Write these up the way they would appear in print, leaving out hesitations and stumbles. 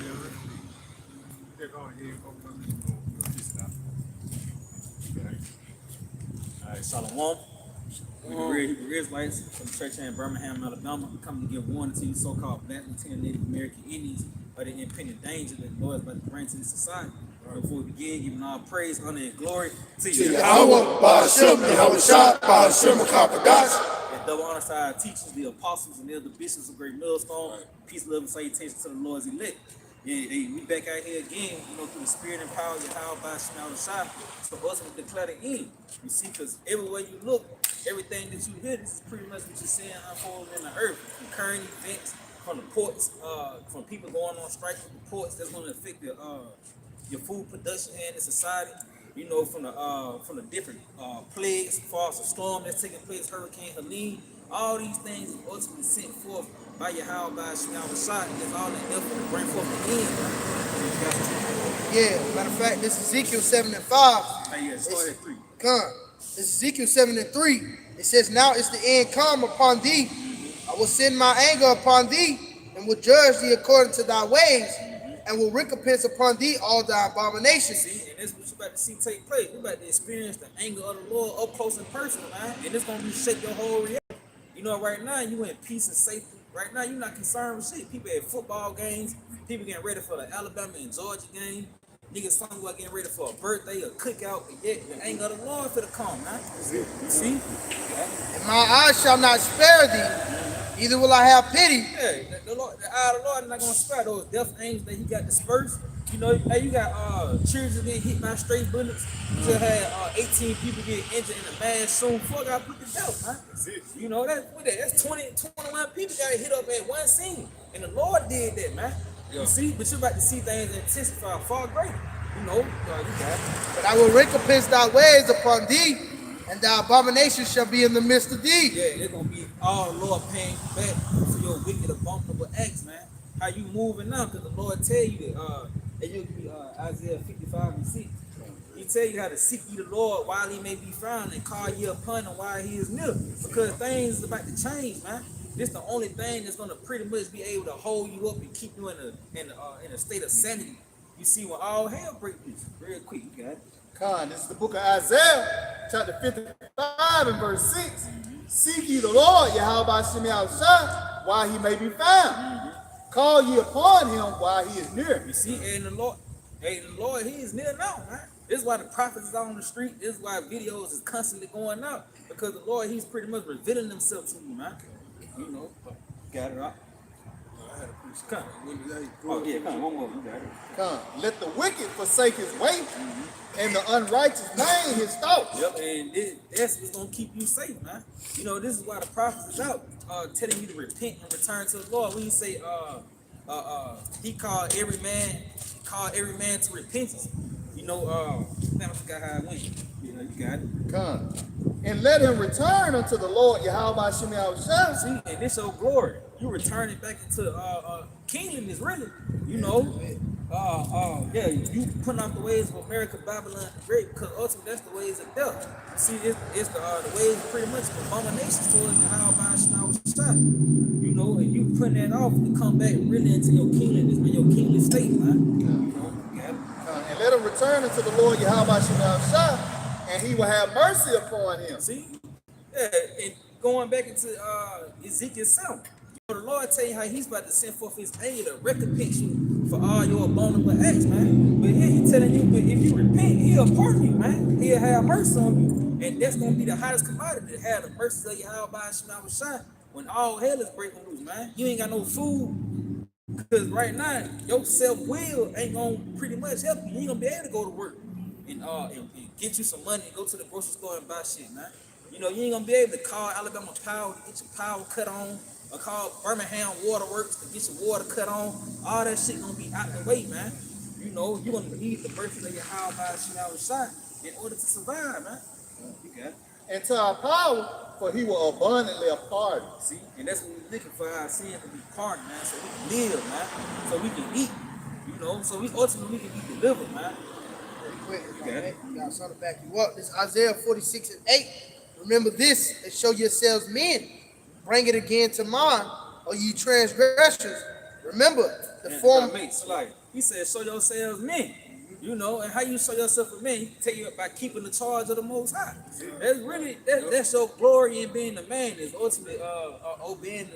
everybody else. They're going ahead and go this out. Okay. All right, Shalom. We the Israelites from the church here in Birmingham, Alabama, come to give warning to you so-called Black Latino Native American Indians of the impending danger that the Lord is about to bring to the society. Before we begin, giving all praise, honor, and glory to you. Yahweh, Ba'ashem, Yahweh Shah, Ba'ashem, Makapadash. And double honor to our teachers, the apostles, and the other bishops of Great Millstone. Peace, love, and salutation to the Lord's elect. Yeah, we back out here again, through the spirit and power of Yahweh Ba'ashem Shah. So us to declare the end. You see, because everywhere you look, everything that you hear, this is pretty much what you're seeing unfolding in the earth. From current events, from the ports, from people going on strike with the ports, that's going to affect your food production here in the society. From the different plagues, as far as the storm that's taking place, Hurricane Helene, all these things is ultimately sent forth by Yahweh by Shemyahu Shah, and that's all that effort to bring forth the end. Yeah, matter of fact, this is Ezekiel 7 and 5. Hey, yeah, start at 3. Come. This is Ezekiel 7 and 3. It says, now is the end come upon thee. I will send my anger upon thee, and will judge thee according to thy ways, and will recompense upon thee all thy abominations. See, and that's what you're about to see take place. We're about to experience the anger of the Lord up close and personal, man. And it's going to reshape your whole reality. Right now, you in peace and safety. Right now, you're not concerned with shit. People at football games. People getting ready for the Alabama and Georgia game. Niggas somewhere getting ready for a birthday, a cookout. But yet, the anger of the Lord for the come, man. You see? And my eyes shall not spare thee, neither will I have pity. Yeah, the eye of the Lord is not going to spare those death angels that he got dispersed. You got children getting hit by stray bullets. You just had 18 people get injured in a mass shooting. Fuck, I put the death, man. That's it. That's 21 people got hit up at one scene. And the Lord did that, man. You see, but you're about to see things intensify far greater. You got it. But I will recompense thy ways upon thee, and thy abominations shall be in the midst of thee. Yeah, it's going to be all the Lord paying you back for your wicked, abominable acts, man. How you moving now, because the Lord tell you that, and you'll be Isaiah 55 and 6. He tell you how to seek ye the Lord while he may be found, and call ye upon him while he is near. Because things is about to change, man. This the only thing that's gonna pretty much be able to hold you up and keep you in a state of sanity. You see, when all hell breaks loose, real quick, you got it. This is the book of Isaiah, chapter 55 and verse 6. Seek ye the Lord, Yahweh Ba'ashem Shah, while he may be found. Call ye upon him while he is near. You see, and the Lord, he is near now, man. This is why the prophets is on the street. This is why videos is constantly going out. Because the Lord, he's pretty much revealing himself to you, man. Got it right. Come. Oh, yeah, come. One more. You got it. Come. Let the wicked forsake his way, and the unrighteous vain his thoughts. Yep, and that's what's going to keep you safe, man. This is why the prophets is out telling you to repent and return to the Lord. When you say, he called every man to repentance. I forgot how it went. You got it. Come. And let him return unto the Lord, Yahweh Ba'ashem Shah. See, and this your glory. You returning back into kingliness, really. You putting out the ways of America, Babylon, great, because ultimately that's the ways of death. See, it's the ways pretty much of abominations towards the Yahweh Ba'ashem Shah. And you putting that off to come back really into your kingliness, in your kingly state, man. And let him return unto the Lord, Yahweh Ba'ashem Shah, and he will have mercy upon him. See? Yeah, and going back into Ezekiel 7, the Lord tell you how he's about to send forth his anger to recompense you for all your abominable acts, man. But here he's telling you, but if you repent, he'll pardon you, man. He'll have mercy on you. And that's going to be the hottest commodity, to have the mercy of Yahweh Ba'ashem Shah when all hell is breaking loose, man. You ain't got no food. Because right now, your self-will ain't going to pretty much help you. You ain't going to be able to go to work and get you some money and go to the grocery store and buy shit, man. You ain't going to be able to call Alabama Power to get your power cut on, or call Birmingham Waterworks to get your water cut on. All that shit going to be out the way, man. You're going to need the birth of your Yahweh Ba'ashem Shah in order to survive, man. You got it. And to our power, for he will abundantly pardon. See, and that's what we're looking for, our sins to be pardoned, man, so we can live, man, so we can eat, so we ultimately can be delivered, man. Quick, you got something to back you up. This Isaiah 46 and 8. Remember this and show yourselves men. Bring it again to mind, O ye transgressors, Remember the And form. mates, like he said, show yourselves men. You know, and how you show yourself a man, he tell you by keeping the charge of the Most High. That's really that's your glory in being a man is ultimately obeying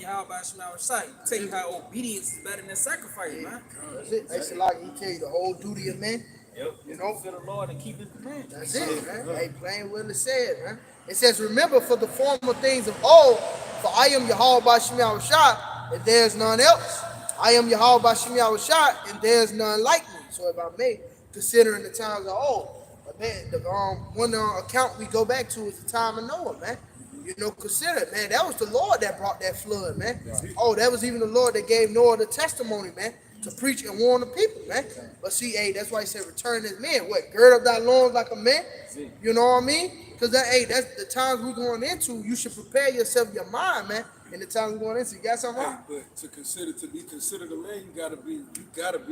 Yahweh Shema Shai. Tell you how obedience is better than sacrifice, man. That's it. That's like he tell you the whole duty of men. Yep. You know, Fear the Lord and keep His commandments. that's it, man. Hey, plain what it said, man. It says, remember for the former things of old, for I am Yahweh by Shema Shai, and there is none else. I am Yahweh by Shema Shai, and there is none like me. So if I may, considering the times of old, man, the one account we go back to is the time of Noah, man. You know, consider, man, that was the Lord that brought that flood, man. Oh, that was even the Lord that gave Noah the testimony, man, to preach and warn the people, man. But see, hey, that's why he said, return as men. What, gird up thy loins like a man? You know what I mean? Because that, hey, that's the times we're going into. You should prepare yourself, your mind, man. In the times we're going into, you got something wrong? But to be considered a man, you gotta be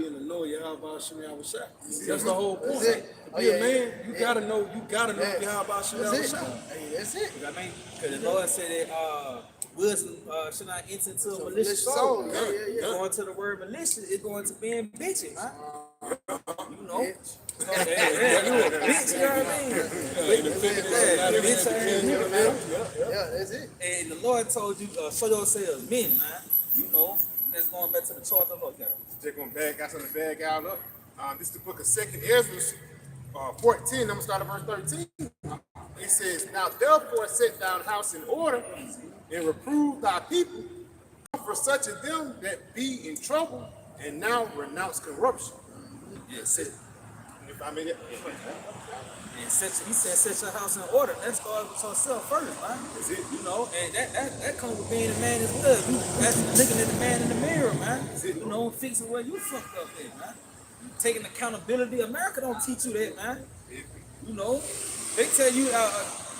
in the know Yahweh Shem Yahweh Shai. That's the whole point. That's it. To be a man, you gotta know Yahweh Shem Yahweh That's it. Shai. Hey, that's it. I mean, because the Lord said that wisdom should not enter into a malicious malicious soul. soul, yeah. Going to the word malicious, it's going to being bitchy, man. You know, Bitch. you a bitch, you know what I mean? Bitch ass nigga, man. Yeah, that's it. And the Lord told you, show yourselves men, man. You know, that's going back to the charge of Lord. Just gonna got something to bag out up. This is the book of 2nd Ezra, 14. I'm gonna start at verse 13. It says, "Now therefore set down house in order, and reprove thy people, for such of them that be in trouble, and now renounce corruption." Yes, it. If I mean, And he said, set your house in order. That starts with yourself first, man. That's it. You know, and that comes with being a man as well. You actually looking at the man in the mirror, man. You know, fixing where you fucked up at, man. You taking accountability. America don't teach you that, man. You know, they tell you, you know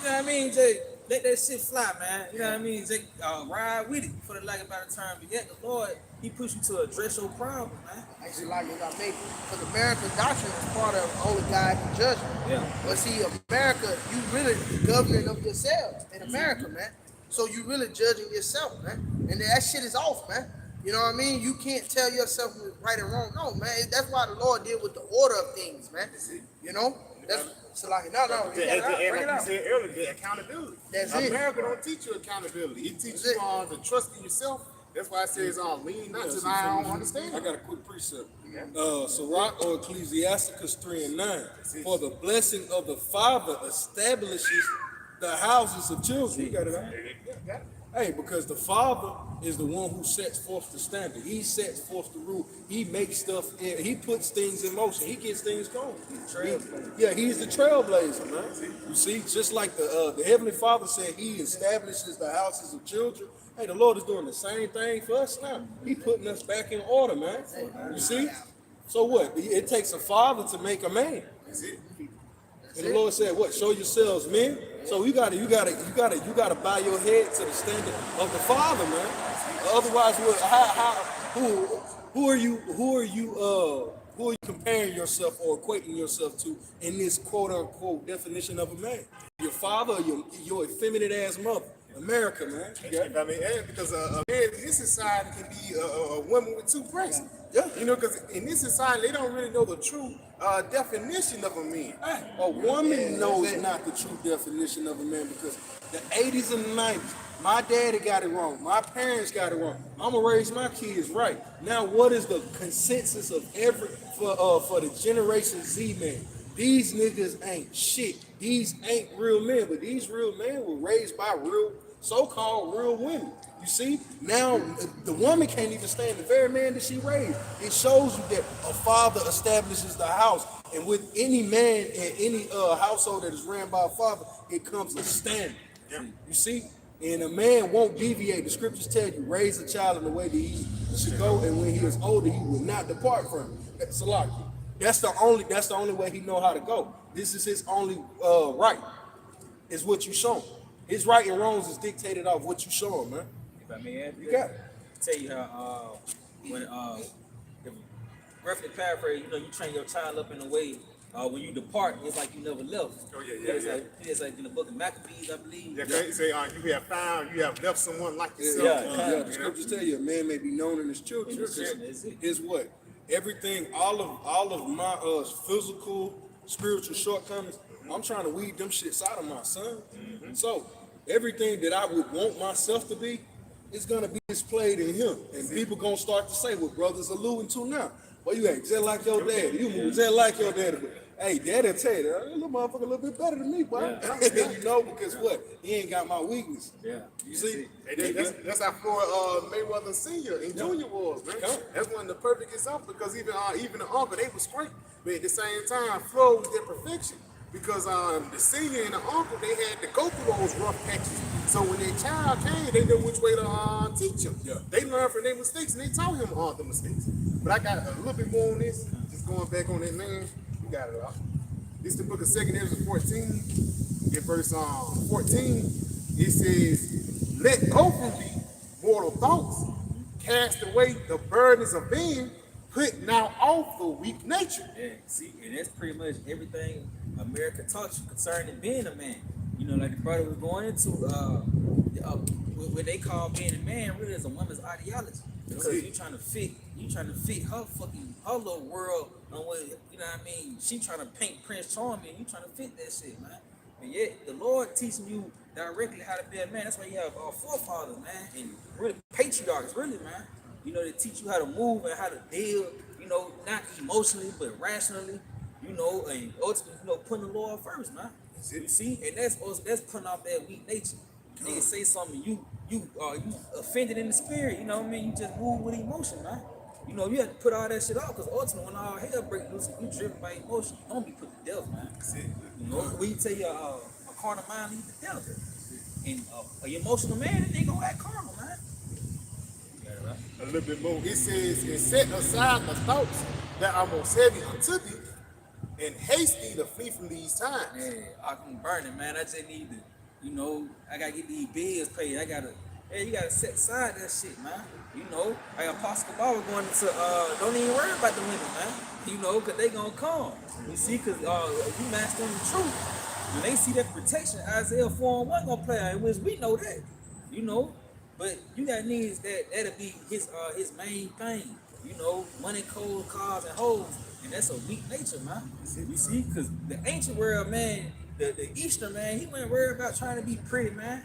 what I mean, Jay, let that shit fly, man. You know what I mean, Jay, ride with it for the lack of better term. But yet the Lord, He pushed you to address your problem, man. Actually, like what I made, because American doctrine is part of only God can judge you. Yeah. But see, America, you really governing of yourselves in America, man. So you really judging yourself, man. And that shit is off, man. You know what I mean? You can't tell yourself what's right and wrong. No, man. That's why the Lord did with the order of things, man. You know? That's so like no. and Bring it like you out. said earlier, the accountability. That's it. America don't teach you accountability. It teaches That's you to trust in yourself. That's why it says lean not to thy own understanding. I got a quick precept. Sirach or Ecclesiasticus 3 and 9. For the blessing of the father establishes the houses of children. You got it right? Hey, because the father is the one who sets forth the standard. He sets forth the rule. He makes stuff in. He puts things in motion. He gets things going. He's the trailblazer, man. You see, just like the Heavenly Father said, He establishes the houses of children. Hey, the Lord is doing the same thing for us now. He putting us back in order, man. You see? So what? It takes a father to make a man. And the Lord said, "What? Show yourselves men." So you gotta bow your head to the standard of the Father, man. Otherwise, who are you comparing yourself or equating yourself to in this quote unquote definition of a man? Your father or your effeminate ass mother? America, man. If I mean, because a man in this society can be a woman with two breasts. Yeah. You know, because in this society, they don't really know the true definition of a man. A woman knows not the true definition of a man because the 80s and the 90s, my daddy got it wrong. My parents got it wrong. I'm gonna raise my kids right. Now, what is the consensus of for the Generation Z man? These niggas ain't shit. These ain't real men, but these real men were raised by real, so-called real women. You see, now the woman can't even stand the very man that she raised. It shows you that a father establishes the house, and with any man in any household that is ran by a father, it comes a standard. You see, and a man won't deviate. The scriptures tell you, raise a child in the way that he should go, and when he is older, he will not depart from it. That's Salaki. That's the only way he know how to go. This is his only right. Is what you show him. His right and wrongs is dictated off what you show him, man. If I may add, You got it. tell you how when if roughly paraphrase, you know, you train your child up in a way when you depart, it's like you never left. Oh, yeah. It's like in the book of Maccabees, I believe. Yeah, you say you have left someone like yourself. Yeah. The scriptures tell you a man may be known in his children. That's it. Is what? Everything, all of my physical, spiritual shortcomings, I'm trying to weed them shits out of my son. So everything that I would want myself to be is gonna be displayed in him. And people gonna start to say what brothers alluding to now. Well, you act just like your daddy. You move just like your daddy. But, hey, daddy'll tell you, that little motherfucker a little bit better than me, boy. You know, because what? He ain't got my weakness. Yeah. You see? That's how Floyd Mayweather Senior and Junior was, man. That's one of the perfect examples because even the uncle, they was straight, but at the same time, Floyd was their perfection because the senior and the uncle, they had to go through those rough patches. So when their child came, they knew which way to teach him. Yeah. They learned from their mistakes and they taught him the mistakes. But I got a little bit more on this. Just going back on that, man. You got it. This is the book of 2 Ezra 14, in verse 14. It says, "Let go from thee mortal thoughts, cast away the burdens of being, put now off the weak nature." Yeah, see, and that's pretty much everything America taught you concerning being a man. You know, like the brother was going into what they call being a man really is a woman's ideology. Because you trying to fit her little world on what, you know what I mean? She trying to paint Prince Charming, you trying to fit that shit, man. But yet the Lord teaching you directly how to be a man. That's why you have our forefathers, man, and really patriarchs, really, man. You know, they teach you how to move and how to deal, you know, not emotionally but rationally, you know, and ultimately, you know, putting the Lord first, man. You see, and that's putting off that weak nature. Niggas say something, you offended in the spirit, you know what I mean? You just move with emotion, man. You know, you have to put all that shit off because ultimately when all hell breaks loose and you driven by emotion, you don't be put to death, man. You know, when you tell you a carnal mind lead to death. And an emotional man, they gonna act carnal, man. You got it right. A little bit more. It says, "And set aside the thoughts that are most heavy unto thee, and haste thee to flee from these times." Yeah, I can burn it, man. I just need to, you know, I gotta get these bills paid. You gotta set aside that shit, man. You know, like Apostle Baba going into, don't even worry about the women, man. You know, cause they gonna come. You see, cause you mastering the truth. When they see that protection, Isaiah 4:1 gonna play out, which we know that, you know. But you got needs that'll be his main thing. You know, money, cold, cars, and hoes. And that's a weak nature, man. You see, because the ancient world, man, the Eastern man, he wasn't worried about trying to be pretty, man.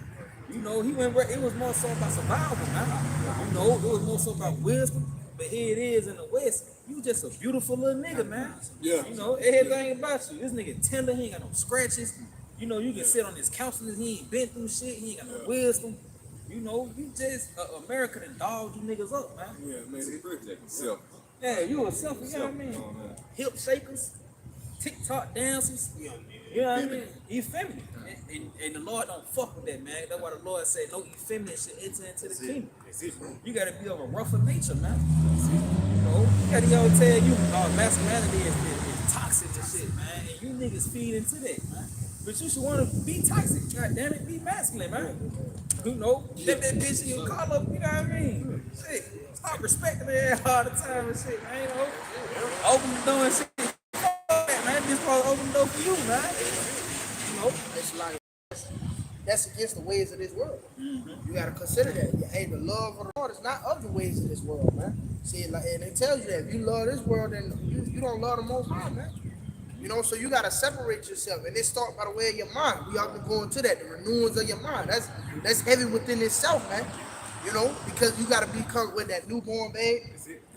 You know, it was more so about survival, man. You know, it was more so about wisdom. But here it is in the West, you just a beautiful little nigga, man. Yeah. You know, everything about you. This nigga tender, he ain't got no scratches. You know, you can sit on his couches, he ain't been through shit, he ain't got no wisdom. You know, you just America done dogged you niggas up, man. Yeah, man. Protect yourself. Yeah, you a selfish, you know what I mean? Hip shakers, TikTok dancers, you know what I mean? Effeminate. And the Lord don't fuck with that, man. That's why the Lord said no effeminate should enter into the kingdom. You gotta be of a rougher nature, man. You know, you gotta y'all tell you masculinity is toxic and shit, man. And you niggas feed into that, man. But you should wanna be toxic, god damn it, be masculine, man. You know, let that bitch in your collar, you know what I mean? Shit. Stop respecting her all the time and shit, man. You know, open the door and shit. Fuck that, man. This probably open the door for you, man. You know, It's like that's against the ways of this world. You gotta consider that. Hey, the love of the Lord is not of the ways of this world, man. See, like, and it tells you that if you love this world, then you don't love the Most High, man. You know, so you gotta separate yourself, and it starts by the way of your mind. We often go into that, the renewals of your mind. That's heavy within itself, man. You know, because you gotta become with that newborn babe.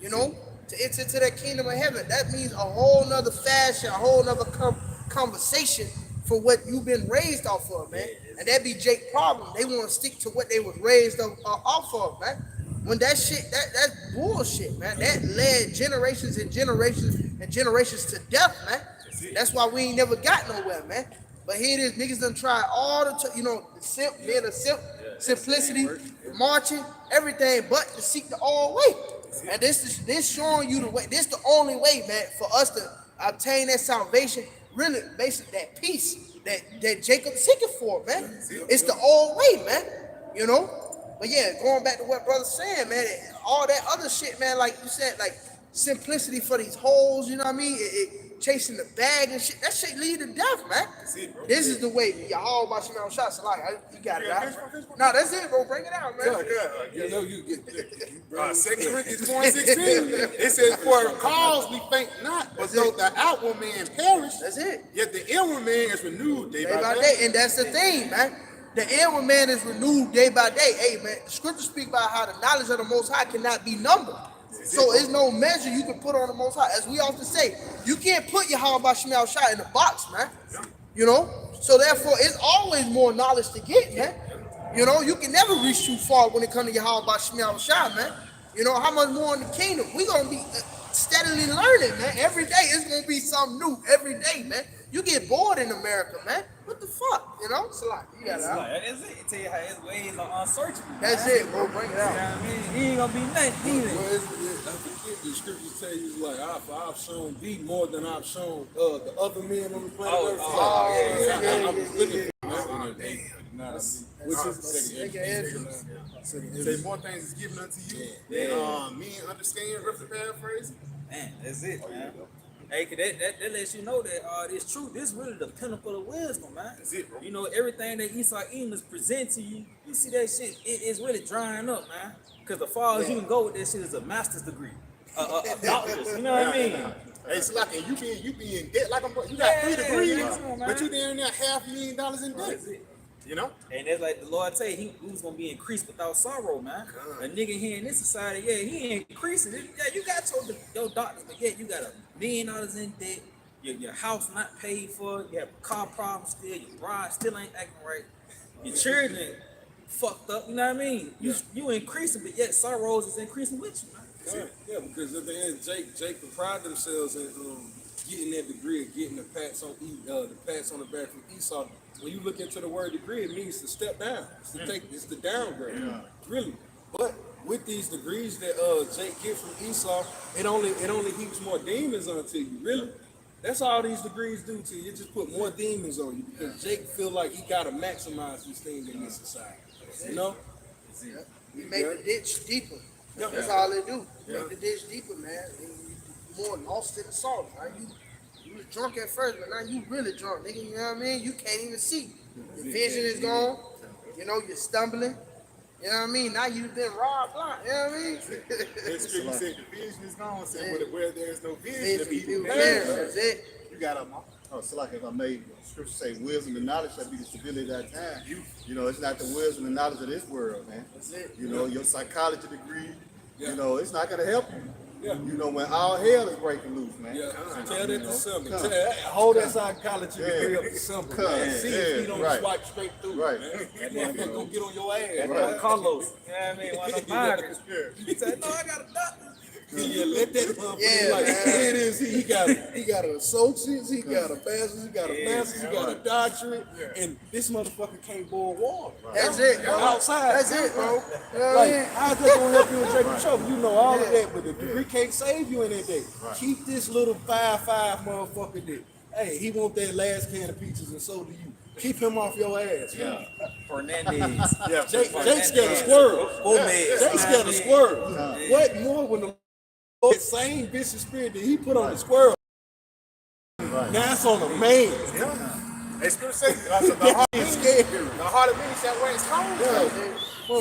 You know, to enter into that kingdom of heaven. That means a whole nother fashion, a whole nother conversation for what you've been raised off of, man. And that be Jake's problem. They want to stick to what they was raised off of, man. When that shit, that's bullshit, man. That led generations and generations and generations to death, man. That's why we ain't never got nowhere, man. But here it is, niggas done tried all the, being a simp, simplicity, marching, everything, but to seek the all way. And this showing you the way. This the only way, man, for us to obtain that salvation. Really, basically, that peace that Jacob seeking for, man. It's the old way, man. You know. But yeah, going back to what brother's saying, man, all that other shit, man. Like you said, like simplicity for these hoes, you know what I mean? Chasing the bag and shit. That shit lead to death, man. That's it, bro. This is the way. Y'all about to smell shots. Like, you got it, right? No, that's it, bro. Bring it out, man. You know you get 2 Corinthians 4:16. It says, "For cause we faint not, but though the outward man perish, That's it. yet the inward man is renewed day Day by by day. day." And that's the thing, man. The inward man is renewed day by day. Hey, man, the scriptures speak about how the knowledge of the Most High cannot be numbered. So it's no measure you can put on the Most High. As we often say, you can't put Yahweh Shemel Shah in a box, man. You know? So therefore, it's always more knowledge to get, man. You know, you can never reach too far when it comes to Yahweh Shemel Shah, man. You know, how much more in the kingdom? We're going to be steadily learning, man. Every day, it's going to be something new. Every day, man. You get bored in America, man. What the fuck? You know? It's like, you got That's it. It tell you how his ways are unsearchable. That's man. it, bro. Bring it You know out. what I mean? He ain't gonna be nothing either. I forget the scriptures tell you like I've shown thee more than I've shown the other men on the planet. I'm looking for which is Say more things is given unto you. Me understand, roughly paraphrase. Man, that's it, man. Hey, 'cause that lets you know that this truth, this really the pinnacle of wisdom, man. That's it, bro. You know, everything that Esau Edom is present to you, you see that shit, it's really drying up, man. Because the far as you can go with that shit is a master's degree. A doctor's, you know what I mean? Hey, it's like you be in debt like you got 3 degrees, yeah, come on, man. but you down there $500,000 in debt. That's it. You know? And that's like the Lord tell you, he was gonna be increased without sorrow, man. A nigga here in this society, yeah, he ain't increasing. Yeah, you got your doctors, but yeah, you got $1 million in debt. Your house not paid for. You have car problems still. Your bride still ain't acting right. Your children fucked up. You know what I mean? You increasing, but yet sorrows is increasing with you, man. Yeah, because at the end, Jake can pride themselves in getting that degree of getting the pats on the back from Esau. When you look into the word degree, it means to step down. It's the downgrade, really. But with these degrees that Jake get from Esau, it only heaps more demons onto you, really. That's all these degrees do to you. It just put more demons on you because Jake feel like he gotta maximize these things in this society. You know? We make the ditch deeper. That's all they do. Make the ditch deeper, man. And you more lost in the salt, right? You was drunk at first, but now you really drunk, nigga. You know what I mean? You can't even see. Your vision is gone. You know, you're stumbling. You know what I mean? Now you've been robbed blind. You know what I mean? That's true. You said the vision is gone. Said where there is no vision, the Vision, people you perish. That's it. You got a Oh, so like if I made scripture say wisdom and knowledge shall be the stability of that time. You know, it's not the wisdom and knowledge of this world, man. That's it. You know, your psychology degree, you know, it's not gonna help you. You know, when all hell is breaking loose, man. Tell that to somebody. Hold that psychology degree up to somebody. Man. See if he don't swipe straight through, man. That motherfucker gonna get on your ass. Right. Carlos, you know what I mean? One of the migrants. He said, no, I got a doctor. Yeah, let that motherfucker like it is. He got an associate's, he got a bachelor's, he got a master's, he got a doctorate, and this motherfucker can't boil water. That's it, bro. Outside. That's it, bro. You know what I Like, mean? how's that gonna help you in Jacob trouble? You know all of that, but the degree can't save you in that day. Keep this little 5'5" motherfucker there. Hey, he want that last can of peaches, and so do you. Keep him off your ass. Yeah. Fernandez. Jake scared of squirrels. Jake scared of squirrels. What more when the same vicious spirit that he put on the squirrel? Now it's on the man. Hey, scripture says the heart is scared. The heart of man shall wax cold.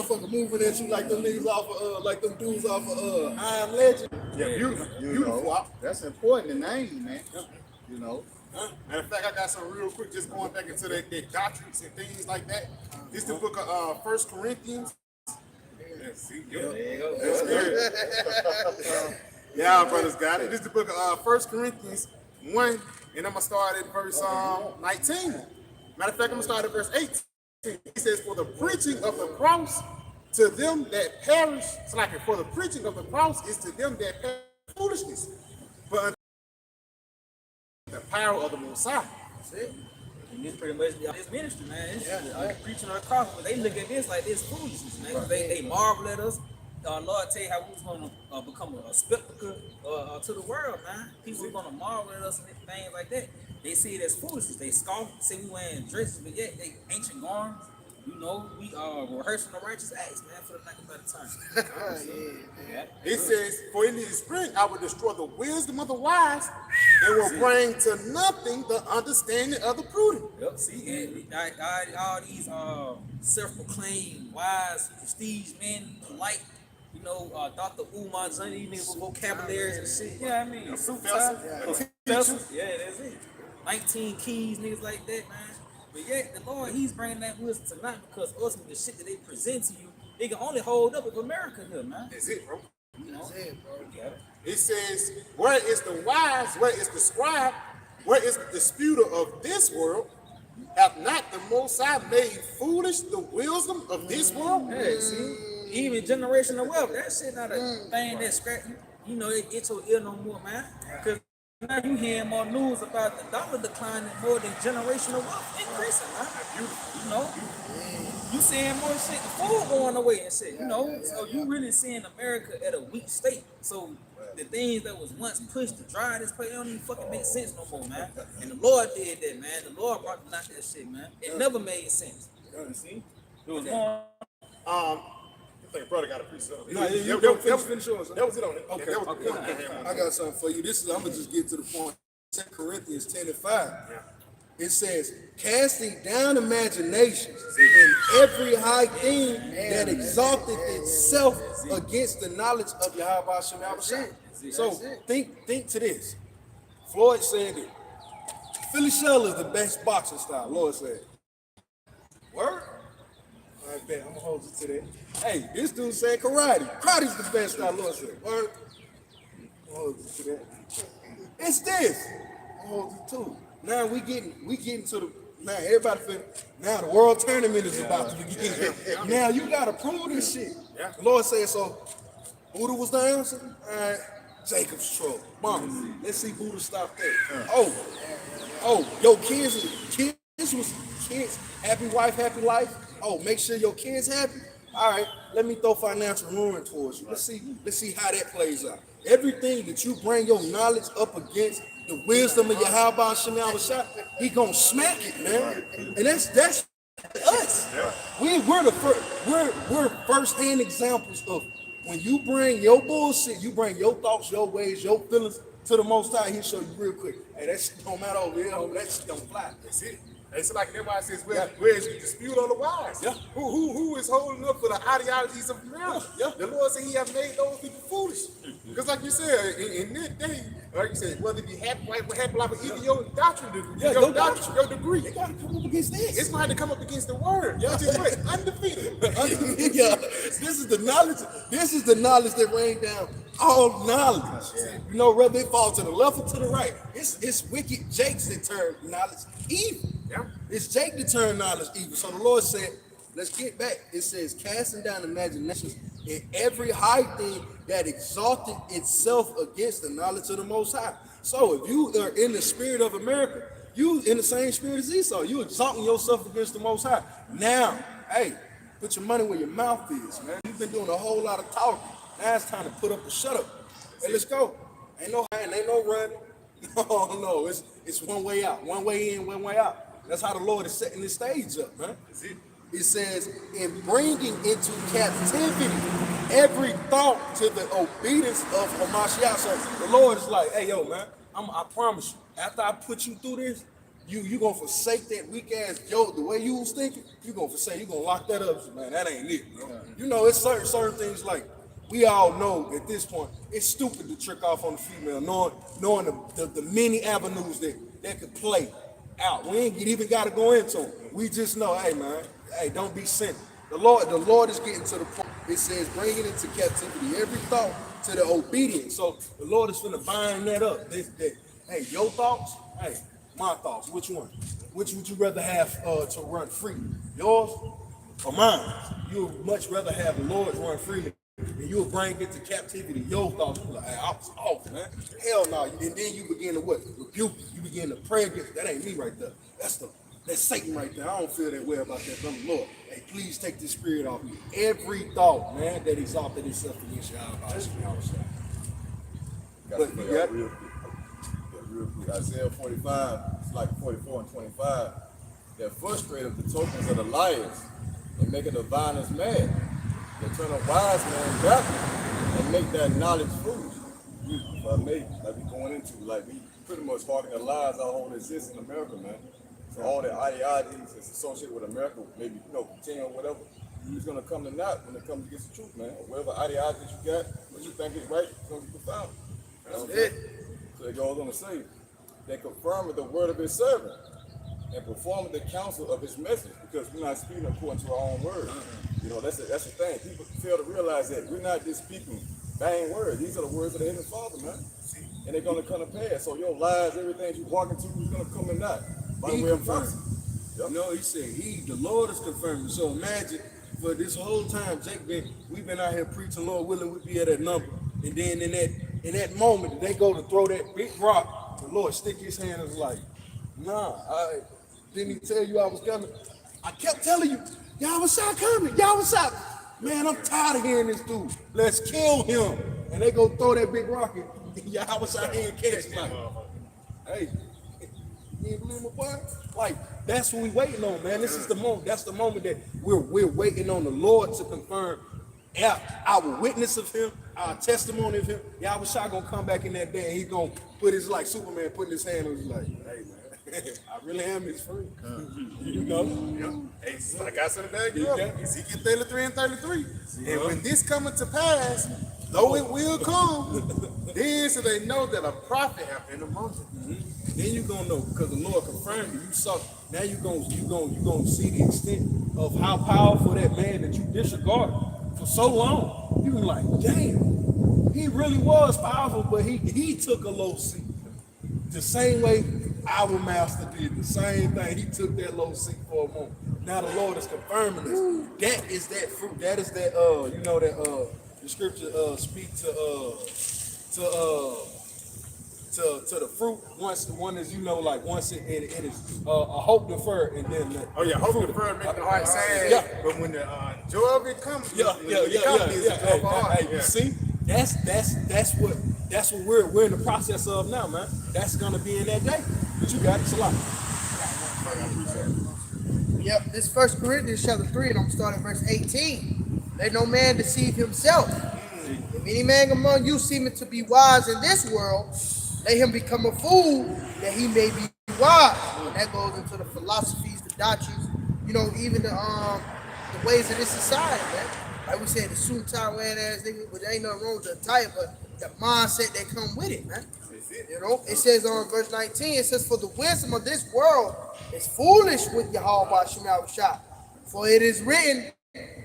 Motherfucker moving at you like them niggas off of like them dudes off of I Am Legend. Yeah, beautiful. You know, that's important in name, man. You know. Matter of fact, I got some real quick, just going back into their doctrines and things like that. This is the book of 1 Corinthians. See, there you go. That's good. Yeah, our brothers got it. This is the book of 1 Corinthians 1, and I'm going to start at verse 19. Matter of fact, I'm going to start at verse 18. He says, for the preaching of the cross to them that perish, it's like for the preaching of the cross is to them that perish foolishness. But the power of the Messiah. That's it. And this pretty much this ministry, man. It's preaching on the cross, but they look at this like this foolishness, man. Right. They marvel at us. Lord tell you how we was gonna become a spectacle to the world, man. People were gonna marvel at us and things like that. They see it as foolishness. They scoff, say we wearing dresses, but yet they ancient garments. You know, we are rehearsing the righteous acts, man, for the lack of better time. Yeah. It says, for in the spring I will destroy the wisdom of the wise and will bring to nothing the understanding of the prudent. Yep, see, and all these self-proclaimed wise prestige men, polite, you know, Dr. Umar Zani, with vocabularies and shit. Yeah, I mean, Professor. professor. Yeah, that's it. 19 keys, niggas like that, man. But yeah, the Lord, He's bringing that wisdom tonight because ultimately the shit that they present to you, they can only hold up with America here, man. That's it, bro. You know? Yeah. It says, where is the wise? Where is the scribe? Where is the disputer of this world? Have not the Most High made foolish the wisdom of this world? Yeah, see, even generational wealth, that shit not a thing that scratch you know, it get your ear no more, man. Because now you hearing more news about the dollar declining more than generational wealth increasing, man. You know, you seeing more shit, the food going away and shit, you know. So you really seeing America at a weak state. So the things that was once pushed to dry this place don't even fucking make sense no more, man. And the Lord did that, man. The Lord brought out that shit, man. It never made sense. You see? It was more. I think brother got a piece of it. No, you go finish yours. That was it on it. Okay, That was okay. I got something for you. I'm gonna just get to the point. 2 Corinthians 10 and 5. It says, casting down imaginations and every high thing that exalteth itself against the knowledge of Yahweh Shem Yahushua. So think to this. Floyd said that Philly Shell is the best boxing style. Lloyd said. Word? I bet I'm gonna hold you to that. Hey, this dude said karate. Karate's the best style. Lloyd said. Word? I'm gonna hold you to that. It's this. I'm gonna hold you to it. Now we getting to the everybody feel now the world tournament is about to begin. Now you gotta prove this shit. The Lord said so. Buddha was the answer. All right, Jacob's trouble. Mom, let's see Buddha stop there. Oh, your kids was kids, happy wife, happy life. Oh, make sure your kids happy. All right, let me throw financial ruin towards you. Let's see how that plays out. Everything that you bring your knowledge up against the wisdom of Yahweh Shem Yahushua, He gonna smack it, man. And that's us. We're first-hand examples of when you bring your bullshit, you bring your thoughts, your ways, your feelings to the Most High. He'll show you real quick. Hey, that shit don't matter over here. That shit don't fly. That's it. It's like everybody says, where is the dispute on the wise? Yeah. Who is holding up for the ideologies of America? Yeah. The Lord said He have made those people foolish. Because like you said, in that day, like you said, whether it be happy life or even your doctrine, your doctrine, your degree. They gotta come up against this. It's going to have to come up against the word, which is what? Undefeated. Yeah. This is the knowledge. This is the knowledge that rain down all knowledge. You know, whether it falls to the left or to the right. It's wicked Jakes that turn knowledge evil. Yeah. It's Jake that turned knowledge evil. So the Lord said, let's get back. It says, casting down imaginations and every high thing that exalted itself against the knowledge of the Most High. So if you are in the spirit of America, you in the same spirit as Esau. You exalting yourself against the Most High. Now, hey, put your money where your mouth is, man. You've been doing a whole lot of talking. Now it's time to put up a shut up. Hey, let's go. Ain't no hiding, ain't no running. No, it's one way out, one way in, one way out. That's how the Lord is setting the stage up, man. It says, in bringing into captivity every thought to the obedience of Hamashiach. So the Lord is like, hey, yo, man, I promise you, after I put you through this, you gonna forsake that weak ass joke, the way you was thinking, you gonna lock that up, man. That ain't it, bro. You know, it's certain things like, we all know at this point, it's stupid to trick off on the female, knowing the many avenues that could play out. We ain't even got to go into them. We just know, hey, man, hey, don't be sinning. The Lord is getting to the point. It says, bringing into captivity every thought to the obedience. So the Lord is finna bind that up. Hey, your thoughts, hey, my thoughts, which one? Which would you rather have to run free? Yours or mine? You would much rather have the Lord run freely. And you'll bring it to captivity, your thoughts. You're like, hey, I was off, man. Hell no. And then you begin to what? Rebuke. You begin to pray against. That ain't me right there. That's Satan right there. I don't feel that way about that. But Lord, hey, please take this spirit off me. Every thought, man, that exalted itself against y'all. But you got real quick. Isaiah 45, it's like 44 and 25. That frustrated the tokens of the liars and making the diviners mad. They turn a wise man backward and make that knowledge foolish. But maybe, like we going into, like we pretty much fighting the lies our whole existence in America, man. So all the ideologies that's associated with America, maybe, continue or whatever, it's gonna come to naught when it comes against the truth, man. Or whatever ideology that you got, what you think is right, it's gonna be confounded. That's it. So it goes on to say, they confirm the word of his servant and perform the counsel of his message, because we're not speaking according to our own word. That's the thing. People fail to realize that we're not just speaking vain words. These are the words of the Heavenly Father, man. And they're gonna come to pass. So your lies, everything you walking to is gonna come in that. By the way of prophecy. Yep. He said the Lord is confirming. So imagine for this whole time, we've been out here preaching, Lord willing, we'd be at that number. And then in that moment, they go to throw that big rock, the Lord stick his hand and was like, nah, didn't he tell you I was coming? I kept telling you, y'all was out coming, y'all was out. Man, I'm tired of hearing this dude. Let's kill him. And they go throw that big rock and y'all was out here and catch him. Like, hey, you ain't believe my boy? Like, that's what we waiting on, man. This is the moment. That's the moment that we're waiting on the Lord to confirm our witness of him, our testimony of him. Y'all was gonna come back in that day and he's gonna put his, like Superman putting his hand on his like, hey man, I really am his friend. Hey, like I said in the Ezekiel 33 and 33. And when this cometh to pass, though it will come, then so they know that a prophet hath been among them. Then you're gonna know, because the Lord confirmed you. You saw. Now you're gonna see the extent of how powerful that man that you disregarded for so long. You were like, damn, he really was powerful, but he took a low seat. The same way our master did the same thing. He took that low seat for a moment. Now the Lord is confirming this. That is that fruit. That is that the scripture speak to the fruit once it is a hope deferred and then Hope deferred make the heart sad. Yeah. But when the joy of it comes, You see, that's what we're in the process of now, man. That's gonna be in that day. But you got it, a lot. Yep, this 1 Corinthians chapter 3, and I'm starting verse 18. Let no man deceive himself. If any man among you seemeth to be wise in this world, let him become a fool, that he may be wise. And that goes into the philosophies, the doctrines, even the ways of this society, man. Like we said, the suit tie wearing ass nigga, but there ain't nothing wrong with the attire, but the mindset that come with it, man. It says on verse 19, it says, for the wisdom of this world is foolish with Yahweh Shemel Shah. For it is written,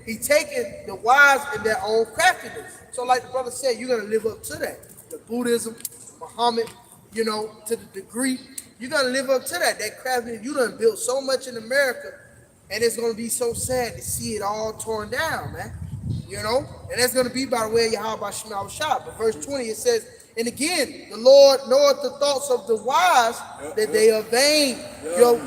he taketh the wise in their own craftiness. So like the brother said, you're going to live up to that. The Buddhism, Muhammad, to the degree, you're going to live up to that. That craftiness, you done built so much in America, and it's going to be so sad to see it all torn down, man. And that's going to be by the way of Yahweh Shemel Shah. But verse 20, it says, and again, the Lord knoweth the thoughts of the wise, that they are vain. Your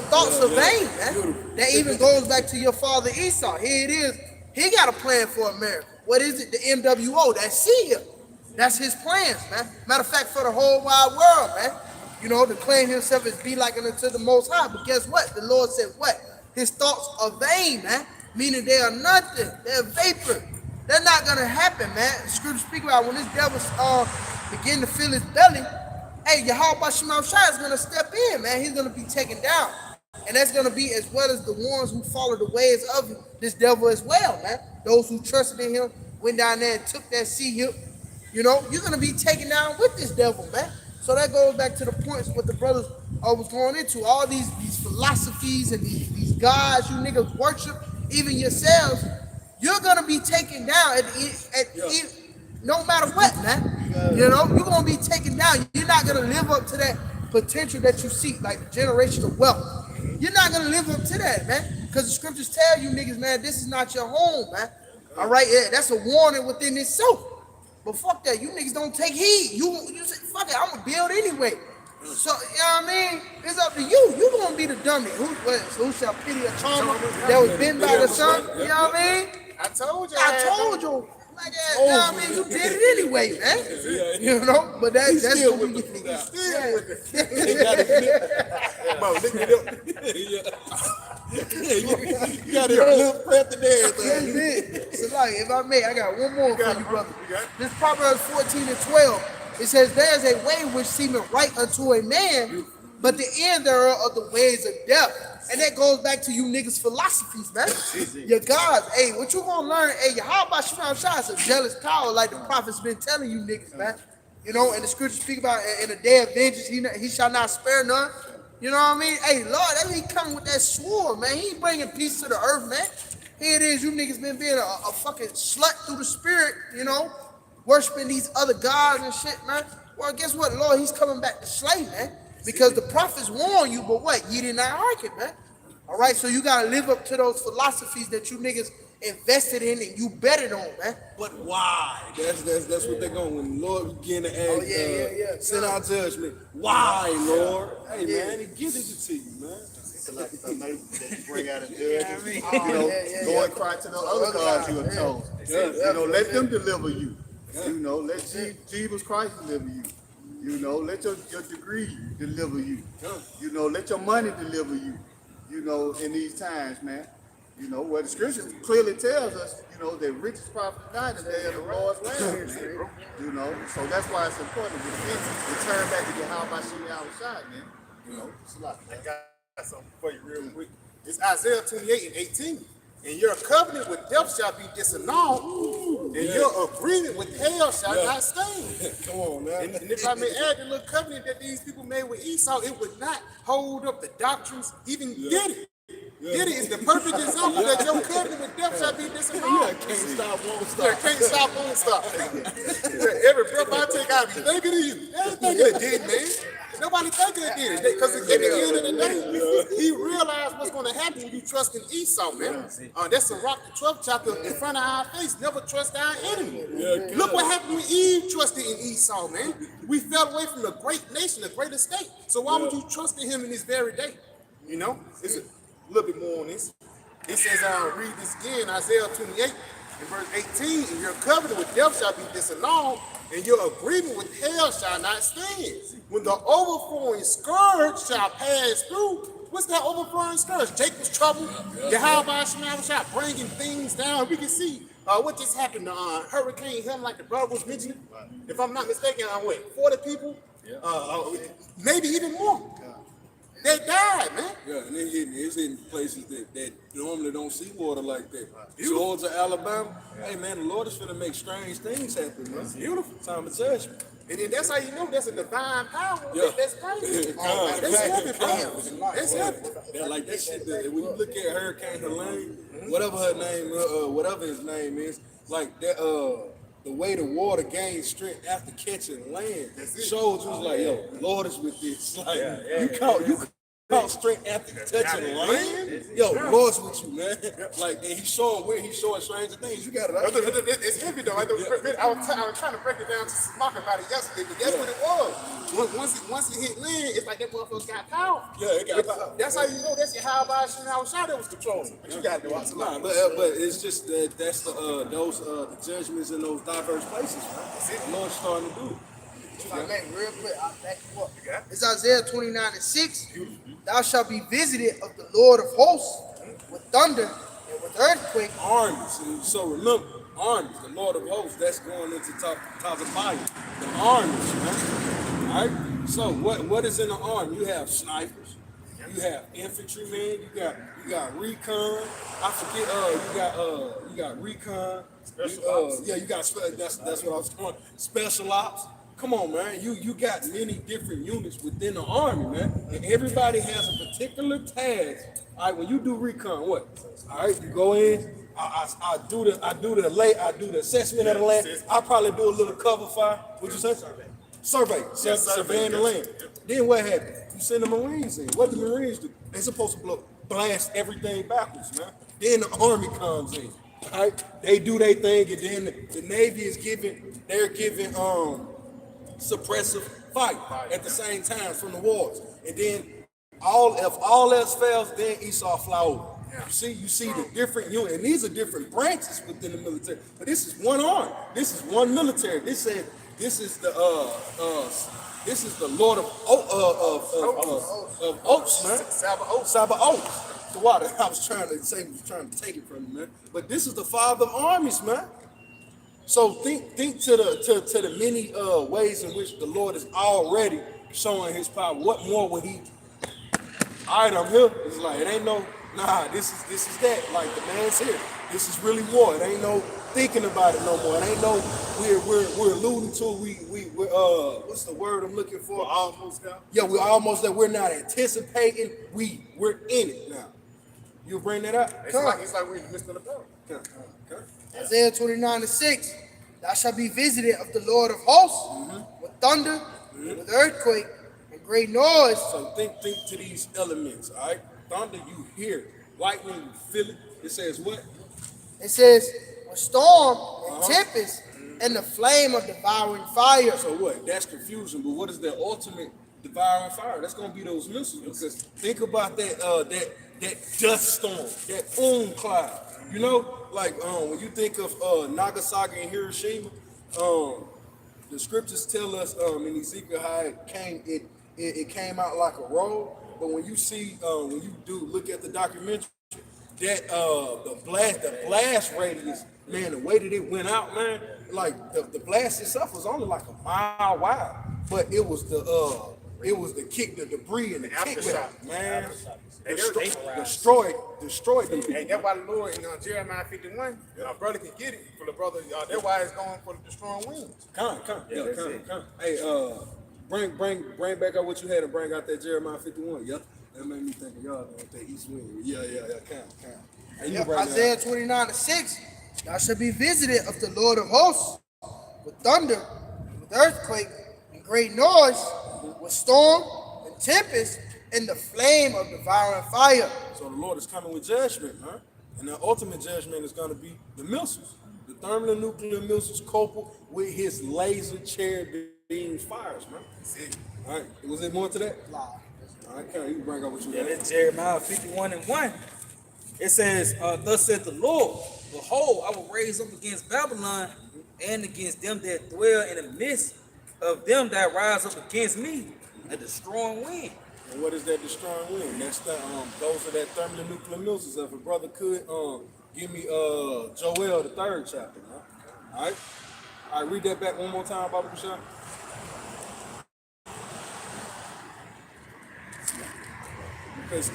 thoughts are vain, man. That even goes back to your father Esau. Here it is. He got a plan for America. What is it? The MWO. That's Syria. That's his plans, man. Matter of fact, for the whole wide world, man. To claim himself as be like unto the Most High. But guess what? The Lord said what? His thoughts are vain, man. Meaning they are nothing. They're vapor. They're not going to happen, man. The scripture speak about when this devil begin to fill his belly, hey, Yahweh Shemel Shai is going to step in, man. He's going to be taken down. And that's going to be as well as the ones who follow the ways of this devil as well, man. Those who trusted in him, went down there and took that sea hip. You're going to be taken down with this devil, man. So that goes back to the points what the brothers was going into. All these philosophies and these gods you niggas worship, even yourselves, you're going to be taken down no matter what, man. You're going to be taken down. You're not going to live up to that potential that you seek, like the generational wealth. You're not going to live up to that, man. Because the scriptures tell you niggas, man, this is not your home, man. All right, yeah, that's a warning within itself. But fuck that, you niggas don't take heed. You say, fuck it, I'm going to build anyway. So, you know what I mean? It's up to you. You're going to be the dummy. Who shall pity a charmer that was bitten by the sun? You know what I mean? I told you. Like, I mean, you did it anyway, man. You know, but that's still what we with the get. food Yeah. They got it. Come on, lick it up. You got it lip prepped and everything. That's it. So, like, if I may, I got one more for got you, it, brother. you got it. This Proverbs 14 and 12. It says, "There is a way which seemeth right unto a man, but the end thereof are the ways of death." And that goes back to you niggas' philosophies, man. Your gods, hey, what you gonna learn? Hey, how about Shimon Shah is a jealous coward, like the prophet's been telling you niggas, man. You know, and the scriptures speak about in the day of vengeance, he shall not spare none. You know what I mean? Hey, Lord, that he coming with that sword, man. He ain't bringing peace to the earth, man. Here it is, you niggas been being a fucking slut through the spirit, you know, worshiping these other gods and shit, man. Well, guess what, Lord? He's coming back to slay, man. Because the prophets warn you, but what? You did not hearken, man. All right, so you gotta live up to those philosophies that you niggas invested in and you betted on, man. But why? That's what they're going. When the Lord begin to ask, send out judgment. Why, Lord? Hey, man, He gives it to you, man. It's like something that you bring out of judges. Go and cry to the other gods you have told. You know, let them deliver you. You know, let Jesus Christ deliver you. You know, let your degree deliver you. You know, let your money deliver you. You know, in these times, man. You know, where the scripture clearly tells us, you know, that richest prophet died the day of the Lord's wrath. You know, so that's why it's important to return back to the how about Shimon outside, man. You know, it's a lot. I got something for you real quick. It's Isaiah 28 and 18. And your covenant with death shall be disannulled, and your agreement with hell shall not stand. Come on, man. And if I may add, the little covenant that these people made with Esau, it would not hold up the doctrines, even Diddy. Diddy is the perfect example that your covenant with death shall be disannulled. Can't stop, won't stop. Yeah, can't stop, won't stop. Every breath I take, I be thinking of you. I ain't thinking of Diddy, man. Nobody thinking of Diddy. Because at the end of the day, he realized what's going to happen when you trust in Esau, man. That's a rock, the 12th chapter in front of our face. Never trust our enemy. Look what happened when Eve trusted in Esau, man. We fell away from a great nation, a great estate. So why would you trust in him in this very day? You know, it's a little bit more on this. It says, I'll read this again, Isaiah 28 and verse 18, and your covenant with death shall be disannulled, and your agreement with hell shall not stand. When the overflowing scourge shall pass through, what's that overflowing scourge? Jacob's trouble, Yahweh shall bringing things down. We can see what just happened to Hurricane Helm, like the brother was mentioning. If I'm not mistaken, 40 people, maybe even more. They died, man. Yeah, and it's hitting places that normally don't see water like that. Georgia, Alabama. Hey, man, the Lord is finna make strange things happen, man. Beautiful. Time of judgment. And then that's how you know that's a divine power. Yeah. That's crazy. That's heavy, bro. That's heavy. Yeah, like that shit. When you look at Hurricane Helene, whatever her name, whatever his name is, like that. The way the water gains strength after catching land shows you like, yo, Lord is with this. Like you caught strength after touching land. Yo, Lord's with you, man. Like, and he's showing stranger things. You got it. It's heavy though. I was trying to break it down to Smock about it yesterday, but that's what it was. Once it hit land, it's like that motherfucker got power. Yeah, it got power. That's how you know that's your how by shot that was controlling. But you got to watch a lot. But it's just that's the judgments in those diverse places, man. The Lord's starting to do it. Real quick, I'll back you up. It's Isaiah 29 and 6. Thou shalt be visited of the Lord of hosts with thunder and with earthquake. Armies. And so remember, armies, the Lord of hosts, that's going into Tazabaya. The armies, man. All right? So what is in the army? You have snipers, you have infantrymen, you got recon. I forget, you got recon. Special ops. Yeah, you got that's what I was calling special ops. Come on, man. You got many different units within the army, man. And everybody has a particular task. All right, when you do recon, what? All right, you go in. I do the assessment of the land. I probably do a little cover fire. What you say? Survey. Surveying the land. Then what happened? You send the Marines in. What do the Marines do? They're supposed to blast everything backwards, man. Then the army comes in. All right, they do their thing, and then the Navy is giving suppressive fight at the same time from the wars. And then if all else fails, then Esau fly over. You see the different units, and these are different branches within the military. But this is one arm. This is one military. This is the Lord of Oaks, man. Sabaoth. The water. I was trying to take it from you, man. But this is the Father of armies, man. So think to the many ways in which the Lord is already showing His power. What more would He? All right, I'm here. It's like it ain't no. Nah, this is that. Like the man's here. This is really war. It ain't no thinking about it no more. It ain't no we're alluding to we're what's the word I'm looking for? We're almost there. Yeah, we're almost there. We're not anticipating. We're in it now. You bring that up? It's like we're in the midst of the battle. Okay. Isaiah 29:6. Thou shalt be visited of the Lord of hosts with thunder, with earthquake, and great noise. So think to these elements, all right? Thunder, you hear it. Lightning, you feel it. It says what? It says, with storm and tempest and the flame of devouring fire. So what? That's confusion. But what is the ultimate devouring fire? That's gonna be those missiles. Because think about that dust storm, that cloud. You know, like when you think of Nagasaki and Hiroshima, the scriptures tell us in Ezekiel how it came out like a roll. But when you see when you do look at the documentary, that the blast radius, man, the way that it went out, man, like the blast itself was only like a mile wide, but it was the kick, the debris and the aftershock, man. And Destroyed them. And that's why the Lord in Jeremiah 51, our brother can get it for the brother. That's why it's going for the destroying winds. Come. Hey, bring back out what you had and bring out that Jeremiah 51. Yeah, that made me think of y'all with that east wind. Yeah. Come. Hey, you bring that Isaiah out. 29:6. Thou shalt be visited of the Lord of hosts with thunder, with earthquake, and great noise, with storm and tempest, and the flame of devouring fire. So the Lord is coming with judgment, huh? And the ultimate judgment is going to be the missiles, the thermonuclear missiles coupled with his laser cherry beam fires, man. All right, was there more to that? All right, Karen, you can bring up what you Yeah, got. that's Jeremiah 51:1. It says, thus said the Lord, behold, I will raise up against Babylon and against them that dwell in the midst of them that rise up against me, a destroying wind. And what is that destroying wind? That's the those are that thermonuclear missiles. If a brother could give me Joel the 3rd chapter, man. All right, read that back one more time, Baba Kushan. Because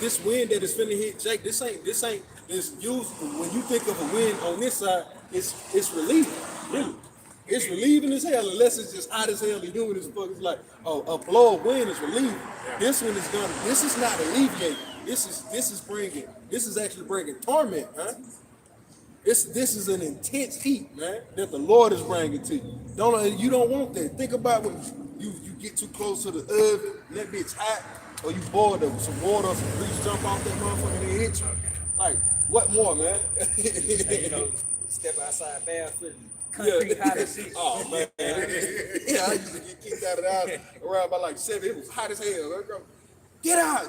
this wind that is finna hit Jake, this ain't this used when you think of a wind on this side, it's relieving, really. It's relieving as hell, unless it's just hot as hell and humid as fuck. It's like, a blow of wind is relieving. Yeah. This is not alleviating. This is actually bringing torment, huh? This is an intense heat, man, that the Lord is bringing to you. You don't want that. Think about when you get too close to the oven, and that bitch hot, or you boil some water or some grease jump off that motherfucker and it hit you. Like, what more, man? Hey, step outside barefoot. Concrete hot as shit. Oh man, yeah, I used to get kicked out of the house around by like 7. It was hot as hell. Get out!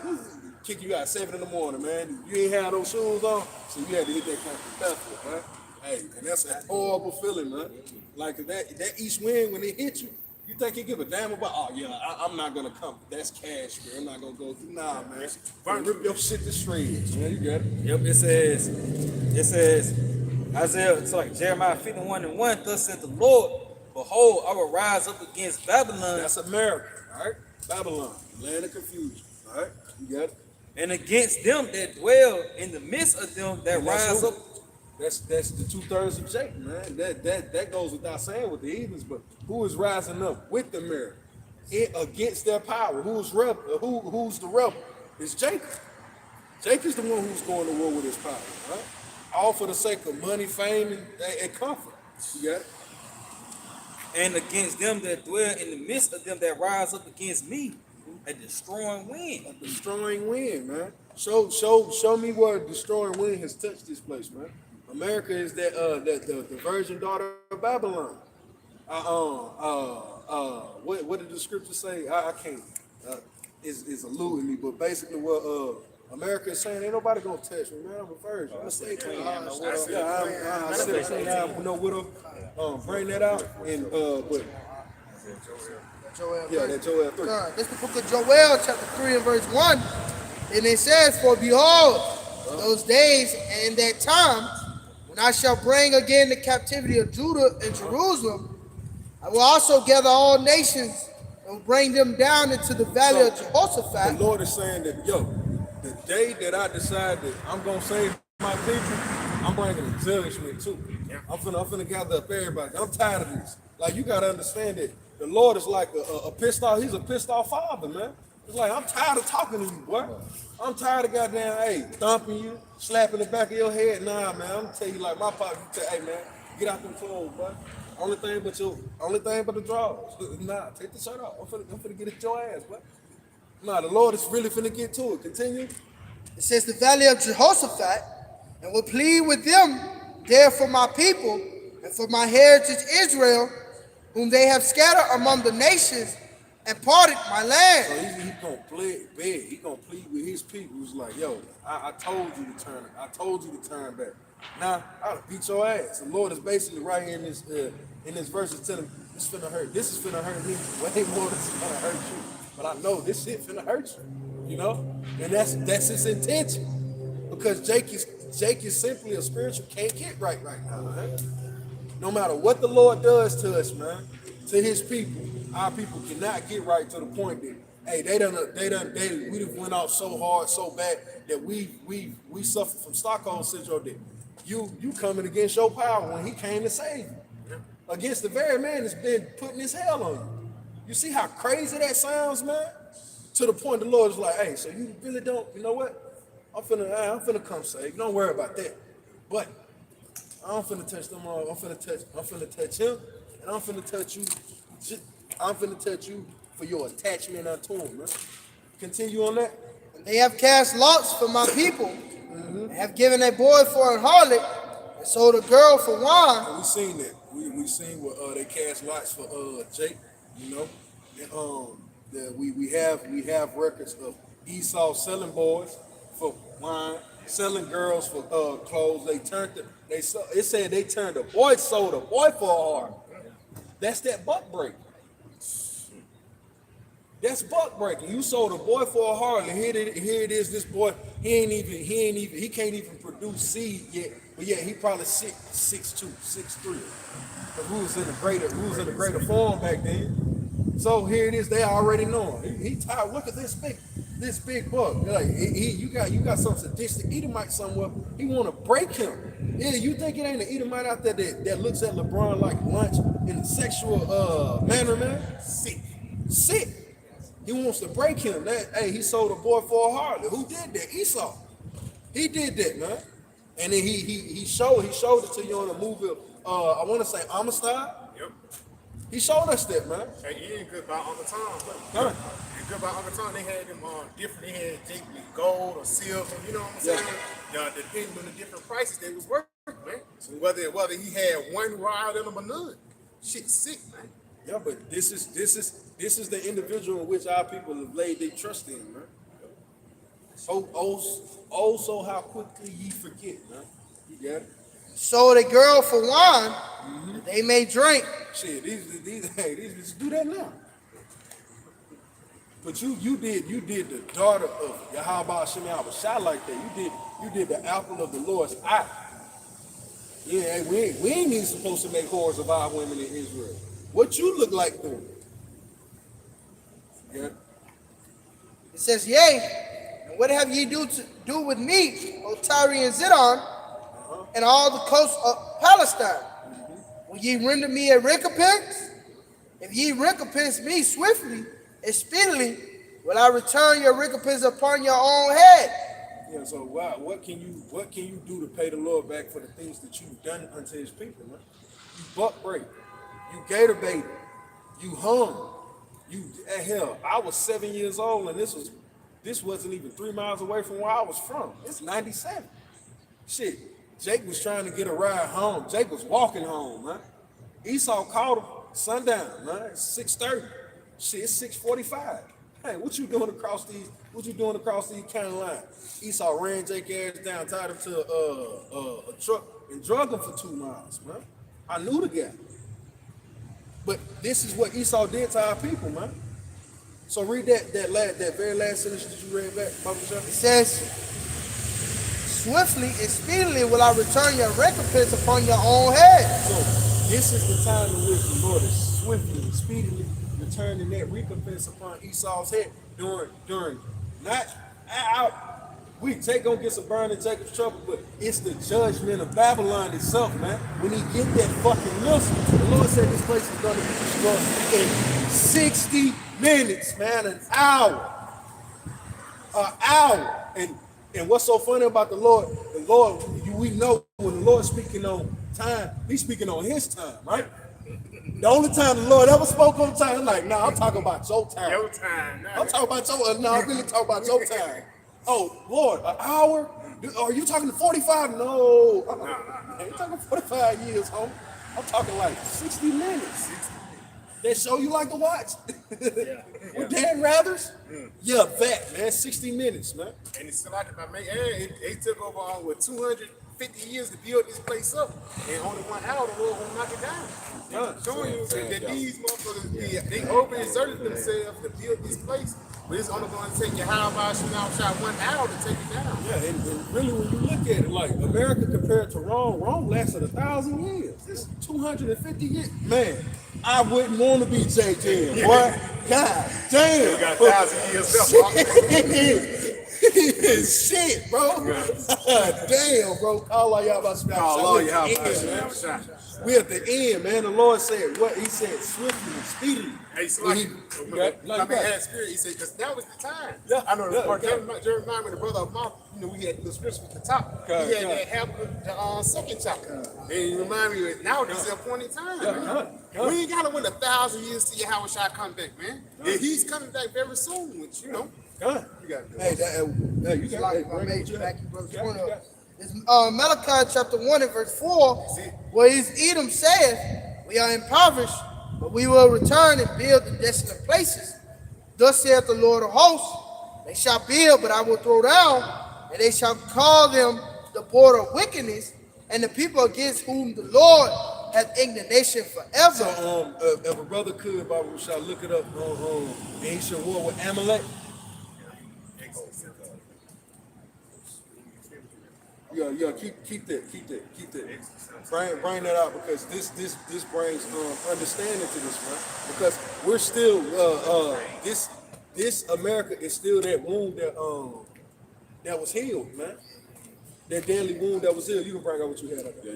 Kick you out 7 in the morning, man. You ain't had those shoes on, so you had to hit that concrete barefoot, man. Hey, and that's a horrible feeling, man. Like that east wind when it hit you, you think he give a damn about? Oh yeah, I'm not gonna come. That's cash, man. I'm not gonna go through. Nah, man. Rip your shit to shreds, man. You got it. Yep, it says. Jeremiah 51:1, thus said the Lord, behold, I will rise up against Babylon. That's America, all right? Babylon, land of confusion, all right? You got it? And against them that dwell in the midst of them that rise up. That's the 2/3 of Jacob, man. That goes without saying with the heathens, but who is rising up with America against their power? Who's the rebel? It's Jacob. Jacob's the one who's going to war with his power, right? All for the sake of money, fame, and comfort. You got it? And against them that dwell in the midst of them that rise up against me, a destroying wind. A destroying wind, man. Show me where a destroying wind has touched this place, man. America is the virgin daughter of Babylon. What did the scripture say? I can't. It's eluding me, but basically what America is saying, ain't nobody gonna touch me, man. I'm a virgin. I'm a stay clean. I sit clean, no widow. Bring that out. And, but, Joel yeah, 3. that Joel 3. This is the book of Joel, chapter 3 and verse 1. And it says, for behold, those days and that time, when I shall bring again the captivity of Judah and Jerusalem, I will also gather all nations and bring them down into the valley of The Jehoshaphat. Lord is saying that, yo, the day that I decide that I'm gonna save my people, I'm bringing a judgment too. I'm finna gather up everybody. I'm tired of this. Like, you gotta understand that the Lord is like a pissed off. He's a pissed off father, man. It's like, I'm tired of talking to you, boy. I'm tired of goddamn, hey, thumping you, slapping the back of your head. Nah, man. I'm gonna tell you like my pop. You tell, hey, man, get out them clothes, boy. Only thing but the drawers. Nah, take the shirt off. I'm finna get at your ass, boy. Nah, the Lord is really finna get to it. Continue. It says the valley of Jehoshaphat, and will plead with them there for my people and for my heritage Israel, whom they have scattered among the nations and parted my So land. he gonna beg. He gonna plead with his people. He's like, yo, I told you to turn. I told you to turn back. Now I'll beat your ass. The Lord is basically right here in this verse is telling me this finna hurt. This is finna hurt me way more than it's gonna hurt you. But I know this shit finna hurt you. You know, and that's his intention. Because Jake is simply a spiritual can't get right now, man. No matter what the Lord does to us, man, to his people, our people cannot get right to the point that, hey, we done went off so hard, so bad that we suffer from Stockholm syndrome that you coming against your power when he came to save you. Against the very man that's been putting his hell on you. You see how crazy that sounds, man? To the point the Lord is like, hey, so you really don't, you know what? I'm finna come save. Don't worry about that. But I'm finna touch them all. I'm finna touch him, and I'm finna touch you. I'm finna touch you for your attachment unto him, man. Continue on that. And they have cast lots for my people, and have given a boy for an harlot, and sold a girl for wine. And we seen that. We seen what they cast lots for Jake, you know. And, we have records of Esau selling boys for wine, selling girls for clothes. It said they turned sold a boy for a heart. That's that buck break. That's buck breaking. You sold a boy for a heart, and here it is. This boy, he can't even produce seed yet. But yeah, he probably 6'2", 6'3". But we was in a greater form back then. So here it is. They already know him. He tired. Look at this big buck. Like you got some sadistic Edomite somewhere. He want to break him. Yeah, you think it ain't an Edomite out there that looks at LeBron like lunch in a sexual manner, man? Sick. He wants to break him. He sold a boy for a harlot. Who did that? Esau. He did that, man. And then he showed it to you on a movie. I want to say Amistad. Yep. He showed us that, man. Hey, you ain't good about Uncle Tom. Huh? And good about Uncle Tom, they had them different. They had Jake with gold or silver. You know what I'm saying? Depending on the different prices they was worth, man. So whether he had one rod in them or none, shit sick, man. Yeah, but this is the individual in which our people have laid their trust in, man. So how quickly ye forget, man. You got it? Sold a girl for wine, that they may drink. Shit, these do that now. But you did the daughter of Yahweh Shemi Abishai like that. You did the apple of the Lord's eye. Yeah, we ain't even supposed to make whores of our women in Israel. What you look like doing? Yeah. It says, yea, and what have ye do with me, O Tyre and Zidon, and all the coast of Palestine? Will ye render me a recompense? If ye recompense me swiftly and speedily, will I return your recompense upon your own head. Yeah, so what can you do to pay the Lord back for the things that you've done unto his people, man? You buck break, you gator bait, you hung, hell, I was 7 years old and this wasn't even 3 miles away from where I was from. It's 97. Shit, Jake was trying to get a ride home. Jake was walking home, man. Esau called him sundown, man. It's 6:30. Shit, it's 6:45. Hey, what you doing across these? What you doing across these county lines? Esau ran Jake ass down, tied him to a truck, and drug him for 2 miles, man. I knew the guy. But this is what Esau did to our people, man. So read that very last sentence that you read back, Bible It chapter. says, swiftly and speedily will I return your recompense upon your own head. So this is the time in which the Lord is swiftly and speedily returning that recompense upon Esau's head during not out. We take gonna get some burn in Jacob's trouble, but it's the judgment of Babylon itself, man. When he get that fucking missile, the Lord said this place is gonna be destroyed in 60 minutes, man, an hour. And what's so funny about the Lord, we know when the Lord's speaking on time, he's speaking on his time, right? The only time the Lord ever spoke on time, like, nah, I'm talking about your time. Your time. I'm talking about your, no, I'm really talking about your time. Oh, Lord, an hour? Are you talking 45? No. I ain't talking 45 years, homie. I'm talking like 60 minutes. They show you like to watch? With Dan Rathers? Yeah, that, man. 60 minutes, man. And it's like my man, they took over on with 250 years to build this place up, and only 1 hour the Lord will knock it down. Showing you that these motherfuckers, they overexerted themselves to build this place, but it's only going to take you how about you now shot 1 hour to take it down. Yeah, and really when you look at it, like America compared to Rome lasted 1,000 years. This 250 years, man. I wouldn't want to be JJ, boy. God damn. We got 1,000 years left. Shit, bro. Damn, bro. Call all y'all about All y'all man. We at the end, man. The Lord said what? He said swiftly and speedily. Hey, so When had spirit, he said, because that was the time. Yeah, I know the part yeah. Jeremiah, when the brother of mine, we had the scripture at the top. He had that half of the second chapter. And he reminded me that now this is appointed time. Man. We ain't got to wait 1,000 years to see how shall come back, man. And he's coming back very soon, which, you know. You got to Hey, you got Like if I made you back, you brother, point up. It's Malachi chapter 1 and verse 4, where Edom saith, we are impoverished, but we will return and build the desolate places. Thus saith the Lord of hosts, they shall build, but I will throw down, and they shall call them the border of wickedness, and the people against whom the Lord hath indignation forever. So, if a brother could, Bible shall look it up on ancient war with Amalek. Yeah, keep that. Bring that out because this brings understanding to this, man. Because we're still this America is still that wound that was healed, man. That deadly wound that was healed. You can bring out what you had up there.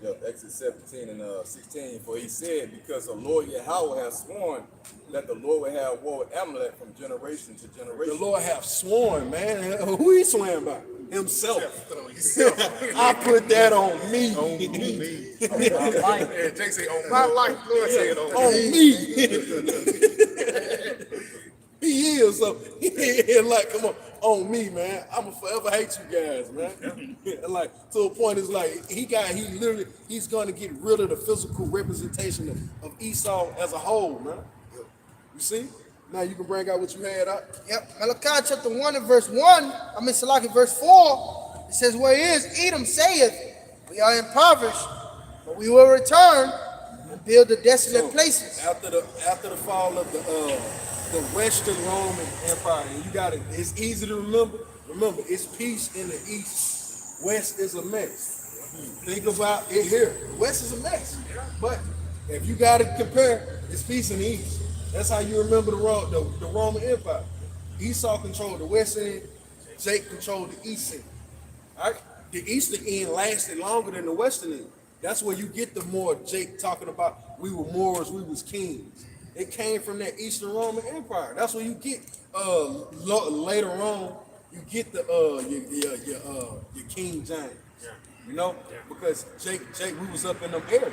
Yeah, Exodus 17 and 16. For he said, because the Lord Yahweh has sworn that the Lord will have war with Amalek from generation to generation. The Lord have sworn, man. Who he swearing by? Himself. I put that on me. On me. On my life. Yeah, Jake say, on my life. Lord said On me. He is. So he like, come on me, man. I'ma forever hate you guys, man. Like to a point, it's like he's gonna get rid of the physical representation of Esau as a whole, man. You see? Now you can bring out what you had out. Yep, Malachi chapter 1 and verse 1, Salaki verse 4, it says, where is Edom saith, we are impoverished, but we will return and build the desolate places. After the fall of the Western Roman Empire, and you got it, it's easy to remember. Remember, it's peace in the East. West is a mess. Think about it here. West is a mess. But if you got to compare, it's peace in the East. That's how you remember the Roman Empire. Esau controlled the west end, Jake controlled the east end. All right? The eastern end lasted longer than the western end. That's where you get the more Jake talking about we were Moors, we was kings. It came from that Eastern Roman Empire. That's where you get later on. You get the your King James. You know, because Jake, we was up in them areas.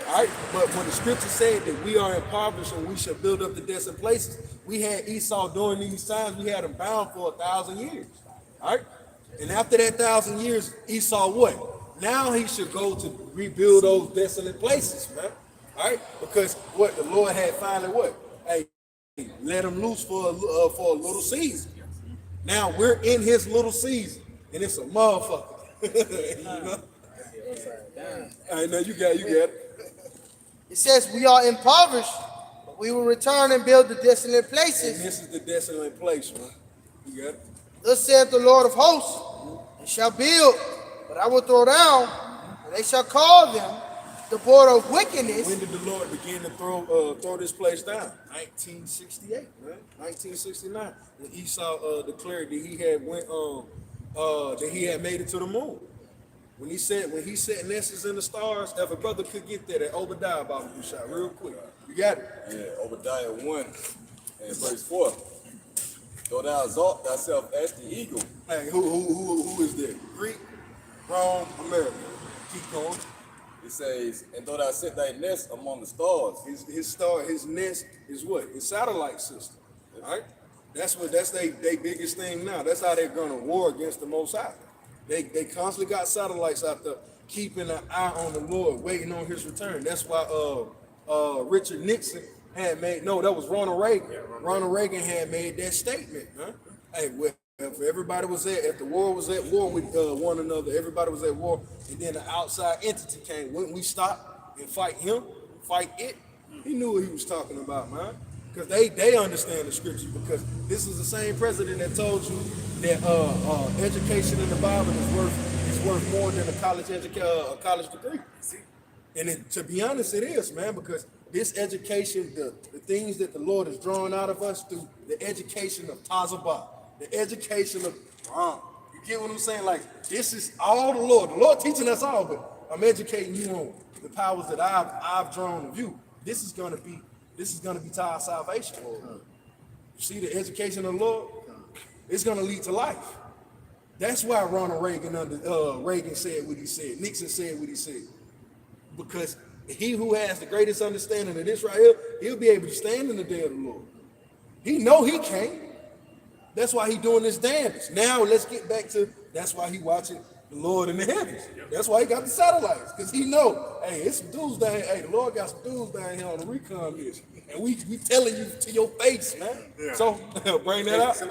All right, but when the scripture said that we are impoverished and we shall build up the desolate places, we had Esau during these times. We had him bound for 1,000 years. All right, and after that 1,000 years, Esau what? Now he should go to rebuild those desolate places, man. All right, because what the Lord had finally what? Hey, let him loose for a little season. Now we're in his little season, and it's a motherfucker. You know? All right, now you got it. It says we are impoverished, but we will return and build the desolate And places. this is the desolate place, man. You got it. Thus saith the Lord of hosts, and shall build, but I will throw down, and they shall call them the border of wickedness. When did the Lord begin to throw this place down? 1968, man. 1969. When Esau declared that he had made it to the moon. When he set nesses in the stars, if a brother could get there, that Obadiah about to be shot real quick. You got it? Yeah, Obadiah 1 and verse 4. Though thou exalt thyself as the eagle. Hey, who is there? Greek, Rome, America. Keep going. It says, and though thou set thy nest among the stars. His nest is what? His satellite system. Right? That's their biggest thing now. That's how they're gonna war against the Most High. They constantly got satellites out there, keeping an eye on the Lord, waiting on his return. That's why Richard Nixon had made, no, that was Ronald Reagan. Ronald Reagan had made that statement, huh? Hey, well, if everybody was if the world was at war with one another, everybody was at war, and then the outside entity came, wouldn't we stop and fight him, fight it? He knew what he was talking about, man. Because they understand the scripture, because this is the same president that told you that education in the Bible is worth more than a college degree. And to be honest, it is, man, because this education, the things that the Lord is drawing out of us through the education of Tazabah, the education of you get what I'm saying? Like, this is all the Lord teaching us all, but I'm educating you on the powers that I've drawn of you. This is gonna be to our salvation. You see the education of the Lord? It's gonna lead to life. That's why Ronald Reagan Reagan said what he said, Nixon said what he said. Because he who has the greatest understanding of this right here, he'll be able to stand in the day of the Lord. He know he can't. That's why he doing this damage. Now let's get back to, that's why he watching the Lord in the heavens. That's why he got the satellites, because he know, hey, it's some dudes down here. Hey, the Lord got some dudes down here on the recon mission. And we telling you to your face, man. Yeah. So bring that up. That's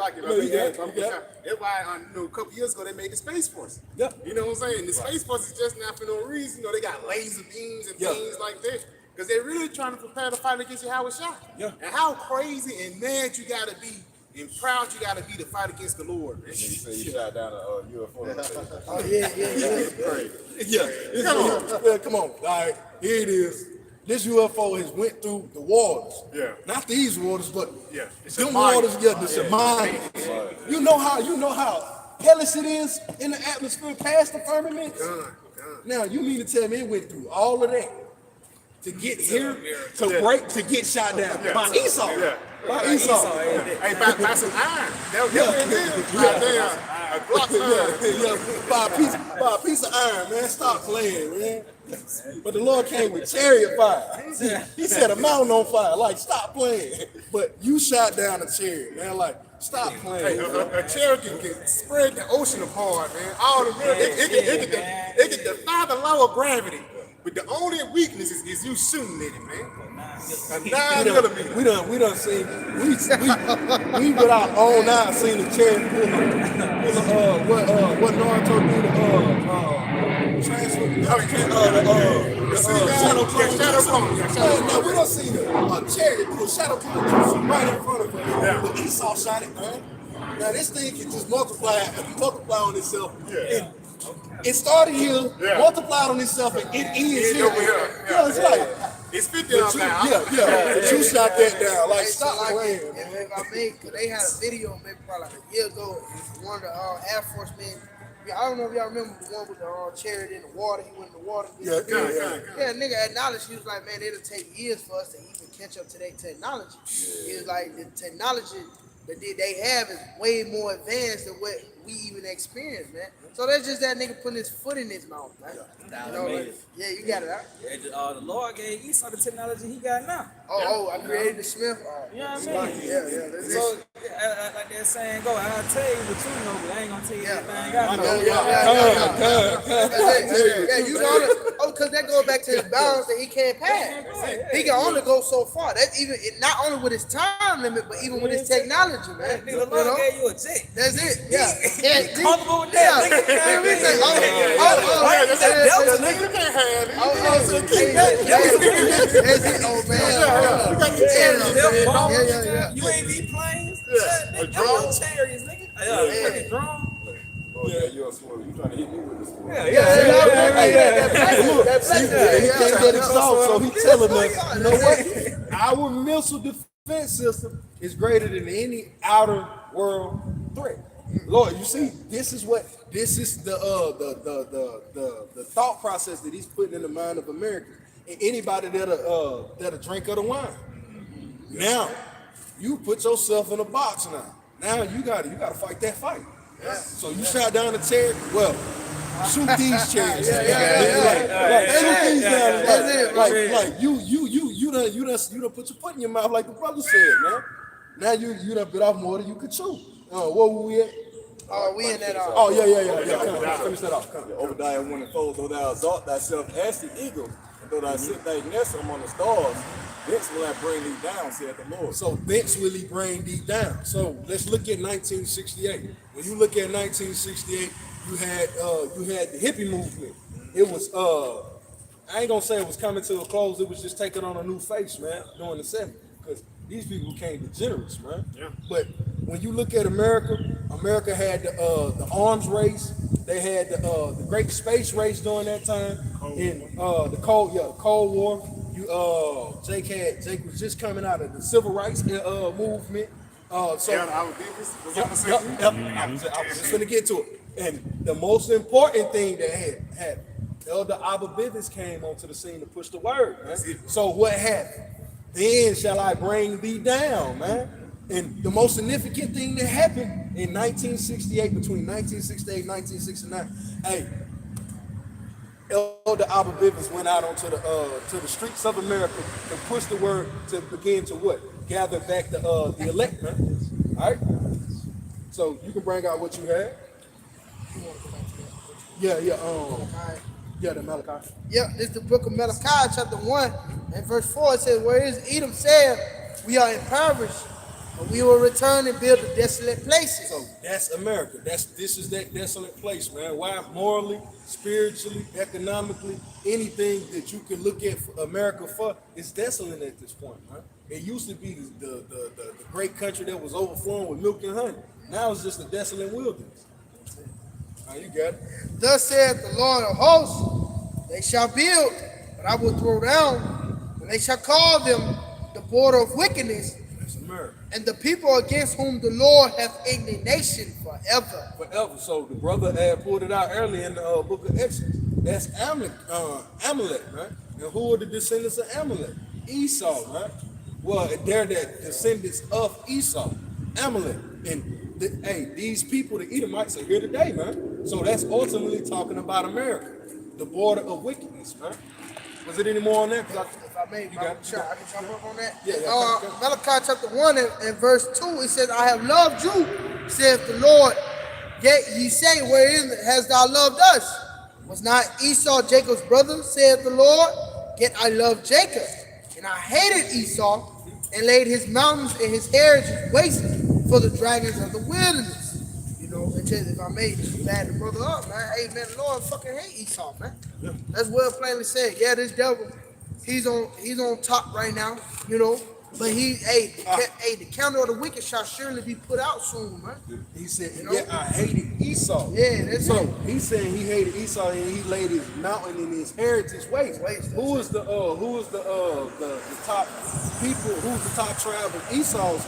why a couple years ago they made the Space Force. Yeah. You know what I'm saying? The Space Force is just not for no reason. You know, they got laser beams and things like that. Because they're really trying to prepare to fight against Yahweh Shah. Yeah. And how crazy and mad you gotta be and proud you gotta be to fight against the Lord, man. And he said he shot down a UFO. Oh, yeah. Come on. All right, here it is. This UFO has went through the waters. Yeah. Not these waters, but It's them a mine. waters. Yeah, this is mine. You know how hellish it is in the atmosphere past the firmament. Now you mean to tell me it went through all of that to get here, to get shot down by Esau? Yeah. By Esau. Hey, by some iron. A Glock By a piece of iron, man. Stop playing, man. But the Lord came with chariot fire. He set a mountain on fire. Like, stop playing. But you shot down a chariot, man. Like, stop playing. A chariot can spread the ocean apart, man. All the it can defy the law of gravity. But the only weakness is you shooting at it, man. A 9mm. We done seen, we with our own eyes seen the chariot pull what Naruto did Shadow Clone. Now we done seen a chariot pull Shadow Clone right in front of us. But Esau shot it, man. Now this thing can just multiply on itself. It started here, multiplied on itself, and it ends here. Over here. Yeah, it's like, It's 50 on now. but you shot that down. Like, stop playing. If I made, cause they had a video maybe probably like a year ago. One of the Air Force men. I don't know if y'all remember the one with the chariot in the water. He went in the water. Yeah. Nigga acknowledged. He was like, man, it'll take years for us to even catch up to their technology. He was like, the technology that they have is way more advanced than what we even experience, man. So that's just that nigga putting his foot in his mouth, man. You know, like, you got it, huh? The Lord gave Esau the technology he got now. I created the Smith. You know what I mean? Yeah. So, like that saying go, I'll tell you what you know, but I ain't gonna tell you everything I know. You know, because that goes back to the bounds that he can't pass. He can only go so far. That's even not only with his time limit, but even with his technology, man. Nigga, the Lord gave you a jet. That's it. Yeah. Comfortable with that, nigga. Everything. Nigga, you can't have it. That's it, old man. You got the Yeah. You ain't be planes. Yeah. A drone chariots, nigga. Yeah. Drone. Oh, yeah, you're a swimmer. You trying to hit me with this one? Yeah. He can't get exhausted, so he telling us, you know what? Our missile defense system is greater than any outer world threat. Lord, you see, this is the thought process that he's putting in the mind of Americans and anybody that'll drink of the wine. Now, you put yourself in a box now. Now you gotta fight that fight. So you shot down the chair. Well, shoot these chairs. Shoot these down. Like you done put your foot in your mouth like the brother said, man. Now you done bit off more than you could chew. What were we at? We in that. Oh yeah. Come on, finish that off. Obadiah 1:4, though thou exalt thyself as the eagle, and though thou sit thy nest among the stars, thence will I bring thee down, saith the Lord. So thence will he bring thee down. So let's look at 1968. When you look at 1968, you had the hippie movement. It was I ain't gonna say it was coming to a close. It was just taking on a new face, man, during the 70s, because these people became degenerates, man. Yeah. But when you look at America had the arms race. They had the great space race during that time. In the Cold War. Jake was just coming out of the civil rights movement. I was just gonna get to it. And the most important thing that happened, Elder Abba Bivens came onto the scene to push the word, man. So what happened? Then shall I bring thee down, man. And the most significant thing that happened in 1968, between 1968 and 1969, hey, Elder Abba Bivens went out onto the streets of America to push the word to begin to what? Gather back the elect, man. All right. So you can bring out what you had. Yeah, the Malachi. Yep, this is the book of Malachi, chapter 1, and verse 4. It says, whereas Edom said, we are impoverished, but we will return and build the desolate places. So that's America. This is that desolate place, man. Why? Morally, spiritually, economically, anything that you can look at America for is desolate at this point, man. It used to be the great country that was overflowing with milk and honey. Now it's just a desolate wilderness. You got it. Thus saith the Lord of hosts, they shall build, but I will throw down, and they shall call them the border of wickedness, That's America. and the people against whom the Lord hath indignation forever. Forever. So the brother had pulled it out early in the book of Exodus. That's Amalek, man. And who are the descendants of Amalek? Esau, man. Well, they're the descendants of Esau, Amalek. And these people, the Edomites, are here today, man. So that's ultimately talking about America, the border of wickedness, man. Was it any more on that? If I may, I can jump up on that. Yeah. Malachi chapter 1 and verse 2, it says, I have loved you, saith the Lord. Yet ye say, wherein hast thou loved us? Was not Esau Jacob's brother, saith the Lord? Yet I loved Jacob, and I hated Esau, and laid his mountains and his heritage waste for the dragons of the wilderness. You know, and just, if I may just bad the brother up, man. Hey, man, the Lord fucking hate Esau, man. Yeah. That's well plainly said. Yeah, this devil, he's on top right now, you know. But the counter of the wicked shall surely be put out soon, man. He said, you know? yeah, I hated Esau. Yeah, that's so it. He's saying he hated Esau and he laid his mountain in his heritage waste. Who is the top people? Who's the top tribe of Esau's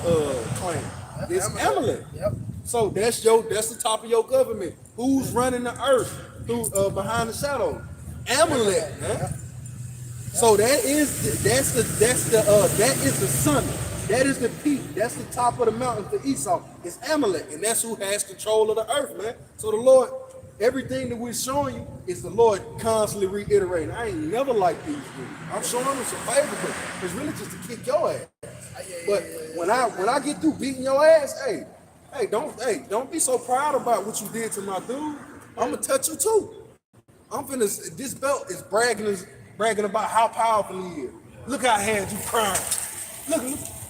clan? It's Amalek. Yep. So that's the top of your government. Who's running the earth through behind the shadow? Amalek, man. Yep. So that is the summit. That is the peak. That's the top of the mountain for Esau. It's Amalek, and that's who has control of the earth, man. So the Lord, everything that we're showing you is the Lord constantly reiterating. I ain't never liked these people. I'm showing them some favor, but it's really just to kick your ass. But when I get through beating your ass, don't be so proud about what you did to my dude. I'm gonna touch you too. I'm finna. This belt is bragging about how powerful he is. Look how I had you crying.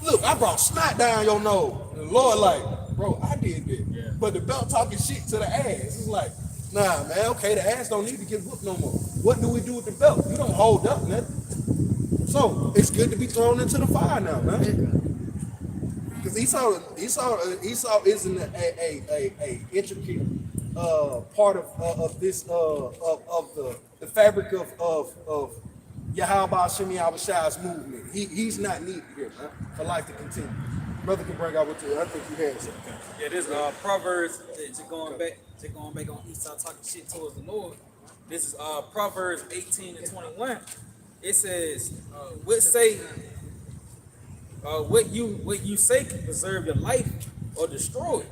Look, I brought snot down your nose. And the Lord like, bro, I did that. Yeah. But the belt talking shit to the ass. It's like, nah, man, okay, the ass don't need to get whooped no more. What do we do with the belt? You don't hold up nothing. So it's good to be thrown into the fire now, man. Because Esau isn't a intricate part of this of the fabric of Yahweh Shemi Abishai's movement. He's not needed here, man, for life to continue. Brother can bring out what I think you had something. Yeah, this Proverbs. Just going back on Esau talking shit towards the Lord. This is Proverbs 18 and 21. It says, what you say can preserve your life or destroy it.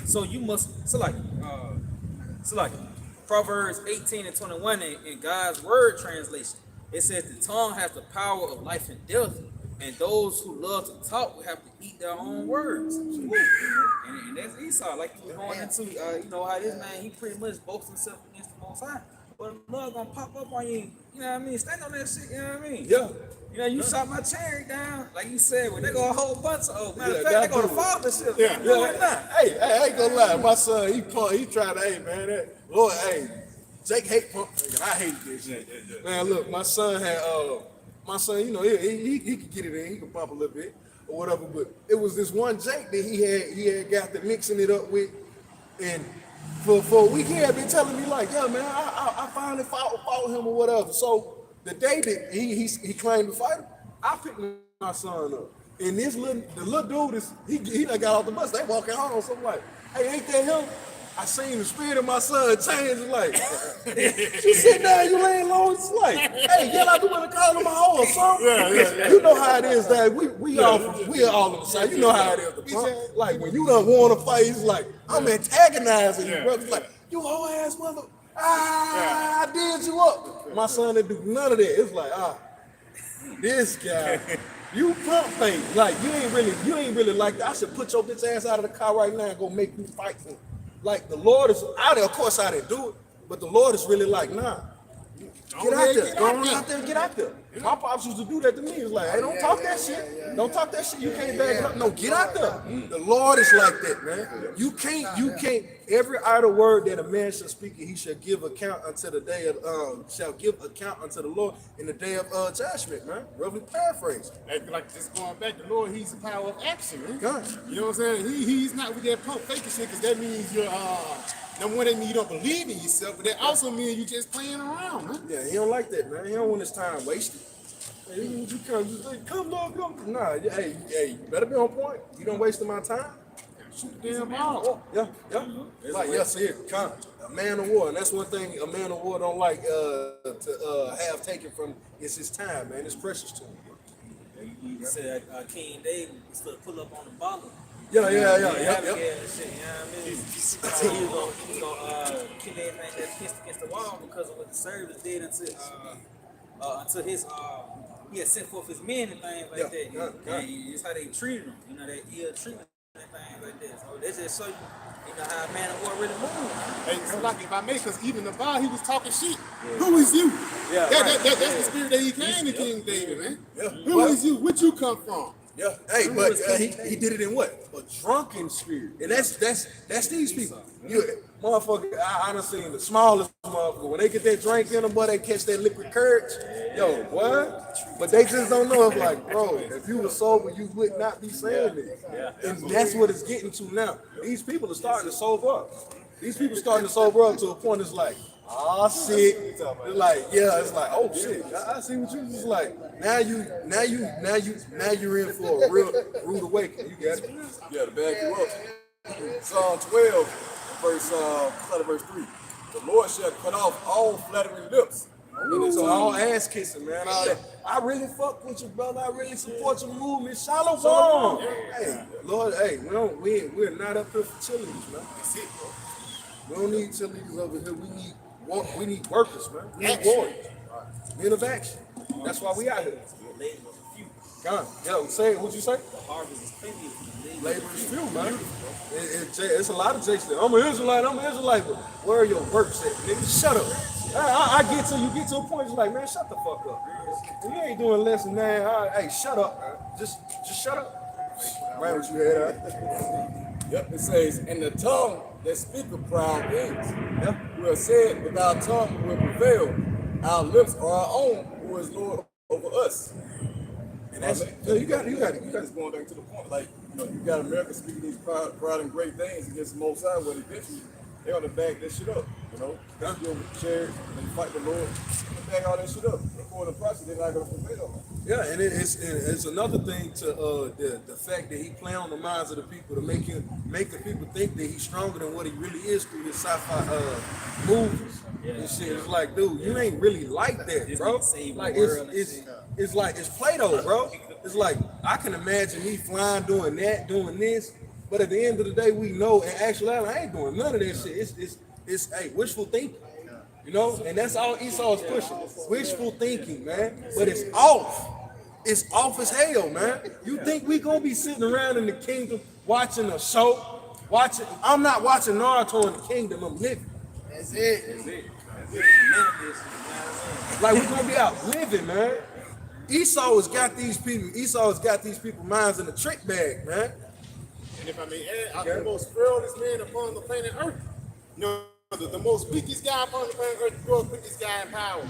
So you must like Proverbs 18 and 21 in God's word translation. It says the tongue has the power of life and death, and those who love to talk will have to eat their own words. And that's Esau, like you going into you know how this man, he pretty much boasts himself against the Most High. But the Lord gonna pop up on you, you know what I mean? Stand on that shit, you know what I mean? Yeah. You know, you shot my cherry down, like you said, well, they go a whole bunch of, matter of fact, they go to fathership. Yeah. Hey, I ain't gonna lie. My son, he tried to, hey, man, that, Lord, hey, Jake hate punk, and I hate this shit. Man, look, my son, you know, he could get it in, he could bump a little bit or whatever, but it was this one Jake that he had got to mixing it up with, and for a week he had been telling me like, yeah, man, I finally fought him or whatever. So the day that he claimed to fight him, I picked my son up, and the little dude he done got off the bus. They walking home, so I'm like, hey, ain't that him? I seen the spirit of my son change. Like, she sit down, you laying low. It's like, hey, get out the window, call him a hoe or something. Yeah. You know how it is, that we all on the side. You know how it is. The punk. Like when you don't want to fight, it's like I'm antagonizing you, brother. It's like you whole ass mother. I did you up. My son didn't do none of that. It's like this guy. You pump things. Like you ain't really like that. I should put your bitch ass out of the car right now and go make you fight him. Like the Lord is out there. Of course I didn't do it, but the Lord is really like, nah. Get out there. Go on out there and get out there. My pops used to do that to me. It's like, hey, don't talk that shit. Don't talk that shit. You can't back it up. No, get out there. The Lord is like that, man. You can't. Every idle word that a man shall speak, he shall give account unto the day of shall give account unto the Lord in the day of judgment, man. Roughly paraphrase. Like just going back, the Lord, he's the power of action, man. Gosh. You know what I'm saying? He's not with that pump faking shit, because that means you're number one, that means you don't believe in yourself, but that also means you just playing around, man. Yeah, he don't like that, man. He don't want his time wasted. Hey, you come, Lord, come. Nah, hey, you better be on point. You don't waste my time. Shoot the damn ball. Yeah. Like, yes, here, come. A man of war, and that's one thing a man of war don't like to have taken from is his time, man. It's precious to him. You said King David was to pull up on the bottle. Yeah. Shit, you know what I mean? So he was gonna kill everything that's kissed against the wall because of what the servants did until his he had sent forth his men and things like that. And it's how they treated him, you know, that ill treatment and things like that. So they just show you know how a man of war really moves. Hey, so like if I may, because even the bar, he was talking shit. Who is you? Yeah, that's the spirit that he came to King David, man. Yeah. Who is you? Where'd you come from? Yeah, hey, but he did it in what? A drunken spirit, and that's these people. You motherfucker, I done seen the smallest motherfucker when they get that drink in them, boy, they catch that liquid courage. Yo, what? But they just don't know. It's like, bro, if you were sober, you would not be saying this. And that's what it's getting to now. These people are starting to sober up. These people starting to sober up to a point. It's like, oh shit. It's like, yeah, it's like, oh shit. I see what you just like. Now you're in for a real rude awakening. You got it. Yeah, to back you up. Psalm 12, verse 3. The Lord shall cut off all flattering lips. And it's all ass kissing, man. I really fuck with you, brother. I really support your movement. Shalom. Hey, Lord, hey, we're not up here for cheerleaders, man. That's it, bro. We don't need cheerleaders over here. We need workers, man. We need warriors. Men of action. That's why we out here. God, yo, say what you say? The harvest is plenty. Labor is few, man. It's a lot of Jakes there. I'm an Israelite, but where are your works at, nigga? Shut up. I get to you get to a point, it's like, man, shut the fuck up. If you ain't doing less than that, hey, shut up, man. Just shut up. Right, what you had. Yep, it says, and the tongue that speaketh proud things. Yep. We have said, with our tongue will prevail. Our lips are our own, who is Lord over us. And that's you got it. Just going back to the point, like, you got America speaking these proud and great things against the Most High, well, eventually they're gonna back that shit up, They go with the chair, they fight the Lord, they back all that shit up. According to process, they're not gonna prevail. Yeah, and it's another thing to the fact that he play on the minds of the people to make the people think that he's stronger than what he really is through his sci-fi movies and shit. It's like, dude, you ain't really like that, bro. Like it's like it's Play-Doh, bro. It's like I can imagine me flying, doing that, doing this, but at the end of the day, we know in actuality I ain't doing none of that shit. It's wishful thinking. And that's all Esau is pushing. Wishful thinking, man. But it's off. It's off as hell, man. You think we gonna be sitting around in the kingdom watching a show? I'm not watching Naruto in the kingdom, I'm living. That's it. Like we're gonna be out living, man. Esau has got these people minds in a trick bag, man. And if I may add, I'm the most fearless man upon the planet Earth. The most weakest guy upon the planet Earth, the world's weakest guy in power.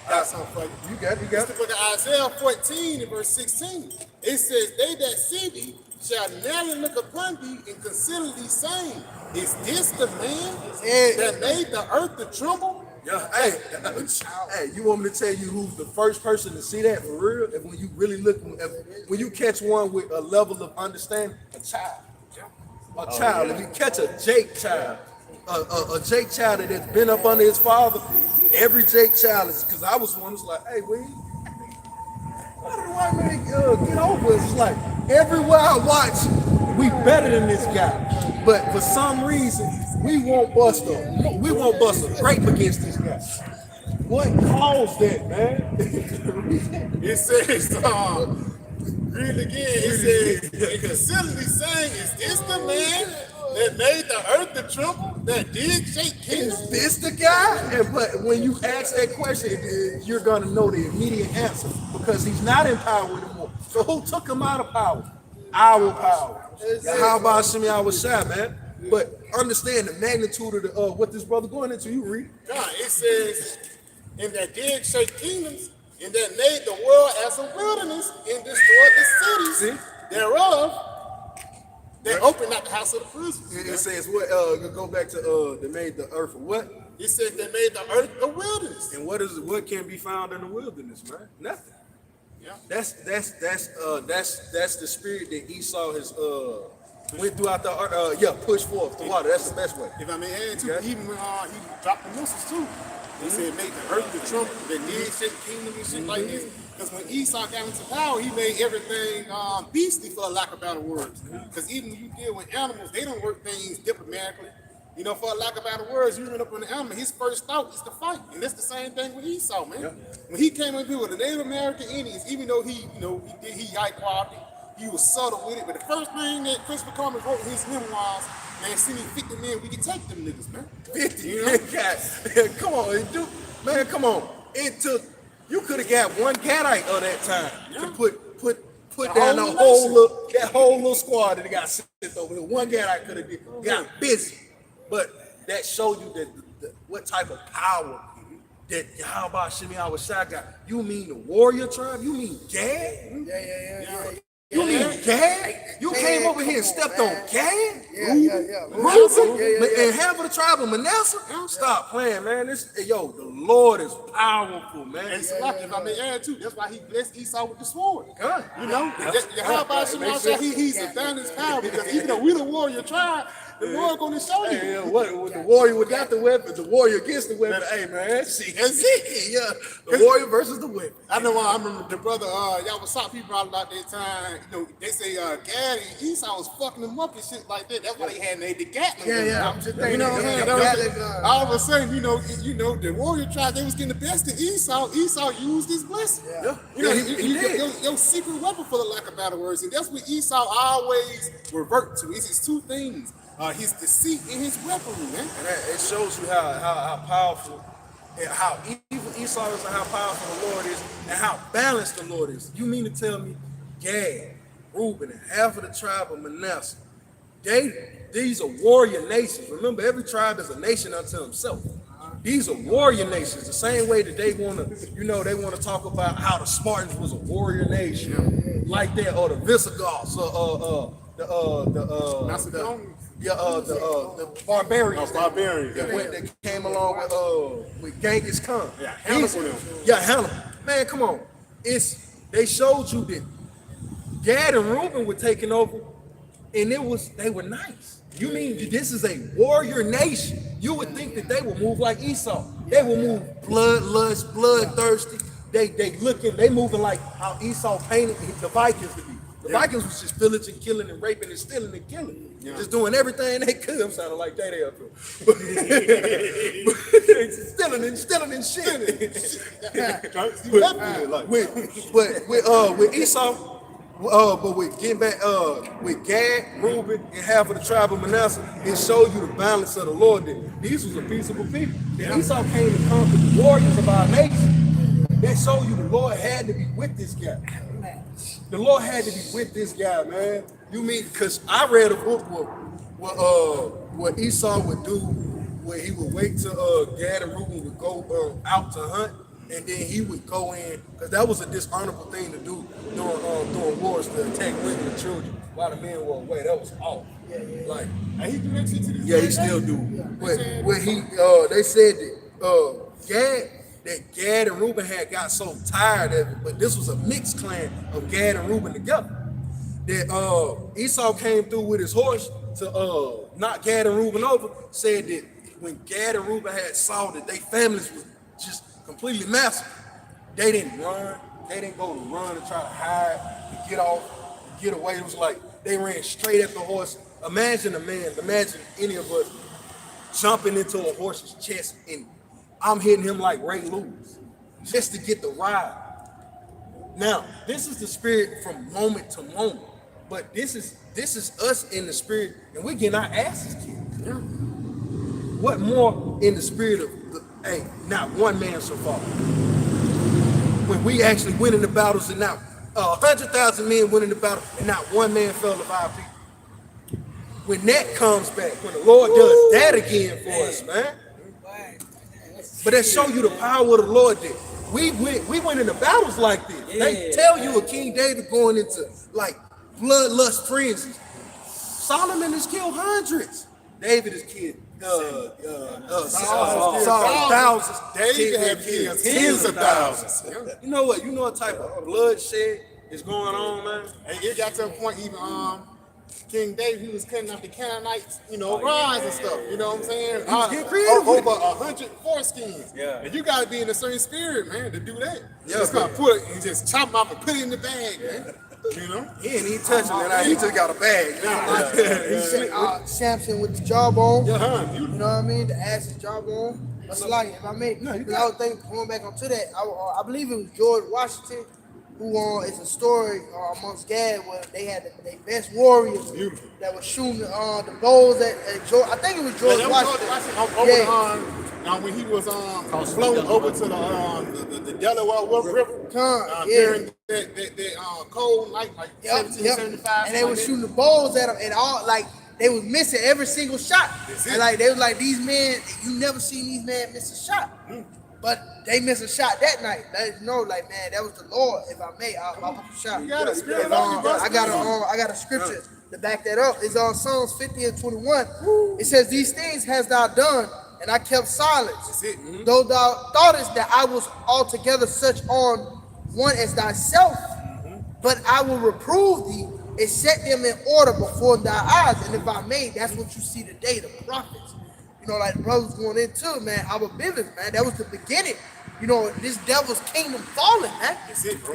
Got something for you. You got It's the book of Isaiah 14 and verse 16. It says, they that see thee shall narrowly look upon thee and consider thee, saying, is this the man that made the earth to tremble? Yeah, hey, you want me to tell you who's the first person to see that for real? And when you really look, when you catch one with a level of understanding, a child. If you catch a Jake child, a Jake child that has been up under his father, every Jake child is, because I was one who's like, hey, why did the white man get over us? It's like, everywhere I watch, we better than this guy. But for some reason, we won't bust a grape against this guy. What caused that, man? It says, read it again. It says, and consider thee, saying, is this the man that made the earth to tremble, that did shake kingdoms? Is this the guy? But when you ask that question, you're gonna know the immediate answer because he's not in power anymore. So who took him out of power? Our power. How about Shimei Awashai, man? But understand the magnitude of what this brother going into. You read. God, it says, and that did shake kingdoms, and that made the world as a wilderness, and destroyed the cities thereof. They opened not the house of the prisoners. It says what? Go back to they made the earth what? It says they made the earth a wilderness. And what can be found in the wilderness, man? Nothing. Yeah. That's the spirit that Esau has went throughout the pushed forth the water. That's the best way. If I may add too, even when he dropped the missiles too, he said make the earth the trump that did shake kingdom and shit like this. Because when Esau got into power, he made everything beastly, for lack of better words. Because even when you deal with animals, they don't work things diplomatically. For lack of better words, you run up on the animal, his first thought is to fight. And that's the same thing with Esau, man. Yep. When he came into it with the Native American Indians, even though he high quality, he was subtle with it. But the first thing that Christopher Columbus wrote in his memoirs, man, send me 50 men, we can take them niggas, man. 50, come on, dude. Man, come on. You could have got one Gadite of that time to put down that whole little squad that got sent over here. One Gadite could have got busy. But that showed you that what type of power that Yahweh Shimei Awashai got. You mean the warrior tribe? You mean Gad? Yeah. You mean Gad? You came over here and stepped on Gad? Reuben? And half of the tribe of Manasseh? Stop playing, man. The Lord is powerful, man. And if I may add too, that's why he blessed Esau with the sword. God. How about Shimei Awashai? He's a his power, because even though we're the warrior tribe, the Lord going to show you. What the warrior without the weapon, the warrior against the weapon. Hey, man, that's it. The warrior versus the weapon. I remember the brother, y'all was talking people about that time. They say Gad and Esau was fucking them up and shit like that. That's why they had made the Gatling. I'm just thinking. All of a sudden, the warrior tribe, they was getting the best of Esau. Esau used his blessing. Your secret weapon, for the lack of better words, and that's what Esau always revert to. It's two things. his deceit and his weaponry, man. And it shows you how powerful and how evil Esau is and how powerful the Lord is and how balanced the Lord is. You mean to tell me Gad, Reuben, and half of the tribe of Manasseh, these are warrior nations. Remember, every tribe is a nation unto himself. These are warrior nations. The same way that they want to talk about how the Spartans was a warrior nation, like that, or the Visigoths, Macedonians. the barbarians. Barbarians. That came along with Genghis Khan. Yeah, Hannibal them. Yeah, Hannibal. Man, come on. They showed you that Gad and Reuben were taking over, and they were nice. You mean this is a warrior nation? You would think that they would move like Esau. They would move bloodlust, bloodthirsty. They moving like how Esau painted the Vikings to be. The Vikings was just pillaging, killing, and raping, and stealing and killing. Yeah. Just doing everything they could. I'm sounding like they up here. stealing and shit. With Esau, but with getting back with Gad, Reuben, and half of the tribe of Manasseh, it showed you the balance of the Lord. That these was a peaceable people. And Esau came to conquer the warriors of our nation. That showed you the Lord had to be with this guy. The Lord had to be with this guy, man. You mean, because I read a book what Esau would do, where he would wait till Gad and Reuben would go out to hunt, and then he would go in, because that was a dishonorable thing to do during wars, to attack women and children while the men were away. That was awful. Like, And he do that shit to this yeah, he day. still do. But when they said that Gad and Reuben had got so tired of it, but this was a mixed clan of Gad and Reuben together, that Esau came through with his horse to knock Gad and Reuben over, said that when Gad and Reuben had saw that their families was just completely massacred, they didn't run. They didn't go to run and try to hide and get off, and get away. It was like they ran straight at the horse. Imagine any of us jumping into a horse's chest and I'm hitting him like Ray Lewis just to get the ride. Now, this is the spirit from moment to moment, but this is us in the spirit, and we're getting our asses kicked. Yeah. What more in the spirit of not one man so far? When we actually win in the battles, and now 100,000 men win in the battle, and not one man fell to 5 people. When that comes back, when the Lord does that again for us, man. But that show you the power of the Lord there. We went into battles like this. Yeah. They tell you a King David going into like bloodlust frenzies. Solomon has killed hundreds. David has killed thousands. David have killed tens of thousands. You know what? You know what type of bloodshed is going on, man? And it got to a point even King David, he was cutting off the Canaanites, rods and stuff. You know what I'm saying? He was getting creative with over 100 foreskins. Yeah. And you got to be in a certain spirit, man, to do that. Yeah, Just gonna put it and just chop them off and put it in the bag, man. You know? He ain't even touching it. He just got a bag. Samson with the jawbone. Yeah, You know what I mean? The ass is jawbone. That's like if I may. I was thinking, going back onto that, I believe it was George Washington who is a story amongst Gad where they had their best warriors that were shooting the bows at George. I think it was George Washington. When he was floating over to the Delaware River during that cold night, like 1775. And they were shooting the bows at them, and all like they was missing every single shot. And like they was like, these men, you never seen these men miss a shot. But they missed a shot that night. That was the Lord. If I may, I'll put a shot. You got a scripture. I got a scripture to back that up. It's on Psalms 50 and 21. It says, "These things hast thou done, and I kept silence. Though thou thoughtest that I was altogether such on one as thyself, but I will reprove thee and set them in order before thy eyes." And if I may, that's what you see today, the prophets. Like the brothers going into, man, our business, man. That was the beginning. This devil's kingdom falling, man.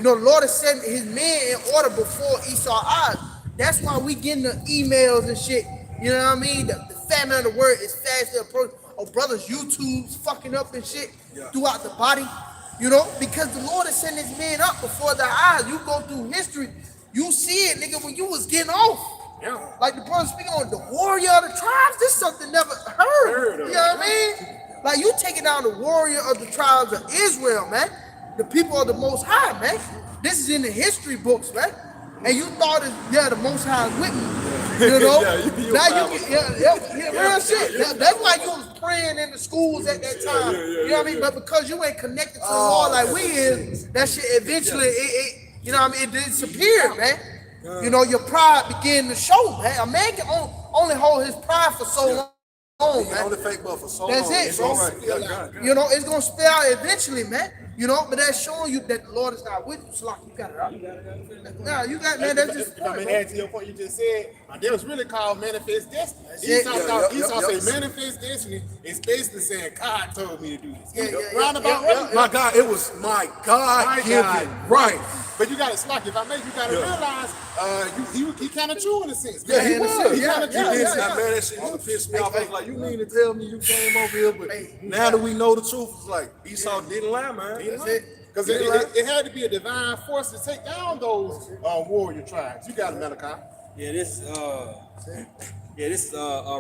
The Lord is setting his men in order before Esau's eyes. That's why we getting the emails and shit. You know what I mean? The famine of the word is fast approaching. Oh, brothers, YouTube's fucking up and shit throughout the body. Because the Lord is sending his men up before their eyes. You go through history, you see it, nigga, when you was getting off. Yeah. Like the brother speaking on the warrior of the tribes, this is something never heard. You know what I mean? Like you taking down the warrior of the tribes of Israel, man. The people of the Most High, man. This is in the history books, man. And you thought, the Most High is with me. You know? Now you get, real shit. That's why you was praying in the schools at that time. You know what I mean? But because you ain't connected to the Lord like we is, that shit eventually, you know what I mean? It disappeared, man. You know, your pride began to show, man. A man can only hold his pride for so long, man. Only fake butt for so That's long. it, bro. Right. You know, it's gonna spill out eventually, man. You know, but that's showing you that the Lord is not with you. So like, you got it out. Nah, you got, man. That's just. If I may add to your point you just said, that was really called manifest destiny. it. Esau say manifest destiny is basically saying God told me to do this. Yeah. My God, it was my God given right. But you got to slack. If I make, you got to realize he kind of true in a sense. Yeah, he was. He kind of true. Man, that shit used to piss me off. I was like, you mean to tell me you came over here? But now that we know the truth, it's like Esau didn't lie, man. Because it had to be a divine force to take down those warrior tribes. You got it, Malachi. Yeah, this is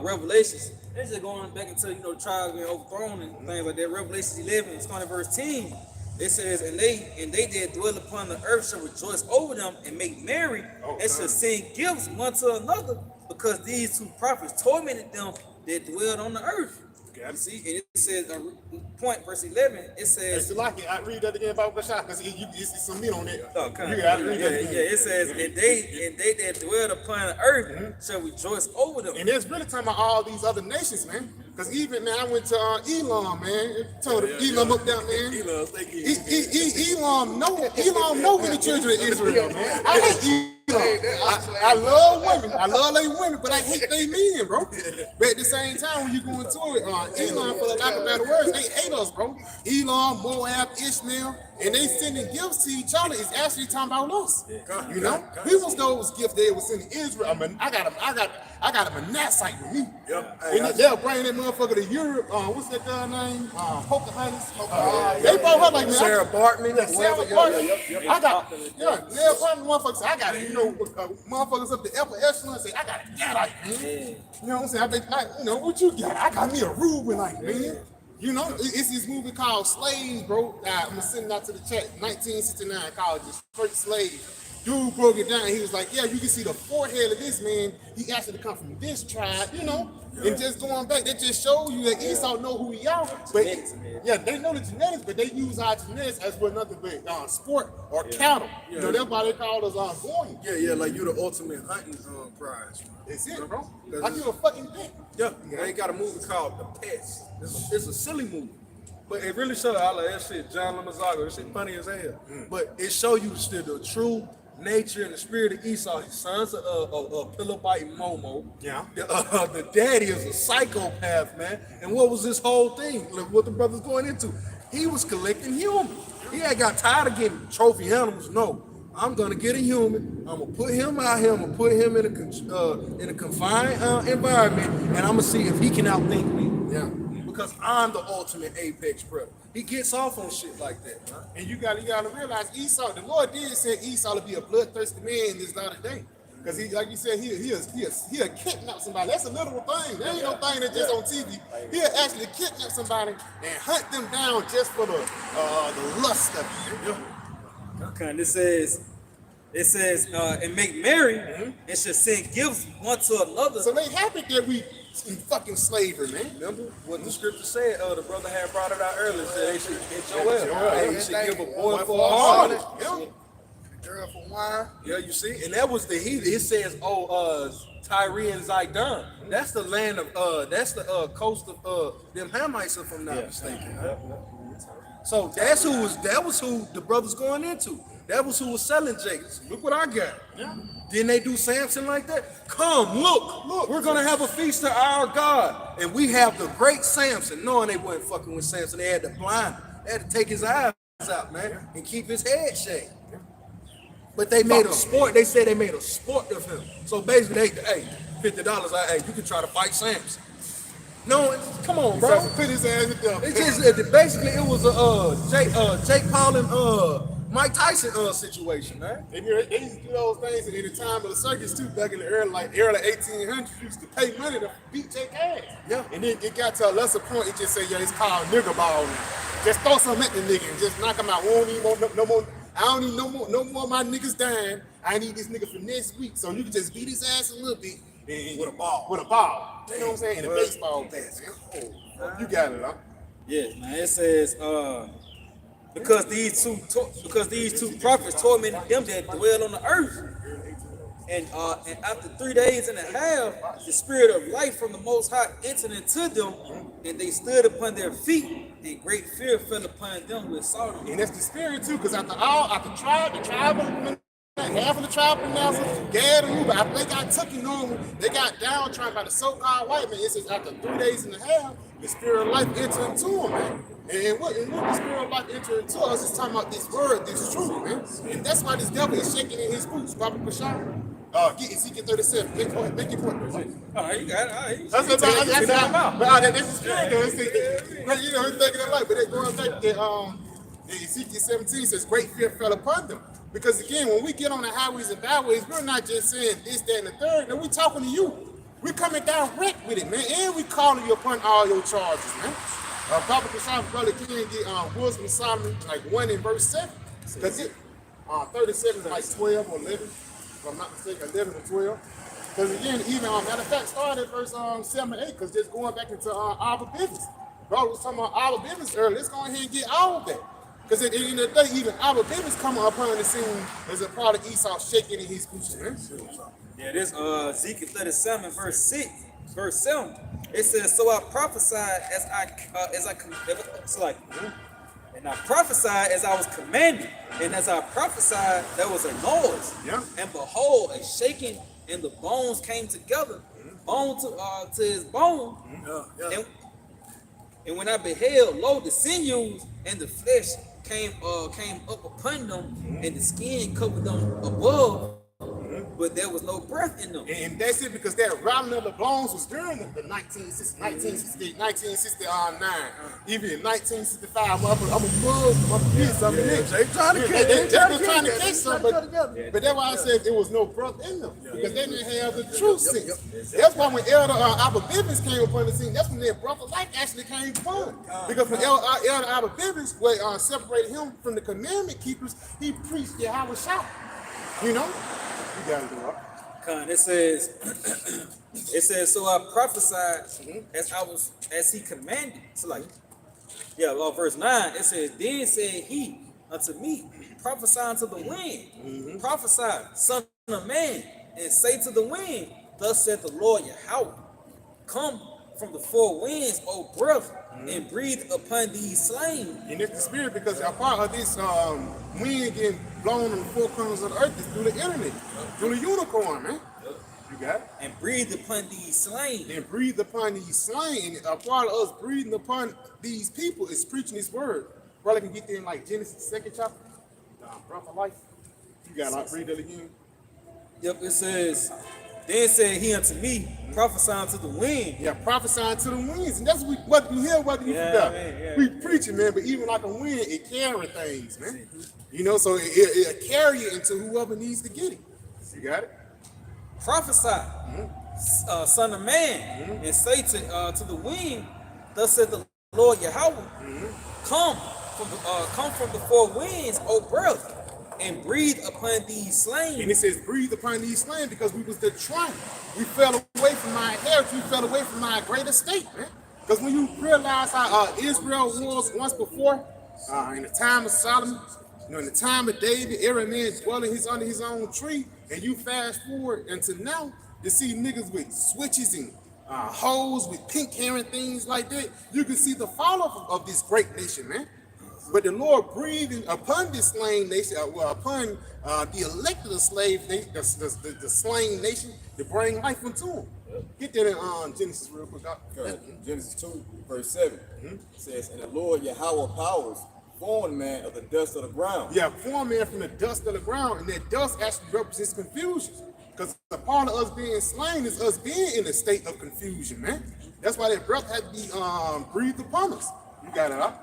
Revelations. It's just going back into the tribes being overthrown and things like that. Revelations 11, starting verse 10. It says, and they that dwell upon the earth shall rejoice over them and make merry, and shall sing gifts one to another, because these two prophets tormented them that dwelled on the earth. You see, and it says, verse 11, it says, I read that again about Bashar, because it's some meat on it. It says, and they that dwell upon the earth shall rejoice over them. And it's really talking about all these other nations, man. Because even, man, I went to Elam, man. Told Elam up there, man. Elam know when the children of Israel, man. I hate Elam. I love women. I love they women, but I hate they men, bro. But at the same time, when you go into it, Elam, for the lack of better words, they hate us, bro. Elam, Moab, Ishmael, and they sending gifts to each other is actually talking about us. You know, we was those gifts they was sending Israel. I mean, I got a Manassite with me. And they'll bring that motherfucker to Europe. What's that girl name? Pocahontas. They brought her like, man. Sarah Bartman. Sarah Bartman. I got, Sarah Bartman motherfuckers say, I got it. Motherfuckers up the upper echelon say, I got a Gadite, man. You know what I'm saying? What you got? I got me a Reubenite, man. You know, it's this movie called Slaves, bro. I'm gonna send it out to the chat. 1969, called just Straight Slave. Dude broke it down. He was like, yeah, you can see the forehead of this man. He actually come from this tribe, And just going back, that just shows you that Esau know who we are. But they know the genetics, but they use our genetics as well nothing but sport or cattle. That's why they call us going. Like you the ultimate hunting prize. That's it, bro. Like you a fucking dick. They got a movie called The Pets. It's a silly movie. But it really showed I like that shit, John Lamazaga, that shit funny as hell. But it show you still the true nature and the spirit of Esau. His son's a pillow biting Momo. Yeah. The daddy is a psychopath, man. And what was this whole thing? Look what the brother's going into. He was collecting humans. He had got tired of getting trophy animals. No, I'm gonna get a human. I'm gonna put him out here. I'm gonna put him in a confined environment, and I'm gonna see if he can outthink me. Yeah. Because I'm the ultimate apex predator. He gets off on shit like that, man. And you gotta realize Esau, the Lord did say Esau to be a bloodthirsty man in this latter day. Because he, like you said, he'll kidnap somebody. That's a literal thing. There ain't no thing that's just on TV. He'll actually kidnap somebody and hunt them down just for the lust of it. Okay, it says, and make merry, and shall send gifts one to another. So they happy that we in fucking slavery, man. Remember what the scripture said? The brother had brought it out earlier. Said they should get Joel. They should give a boy for a harlot. Girl for wine. Yeah, you see, and that was the heathen. It says, Tyre and Zidon. That's the land of that's the coast of them Hamites, if I'm not mistaken. So that was who the brother's going into. That was who was selling Jacobs. Look what I got. Yeah. Didn't they do Samson like that? Come, look, we're gonna have a feast to our God. And we have the great Samson, knowing they weren't fucking with Samson. They had to blind him. They had to take his eyes out, man, and keep his head shaved. But they made a sport. They said they made a sport of him. So basically, hey, $50. Hey, you can try to fight Samson. No, come on, bro. Put his ass in there. It just basically it was Jake Paul and Mike Tyson situation, man. They used to do those things in the time of the circus too, back in the early 1800s. You used to pay money to beat their ass. Yeah. And then it got to a lesser point. It just say, yeah, it's called nigger ball. Just throw something at the nigga and just knock him out. We don't need no more. I don't need no more of my niggas dying. I need this nigga for next week. So you can just beat his ass a little bit With a ball. With a ball. You know what I'm saying? In a baseball bat. You got it, huh? Yeah, man. It says, because these two prophets tormented them that dwell on the earth. And after 3 days and a half, the spirit of life from the Most High entered into them, and they stood upon their feet, and great fear fell upon them with sorrow. And that's the spirit too, because after the tribe, half of the tribe pronouncers, Gad and Reuben, after they got taken on, they got downtrodden by the so-called white man. It says after 3 days and a half, the spirit of life entered into them, man. And what the spirit of life entered into us is talking about this word, this truth, man. And that's why this devil is shaking in his boots, Papa Prashad. Get Ezekiel 37. Make your point. All right, you got it. All right. That's the spirit, though. You know, he's thinking of life, but they're going back to Ezekiel 17 says, great fear fell upon them. Because again, when we get on the highways and byways, we're not just saying this, that, and the third. No, we're talking to you. We're coming direct with it, man. And we calling you upon all your charges, man. Papa Kashan, brother, can get Wisdom of Solomon, like 1 in verse 7. Because 37 is like 12 or 11. If I'm not mistaken, 11 or 12. Because again, even, matter of fact, started at verse 7 and 8, because just going back into our business. Bro was talking about our business earlier. Let's go ahead and get all of that. Because at the end of the day, even our business coming upon the scene as a part of Esau shaking in his boots, man. Yeah, this Ezekiel 37 verse 7. It says, so I prophesied and I prophesied as I was commanded, and as I prophesied, there was a noise. Yeah. And behold, a shaking, and the bones came together, bone to his bone. And when I beheld, lo, the sinews and the flesh came up upon them, and the skin covered them above, but there was no breath in them. And that's it, because that rattling of the bones was during the 1969, even in 1965. I'm a Muslim, I'm a piece of it. They trying to catch something, but that's why I said there was no breath in them, because they didn't have the true sense. That's why when Elder Abba Bivens came upon the scene, that's when their breath of life actually came from. Because when Elder Abba Bivens separated him from the commandment keepers, he preached Yahweh Shah. You know? You got it, bro. It says, so I prophesied as he commanded. So verse 9, it says, then said he unto me, prophesy unto the wind, prophesy, son of man, and say to the wind, thus saith the Lord Yahweh, come from the four winds, O breath, and breathe upon these slain. And it's the spirit, because a part of this wind getting blown on the four corners of the earth is through the internet, through the unicorn, man. You got it? And breathe upon these slain. And breathe upon these slain. A part of us breathing upon these people is preaching His word. Brother can get there in like Genesis 2nd chapter, breath of life. You got to read that again. Yep, it says, then said he unto me, prophesying to the wind. Yeah, prophesying to the winds. And that's what you hear, whether you forgot. We preaching, man, but even like a wind, it carry things, man. You know, so it'll carry it into whoever needs to get it. You got it? Prophesy, son of man, and say to the wind, thus said the Lord Yahweh, come from the four winds, O breath, and breathe upon these slain. And it says breathe upon these slain, because we was the tribe. We fell away from our heritage. We fell away from our great estate, man. Because when you realize how Israel was once before, in the time of Solomon, in the time of David, every man dwelling under his own tree, and you fast forward until now, to see niggas with switches and hoes with pink hair and things like that, you can see the fall of this great nation, man. But the Lord breathing upon this slain nation, upon the elected slave, the slain nation, to bring life into them. Get that in Genesis real quick. Genesis 2, verse 7 says, and the Lord Yahweh powers formed man of the dust of the ground. Yeah, formed man from the dust of the ground, and that dust actually represents confusion. Because the part of us being slain is us being in a state of confusion, man. That's why that breath had to be breathed upon us. You got it, huh?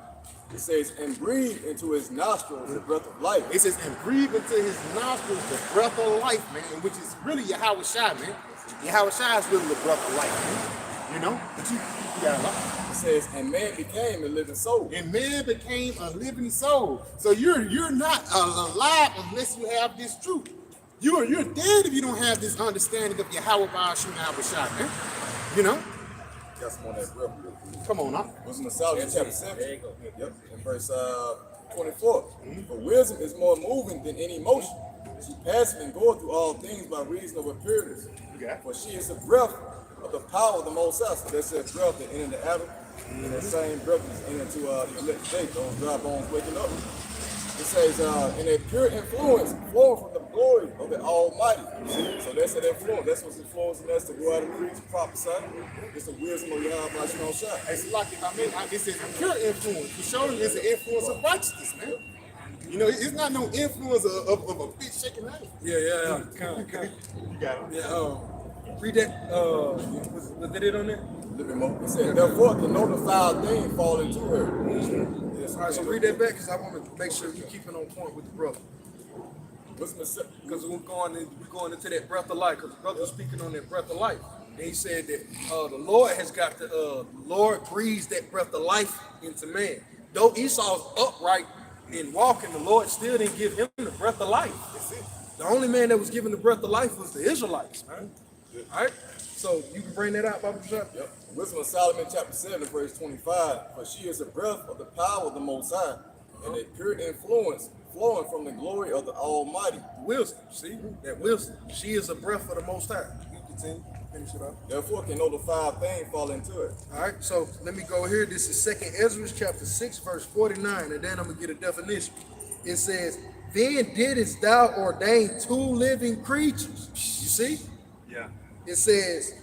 It says, and breathe into his nostrils the breath of life. It says, and breathe into his nostrils the breath of life, man, which is really Yahweh Shai, man. Yahweh Shai is really the breath of life, man. You know? But you got a lot. It says, and man became a living soul. And man became a living soul. So you're not alive unless you have this truth. You're dead if you don't have this understanding of Yahweh Ba'ashim Yahweh Shai, man. You know? Got some on that breath real quick. Come on, now. Wisdom of Solomon, chapter 7. There you go. Yep, in verse 24. For wisdom is more moving than any motion. She passeth and goeth through all things by reason of her pureness. Okay. For she is the breath of the power of the Most High. So that's that breath that entered the Adam. And that same breath is entered to the elect day, those dry bones waking up. It says, in a pure influence flowing from the glory of the Almighty. See? So that's that influence. That's what's influencing us to go out and preach, prophesy. It's the wisdom of Yahweh Ba'ashim Shai. It's like, this is pure influence. For sure, it's an influence of righteousness, man. You know, it's not no influence of a bitch shaking hand. Yeah. Kind. You got it. Yeah. Read that. Was that it on there? A little bit more. It said, therefore, the notified thing fall into her. Yes, All right, so read that back because I want to make sure you're keeping on point with the brother. Because we're going into that breath of life. Because the brother was speaking on that breath of life, and he said that the Lord has got the Lord breathes that breath of life into man. Though Esau's upright and walking, the Lord still didn't give him the breath of life. That's it. The only man that was given the breath of life was the Israelites, man. All right, so you can bring that out, Bible Shop. Yep. Wisdom of Solomon, chapter 7, verse 25. For she is the breath of the power of the Most High, and a pure influence flowing from the glory of the Almighty. Wisdom, see that wisdom. She is a breath of the Most High. You continue, finish it up. Therefore, can no defied thing fall into it. All right, so let me go here. This is 2nd Ezra, chapter 6, verse 49, and then I'm gonna get a definition. It says, "Then didst thou ordain two living creatures." You see? Yeah. It says,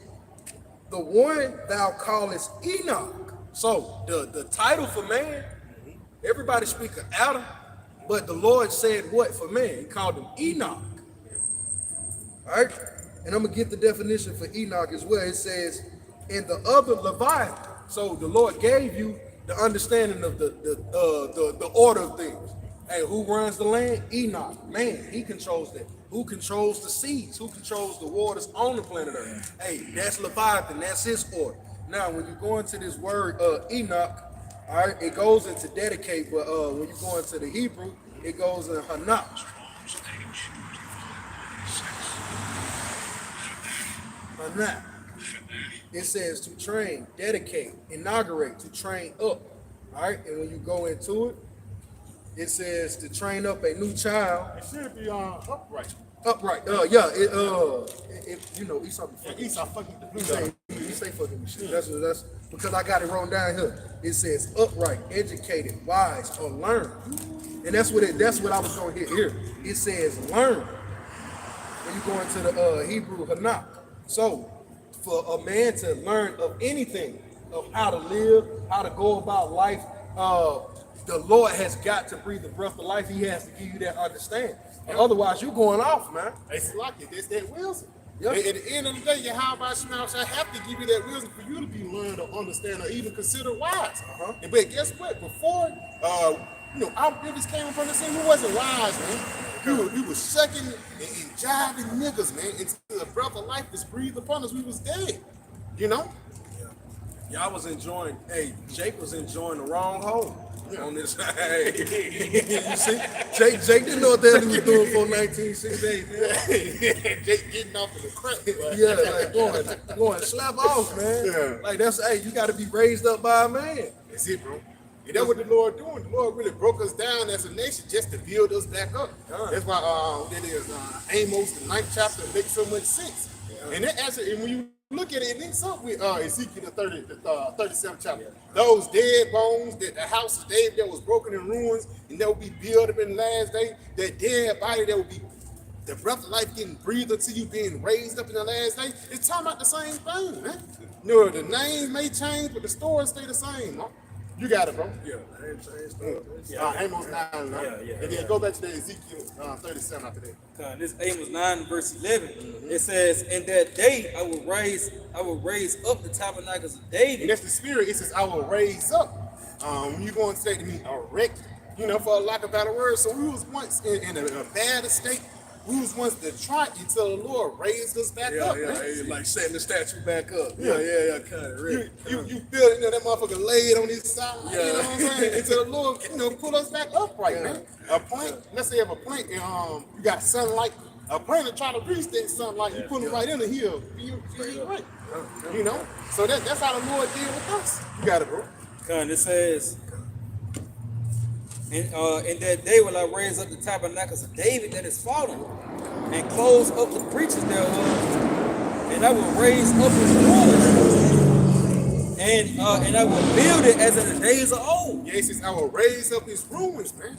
"The one thou callest Enoch." So the title for man, everybody speak of Adam, but the Lord said what for man? He called him Enoch. All right, and I'm gonna get the definition for Enoch as well. It says, "And the other Leviathan." So the Lord gave you the understanding of the order of things. Hey, who runs the land? Enoch. Man, he controls that. Who controls the seas? Who controls the waters on the planet Earth? Hey, that's Leviathan. That's his order. Now, when you go into this word Enoch, all right, it goes into dedicate, but when you go into the Hebrew, it goes in Hanach. Hanach. It says to train, dedicate, inaugurate, to train up. All right, and when you go into it, it says to train up a new child. It should be upright. Upright. Yeah. You know, Esau be fucking. Esau fucking the He say fucking with shit. That's because I got it written down here. It says upright, educated, wise, or learn. And that's what I was going to hit here. It says learn. When you go into the Hebrew Hanach. So for a man to learn of anything, of how to live, how to go about life, the Lord has got to breathe the breath of life. He has to give you that understanding. Otherwise, you're going off, man. It's like it. That's that wisdom. Yep. At the end of the day, Yahweh Shai have to give you that wisdom for you to be learned or understand or even consider wise. And but guess what? Before, our brothers came from the scene, we wasn't wise, man. We was sucking and jiving niggas, man. Until the breath of life was breathed upon us, we was dead. You know? Y'all was enjoying. Hey, Jake was enjoying the wrong hole. On this, hey, you see, Jake didn't know what the hell he was doing for 1968. Man. Jake getting off of the crack. Yeah, like going slap off, man. Yeah. Like you got to be raised up by a man. That's it, bro. And that's what the Lord doing. The Lord really broke us down as a nation just to build us back up. That's why that is Amos, the 9th chapter, makes so much sense. And that actually, and when you look at it, it links up with Ezekiel the 37th chapter. Those dead bones, that the house of David that was broken in ruins, and that will be built up in the last day. That dead body that will be the breath of life getting breathed into you, being raised up in the last day. It's talking about the same thing, man. The names may change, but the stories stay the same. Huh? You got it, bro. Yeah, name changed. Amos 9, and then go back to the Ezekiel 37 after that. This Amos 9 verse 11. It says, "In that day I will raise up the tabernacles of David." And that's the spirit. It says, I will raise up. When you go and say to me, wrecked, for a lack of better words. So we was once in a bad estate. We was once detried until the Lord raised us back up. Yeah, Man. yeah, like setting the statue back up. Yeah. Kind of You feel, that motherfucker laid on his side, Yeah. you know what I'm saying? Until the Lord, pull us back upright, man. A plant, let's say if a plant, you got sunlight, a plant to try to reach that sunlight, you put it right in the hill, you right. So that's how the Lord did with us. You got it, bro. It says, in that day will I raise up the tabernacles of David that is fallen, and close up the breaches thereof, and I will raise up his ruins, and I will build it as in the days of old. Yeah, he says, I will raise up his ruins, man.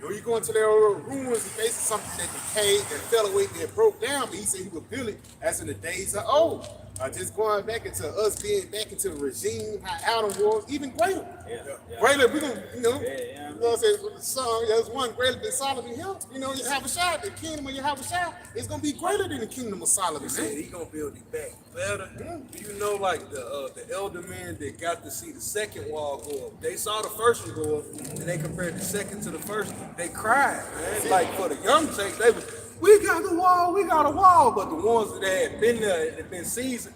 You go into their ruins, it's basically something that decayed and fell away and broke down, but he said he would build it as in the days of old. Just going back into us being back into the regime, how Adam was, even greater. Greater, we're going to, you know what I'm saying, with the song, there's one greater than Solomon Hill. Yahushua, the kingdom of Yahushua is going to be greater than the kingdom of Solomon. He said he gonna build it back better. Do you know, like the elder men that got to see the second wall go up? They saw the first one go up, and they compared the second to the first. They cried, man. Like for the young saints, they was, we got a wall. But the ones that had been there and had been seasoned,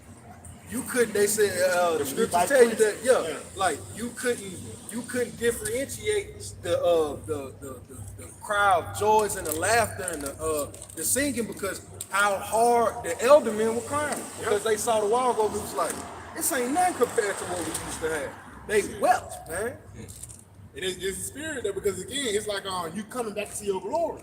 you couldn't. They said the scriptures tell you that, like you couldn't differentiate the crowd joys and the laughter and the singing because how hard the elder men were crying because they saw the wall go. It was like, this ain't nothing compared to what we used to have. They wept, man. It's the spirit there because again, it's like you coming back to your glory.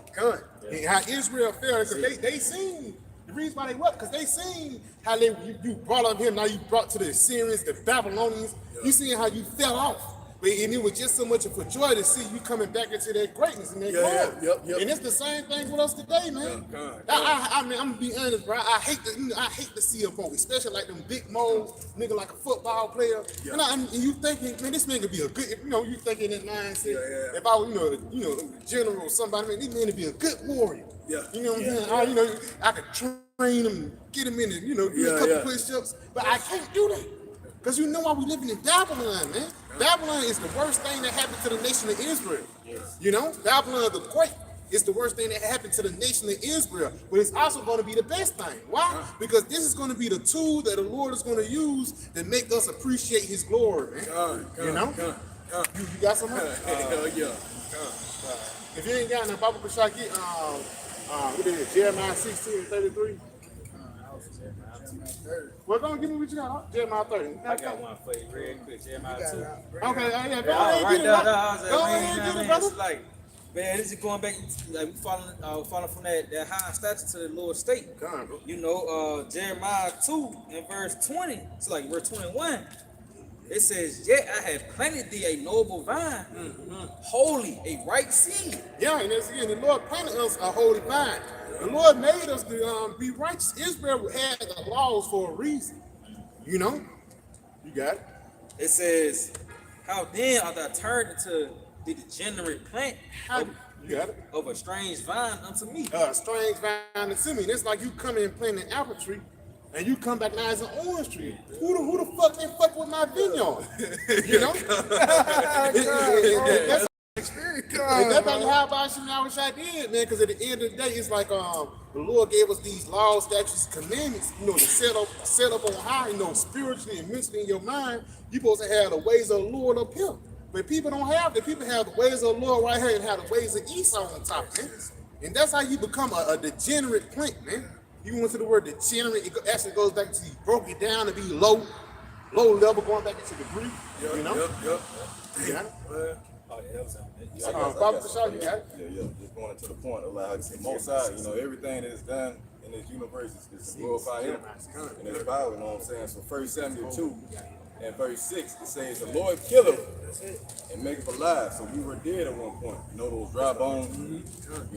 And how Israel fell because they seen the reason why they wept because they seen how you brought up him, now you brought to the Assyrians, the Babylonians. You seen how you fell off. And it was just so much of a joy to see you coming back into that greatness and that glory. And it's the same thing with us today, man. I mean, I'm gonna be honest, bro. I hate to see a folk, especially like them big moles, nigga like a football player. And you thinking, man, this man could be a good. You thinking that mindset. If I was, a general or somebody, man, this man would be a good warrior. You know what I'm saying? I could train him, get him in, and do a couple push-ups, but I can't do that. Because why we living in Babylon, man. Babylon is the worst thing that happened to the nation of Israel. Babylon the Great is the worst thing that happened to the nation of Israel. But it's also going to be the best thing. Why? Because this is going to be the tool that the Lord is going to use to make us appreciate his glory, man. You got something? Hell yeah. If you ain't got no Bible Kashaki, what is it, Jeremiah 16:33? Well, go and give me what you got. Jeremiah 30. I got one for you real quick. Jeremiah 2. Okay, go ahead and get it, brother. Like, man, this is going back, like we following from that high stature to the lower state. Jeremiah 2 and verse 20. It's like verse 21. It says, "Yet I have planted thee a noble vine, holy, a right seed." Yeah, and that's again, the Lord planted us a holy vine. The Lord made us to be righteous. Israel had the laws for a reason. You got it. It says, "How then art thou turned into the degenerate plant of a strange vine unto me?" A strange vine unto me. It's like you come in and plant an apple tree, and you come back now as an orange tree. Who the fuck can fuck with my vineyard? That's experience. That's like how I wish I did, man. Because at the end of the day, it's like the Lord gave us these laws, statutes, commandments. To set up on high. Spiritually and mentally in your mind. You supposed to have the ways of the Lord up here, but people don't have that. People have the ways of the Lord right here and have the ways of Esau on top, man. And that's how you become a degenerate plant, man. You went to the word degenerate. It actually goes back to you broke it down to be low level, going back into the Greek. You got it? Bible to show you got it? Yeah. Just going to the point of like how you say most side, everything that is done in this universe is to glorify him. And it's Bible, you know what I'm saying? So 1 Samuel 2 and verse 6, it says, "The Lord killeth and maketh alive." So we were dead at one point. Those dry bones, we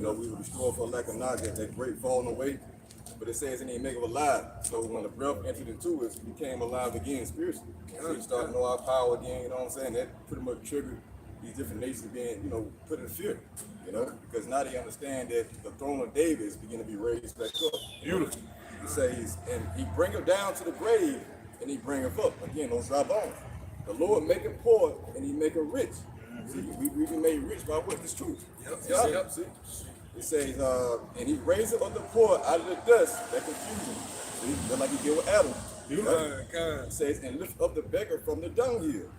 were destroyed for lack of knowledge, that great falling away. But it says, "And he make it alive." So when the breath entered into us, we became alive again spiritually. So we started to know our power again, you know what I'm saying? That pretty much triggered these different nations being, put in fear, because now they understand that the throne of David is beginning to be raised back up. Beautiful. He says, and he bring him down to the grave, and he bring him up. Again, those dry bones. The Lord make it poor and he make it rich. See, we be made rich by what is truth. Yep. See? It says, and he raised up the poor out of the dust, that confusion. See, just like he did with Adam. It says, and lift up the beggar from the dunghill,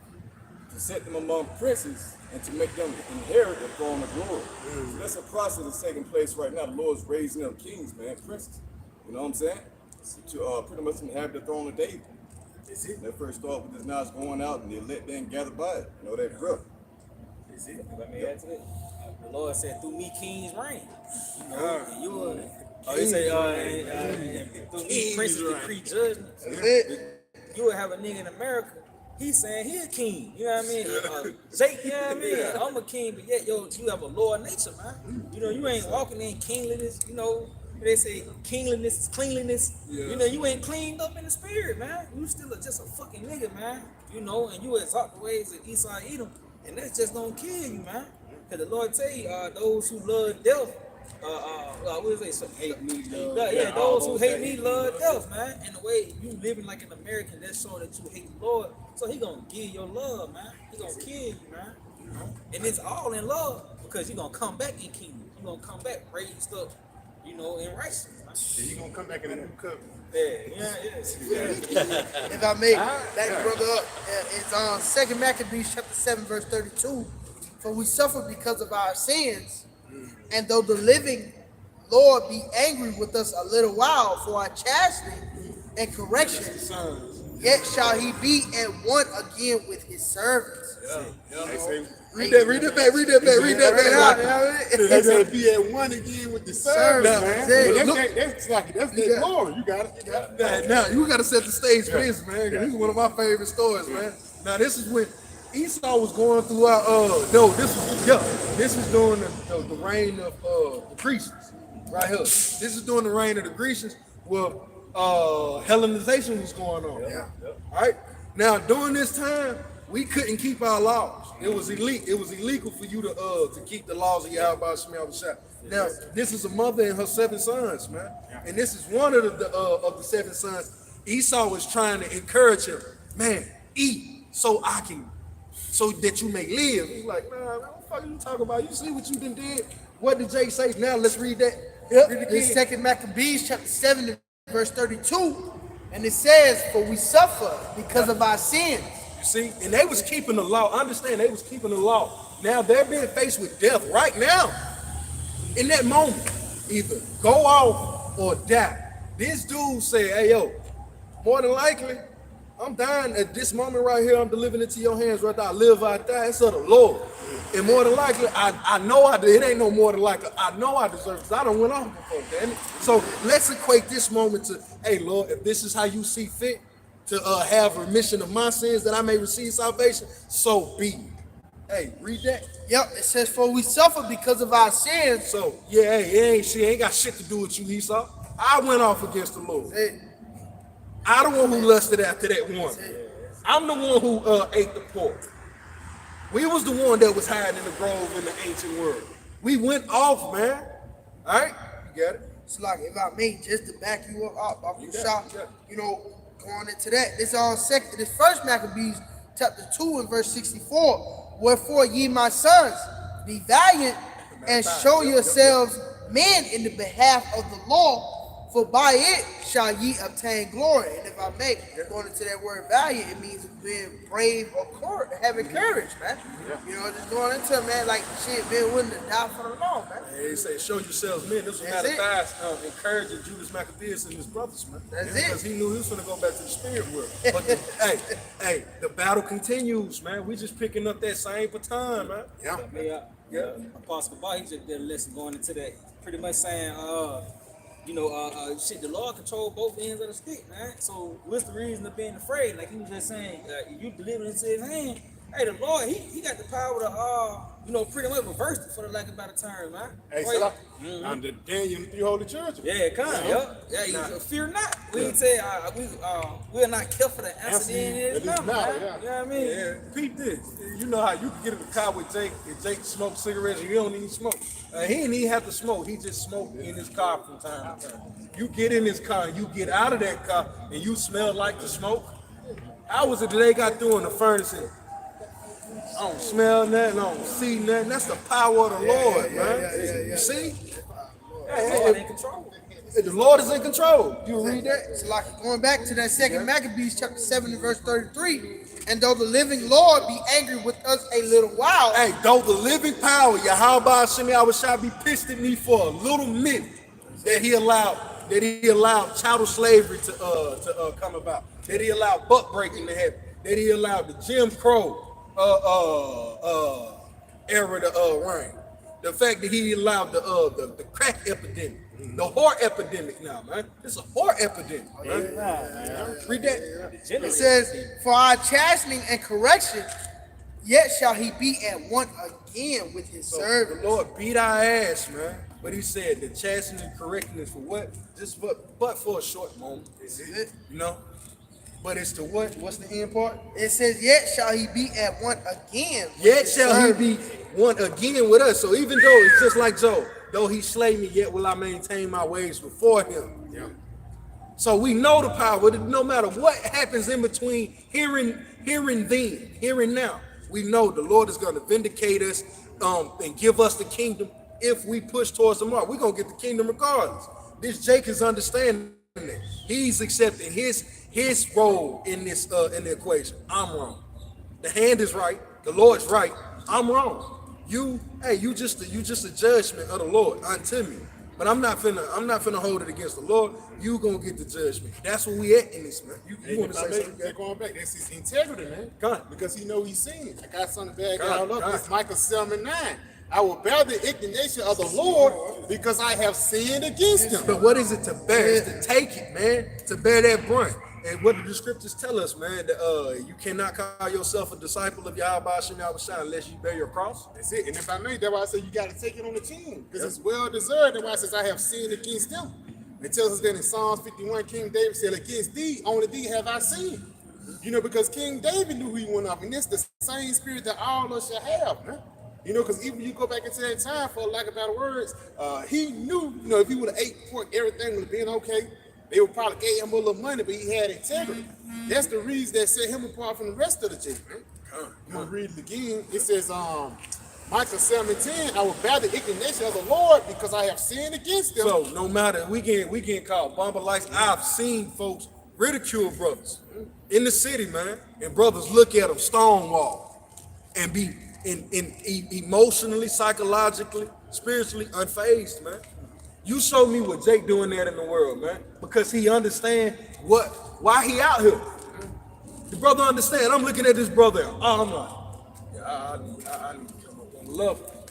to set them among princes, and to make them inherit the throne of glory. So that's a process that's taking place right now. The Lord's raising up kings, man, princes. You know what I'm saying? To pretty much inhabit the throne of David. That first thought with this now is going out and the elect then gather by it. You know that growth. Let me add to it. The Lord said, through me kings reign. You know, and you will. Oh, he say, and through me princes decree judgment. You will have a nigga in America. He's saying he a king. You know what I mean? Jake, you know what I mean? I'm a king, but yet, yo, you have a lower nature, man. You know, you ain't walking in kingliness. You know, they say kingliness is cleanliness. Yeah. You know, you ain't cleaned up in the spirit, man. You still just a fucking nigga, man. You know, and you exalt the ways of Esau Edom, and that's just gonna kill you, man. Because the Lord tell you, those who love death, what is it? So, hate me, those who hate me love death, man. And the way you living like an American, that's showing that you hate the Lord. So he gonna give your love, man. He gonna kill you, man. You know? And it's all in love because you gonna come back in kingdom. You gonna come back raised up, you know, in righteousness. Yeah, you gonna come back in a new covenant. If I may, that brother up, it's 2 Maccabees chapter 7 verse 32. For we suffer because of our sins, and though the living Lord be angry with us a little while for our chastening and correction, yet shall he be at one again with his servants. Read that back. They said be at one again with the servants, man. That's the glory. You got it. Now you got to set the stage for this, man. This is one of my favorite stories, man. Now this is when Esau was going through this was during the reign of the Grecians, right here. This is during the reign of the Grecians, where Hellenization was going on. All right. Now during this time, we couldn't keep our laws. It was illegal for you to keep the laws of Yahweh Shemel. Now this is a mother and her 7 sons, man, and this is one of the 7 sons. Esau was trying to encourage him, man, eat so that you may live. He's like, man, what the fuck are you talking about? You see what you did? What did Jake say? Now let's read that. Read it again. 2 Maccabees chapter 7 verse 32, and it says, for we suffer because of our sins. You see, and they was keeping the law. Understand, they was keeping the law. Now they're being faced with death right now. In that moment, either go off or die. This dude said, hey, yo, more than likely, I'm dying at this moment right here. I'm delivering it to your hands. Whether I live or I die, it's of the Lord. And more than likely, I know I did. It ain't no more than likely. I know I deserve it because I done went off before, damn it. So let's equate this moment to, hey, Lord, if this is how you see fit to have remission of my sins that I may receive salvation, so be it. Hey, read that. Yep, it says, for we suffer because of our sins. So, yeah, hey, she ain't got shit to do with you, Esau. I went off against the Lord. I the one who lusted after that woman. I'm the one who ate the pork. We was the one that was hiding in the grove in the ancient world. We went off, man. All right, you got it. It's like, if I may, just to back you up, you know, going into that. This first Maccabees chapter 2 and verse 64. Wherefore ye my sons, be valiant and show yourselves men in the behalf of the law, for by it shall ye obtain glory. And if I may, going into that word valiant, it means being brave or having courage, man. You know, just going into it, man, like shit, being willing to die for the law, man. They say, show yourselves men. This was Malachi encouraging Judas Maccabeus and his brothers, man. That's it. Because he knew he was going to go back to the spirit world. But the battle continues, man. We just picking up that same baton, man. Apostle Bar, he just did a lesson going into that, pretty much saying, the Lord control both ends of the stick, man. So what's the reason of being afraid? Like he was just saying, you deliver it into his hand. Hey, the Lord, he got the power to, pretty much reverse it, for the lack of a better term, man. Hey, so under Daniel, you hold the church. Yeah, fear not. We ain't say we are not careful to answer in his mouth, man. You know what I mean? Yeah, peep this. You know how you can get in the car with Jake, and Jake smokes cigarettes, and you don't even smoke. He didn't even have to smoke. He just smoked in his car from time to time. You get in his car, and you get out of that car, and you smell like the smoke. Hours that they got through in the furnace. And I don't smell nothing, I don't see nothing. That's the power of the Lord, man. You see? God in control. The Lord is in control. You read that? It's like going back to that second Maccabees chapter 7 and verse 33. And though the living Lord be angry with us a little while, Hey, though the living power, Yahweh Shemi Awashai be pissed at me for a little minute that he allowed chattel slavery to come about, that he allowed buck breaking to happen, that he allowed the Jim Crow era to reign. The fact that he allowed the crack epidemic, the whore epidemic now, man. It's a whore epidemic, man. Read that. it says, for our chastening and correction, yet shall he be at one again with his So servants. the Lord beat our ass, man. But he said the chastening and correcting is for what? Just but for a short moment. You know? But it's to what? What's the end part? It says, yet shall he be at one again with Yet his shall he servants. be one again with us. So even though it's just like Job, though he slay me, yet will I maintain my ways before him. Yeah. So we know the power. No matter what happens in between here and now, we know the Lord is going to vindicate us and give us the kingdom if we push towards the mark. We're going to get the kingdom regardless. This Jake is understanding that. He's accepting his role in this in the equation. I'm wrong. The hand is right. The Lord's right. I'm wrong. You just a judgment of the Lord unto me. But I'm not finna hold it against the Lord. You gonna get the judgment. That's where we at in this, man. You want to say something? They're going back. That's his integrity, man. God. Because he know he's seen. I got something bad God, out up. God. It's Micah 7:9. I will bear the indignation of the Lord because I have sinned against him. But what is it to bear? It's to take it, man. To bear that brunt. And what do the scriptures tell us, man? That you cannot call yourself a disciple of Yahweh Shem Yahushua unless you bear your cross. That's it. And if I may, that's why I say you got to take it on the chin. Because it's well deserved. That's why it says I have sinned against him. It tells us that in Psalms 51, King David said, against thee, only thee have I sinned. You know, because King David knew who he went up. And it's the same spirit that all of us should have, man. You know, because even you go back into that time, for lack of better words, he knew, you know, if he would have ate pork, everything would have been okay. They would probably gave him a little money, but he had integrity. That's the reason that set him apart from the rest of the Jews, man. You read it again. It says, Micah 7:10, I will bear the indignation of the Lord because I have sinned against them. So no matter, we can call bomber lights. I've seen folks ridicule brothers in the city, man, and brothers look at them stonewall and be emotionally, psychologically, spiritually unfazed, man. You show me what Jake doing that in the world, man, because he understand why he out here. The brother understand. I'm looking at this brother. I'm like, I need to come up on the level.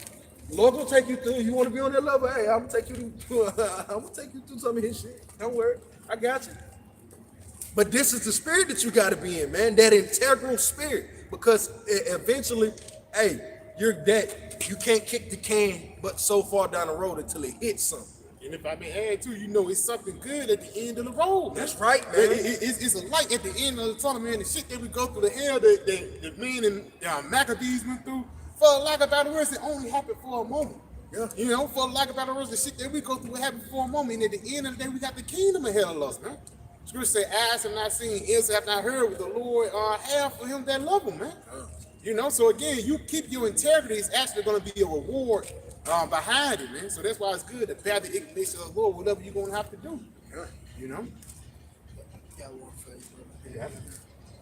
The Lord gonna take you through. You want to be on that level? Hey, I'm gonna take you through some of his shit. Don't worry, I got you. But this is the spirit that you got to be in, man. That integral spirit, because eventually, hey, you can't kick the can but so far down the road until it hits something. And if I may add too, you know, it's something good at the end of the road. Man. That's right, man. It's a light at the end of the tunnel, man. The shit that we go through, the hell that the men and Maccabees went through, for lack of better words, it only happened for a moment. Yeah. You know, for lack of better words, the shit that we go through happened for a moment. And at the end of the day, we got the kingdom ahead of us, man. Scripture say, eyes have not seen, ears have not heard what the Lord have for him that love him, man. You know, so again, you keep your integrity, it's actually going to be a reward behind it, man. So that's why it's good to bear the indignation of the Lord, whatever you're going to have to do. You know?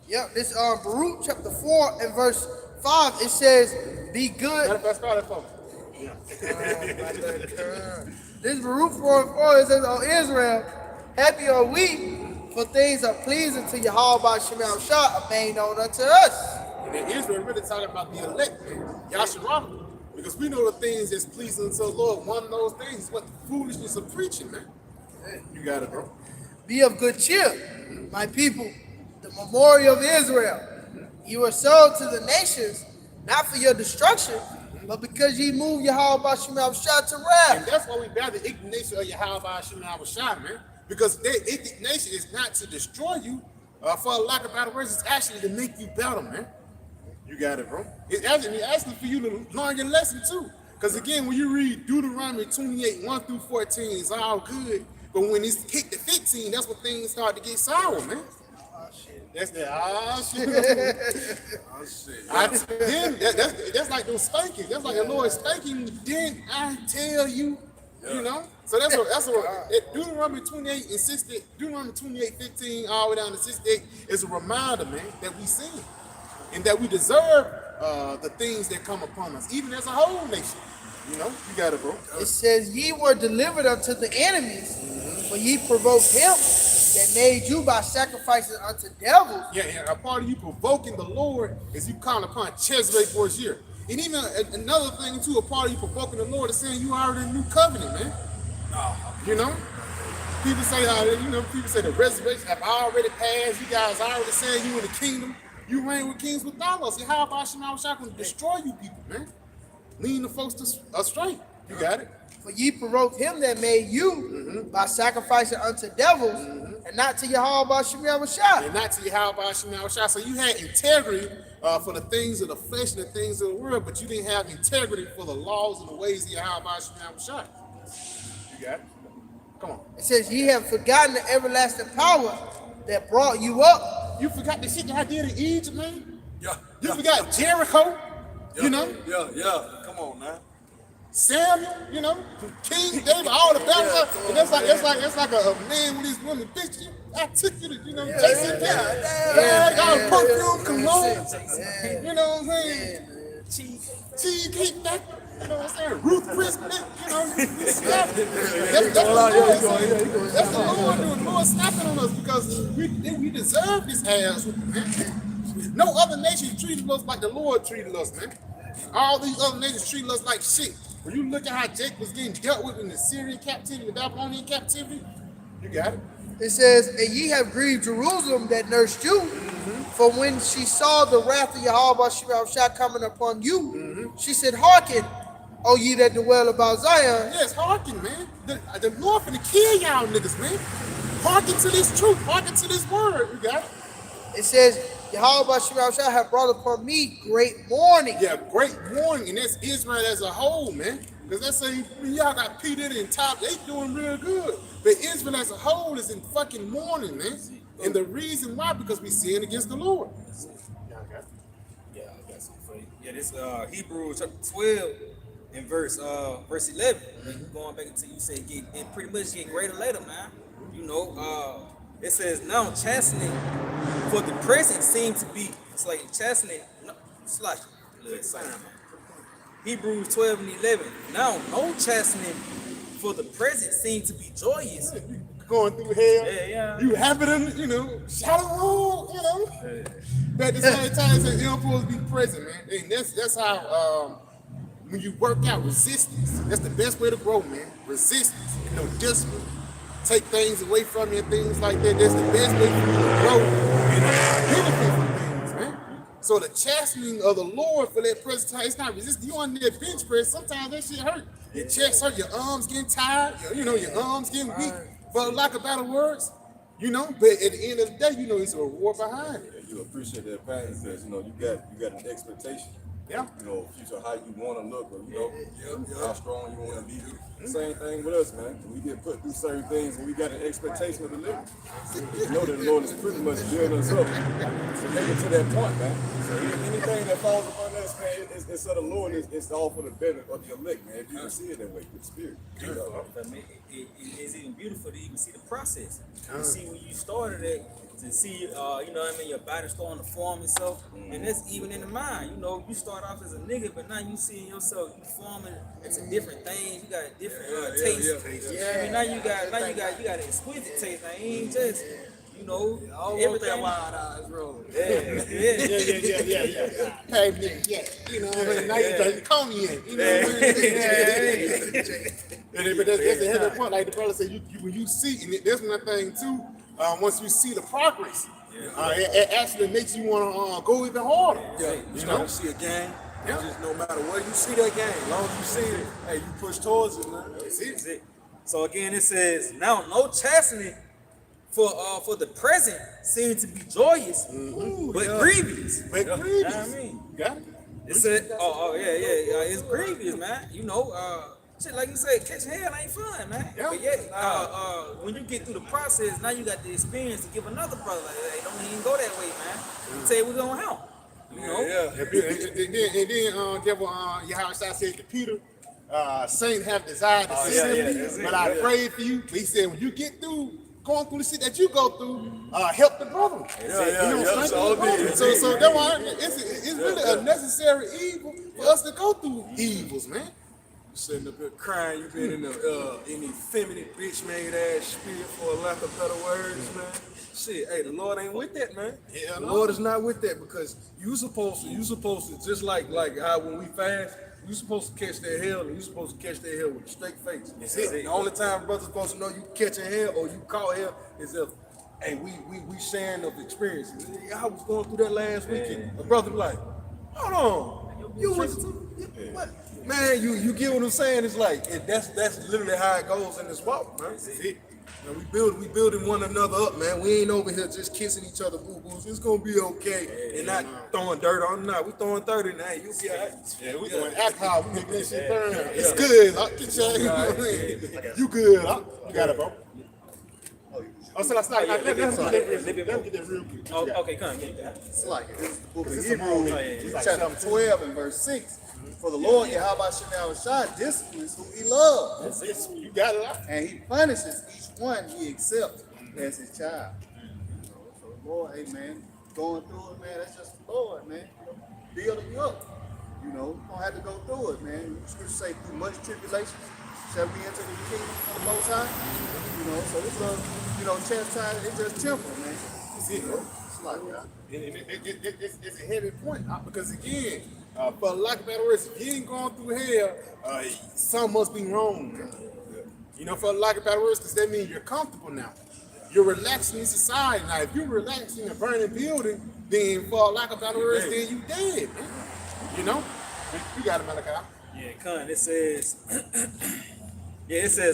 Yep, this Baruch chapter 4 and verse 5, it says, be good. Matter of fact, start that for me. This Baruch 4 and 4, it says, O Israel, happy are we, for things are pleasing to Yahweh by Shemal Shah, are made known unto us. And then Israel really talking about the elect, Yasharah. Because we know the things that's pleasing to the Lord. One of those things is what the foolishness of preaching, man. You got it, bro. Be of good cheer, my people, the memorial of Israel. You are sold to the nations, not for your destruction, but because ye moved Yahweh by Shemal Shah to And wrath. that's why we bear the indignation of Yahweh by Shemal Shah, man. Because their indignation is not to destroy you, for a lack of better words, it's actually to make you better, man. You got it, bro. It's actually for you to learn your lesson too. Because again, when you read Deuteronomy 28, 1 through 14, it's all good. But when it's hit the 15, that's when things start to get sour, man. That's the shit. Oh shit. That's like those spankings. That's like the Lord spanking. Didn't I tell you? You know. So that's what Deuteronomy 28 and 60. Deuteronomy 28:15 all the way down to 68 is a reminder, man, that we sin and that we deserve the things that come upon us, even as a whole nation. You know, you got it, bro. It says, ye were delivered unto the enemies, for ye provoked him that made you by sacrificing unto devils. Yeah, a part of you provoking the Lord is you calling upon Chesley for his year. And even another thing too, a part of you provoking the Lord is saying you are in a new covenant, man. You know? People say, people say the resurrection have already passed. You guys are already saying you in the kingdom. You reign with kings without us. And how about Shema going to destroy you people, man? Leading the folks astray. You got it? For ye provoked him that made you by sacrificing unto devils, and not to Yahweh Shem Yahushua. And not to Yahweh Shem Yahushua. So you had integrity for the things of the flesh and the things of the world, but you didn't have integrity for the laws and the ways of Yahweh Shem Yahushua. You got it? Come on. It says, ye have forgotten the everlasting power that brought you up. You forgot the shit that I did in Egypt, man? Yeah. You forgot Jericho? Yeah. You know? Yeah. Come on now. Samuel, you know, King David, all the battles. And that's like a man with his woman. Bitch, I took you to, Jason bag, all the perfume, cologne. You know what I'm saying? Cheesecake factory. You know what I'm saying? Ruth Chris, that's the Lord doing. The Lord snapping on us because we deserve this ass, man. No other nation treated us like the Lord treated us, man. All these other nations treated us like shit. When you look at how Jacob was getting dealt with in the Syrian captivity, the Babylonian captivity, you got it. It says, and ye have grieved Jerusalem that nursed you, for when she saw the wrath of Yahweh Shem Yahushua coming upon you, she said, hearken, O ye that dwell about Zion. Yes, hearken, man. The Lord finna kill y'all niggas, man. Hearken to this truth. Hearken to this word. You got it. It says, Yahweh Shem Yahushua have brought upon me great mourning. Yeah, great warning, and that's Israel as a whole, man. Because let's say y'all got P. Diddy and Top, they doing real good. But Israel as a whole is in fucking mourning, man. And the reason why, because we sin against the Lord. Yeah, I got something for you. Yeah, this Hebrews chapter 12 and verse 11. Going back until you say it pretty much get greater later, man. It says, now chastening for the present seems to be, it's like chastening, Hebrews 12 and 11. Now, no chastening for the present seems to be joyous. Going through hell. Yeah. You have it in, shadow, But at the same time, it says you're supposed to be present, man. And that's how, when you work out resistance, that's the best way to grow, man. Resistance, discipline. Take things away from you and things like that. That's the best way for you to grow and benefit from things, man. So the chastening of the Lord for that present time, it's not resisting. You on that bench press, sometimes that shit hurt. Your chest hurt, your arms getting tired, your arms getting weak. For lack of better words, but at the end of the day, it's a reward behind it. You appreciate that pain because you got an expectation. Yeah. Future how you want to look, or how strong you want to be. Same thing with us, man. We get put through certain things, and we got an expectation of deliverance. You know that the Lord is pretty much building us up to make it to that point, man. So anything that falls upon us, man, it's of the Lord. It's all for the better of the elect, man. If you can see it that way, with the Spirit. It's even beautiful to even see the process. You see when you started it, to see, your body starting to form itself, and that's even in the mind. You start off as a nigga, but now you see yourself, you forming into different things. You got a different taste. Yeah. Now you got an exquisite taste. Now you ain't just, everything. Wild eyes roll. Yeah. Hey, nigga, now you drinking cognac, But that's the heavy point. Like the brother said, when you see, and there's one thing too. Once you see the progress, it actually makes you want to go even harder. You see a game. Yeah. Just no matter where you see that game, as long as you see it, hey, you push towards it, man. That's it. So again, it says, now no chastening for the present seems to be joyous, but grievous. But grievous. I mean, got it. It said, it's grievous, man. shit, like you said, catching hell ain't fun, man. Yeah. But yet, when you get through the process, now you got the experience to give another brother. Like, hey, don't even go that way, man. Tell you we're gonna help. You know? Yeah. And then devil, Yahweh said to Peter, saints have desired to see yeah, me, but I prayed for you. But he said, when you get through going through the shit that you go through, help the brother. So that's why it's really a necessary evil for us to go through evils, man. Sitting up here crying, you been in an effeminate bitch made ass spirit for a lack of better words, man. Shit, hey, the Lord ain't with that, man. Yeah, the no. Lord is not with that because you supposed to just like how when we fast, you supposed to catch that hell and you supposed to catch that hell with a straight face. That's it. The only time brothers supposed to know you catching hell or you caught hell is if hey we sharing of experiences. I was going through that last weekend. A brother be like, hold on, you was what? Man, you get what I'm saying? It's like that's literally how it goes in this walk, man. That's it. And we building one another up, man. We ain't over here just kissing each other boo-boos. It's gonna be okay and not throwing dirt on them. We throwing dirt in there. You be alright. Yeah, we doing alcohol. We making this shit burn. It's good. You good, huh? You got it, bro. Oh, so let's not. Let me get that real quick. Oh, okay, come on, get that. It's like this is the book of It's Hebrews, yeah. chapter 12 and verse 6. For the Lord Yahweh Shemel disciplines who he loves, You got it. and he punishes each one he accepts as his child. So the Lord, amen, going through it, man, that's just the Lord, man. Building you up. You know, you don't have to go through it, man. The scripture say through much tribulation shall we enter the kingdom of the Most High. You know, so this little, chastisement, it's just temporal, man. That's it, bro. It's like that. It's a heavy point because again, for lack of better words, if you ain't going through hell, something must be wrong. For lack of better words, because that means you're comfortable now. You're relaxing in society now. If you're relaxing in a burning building, then for lack of better words, then you dead, man. You got it, Malachi. Yeah, Con, it says,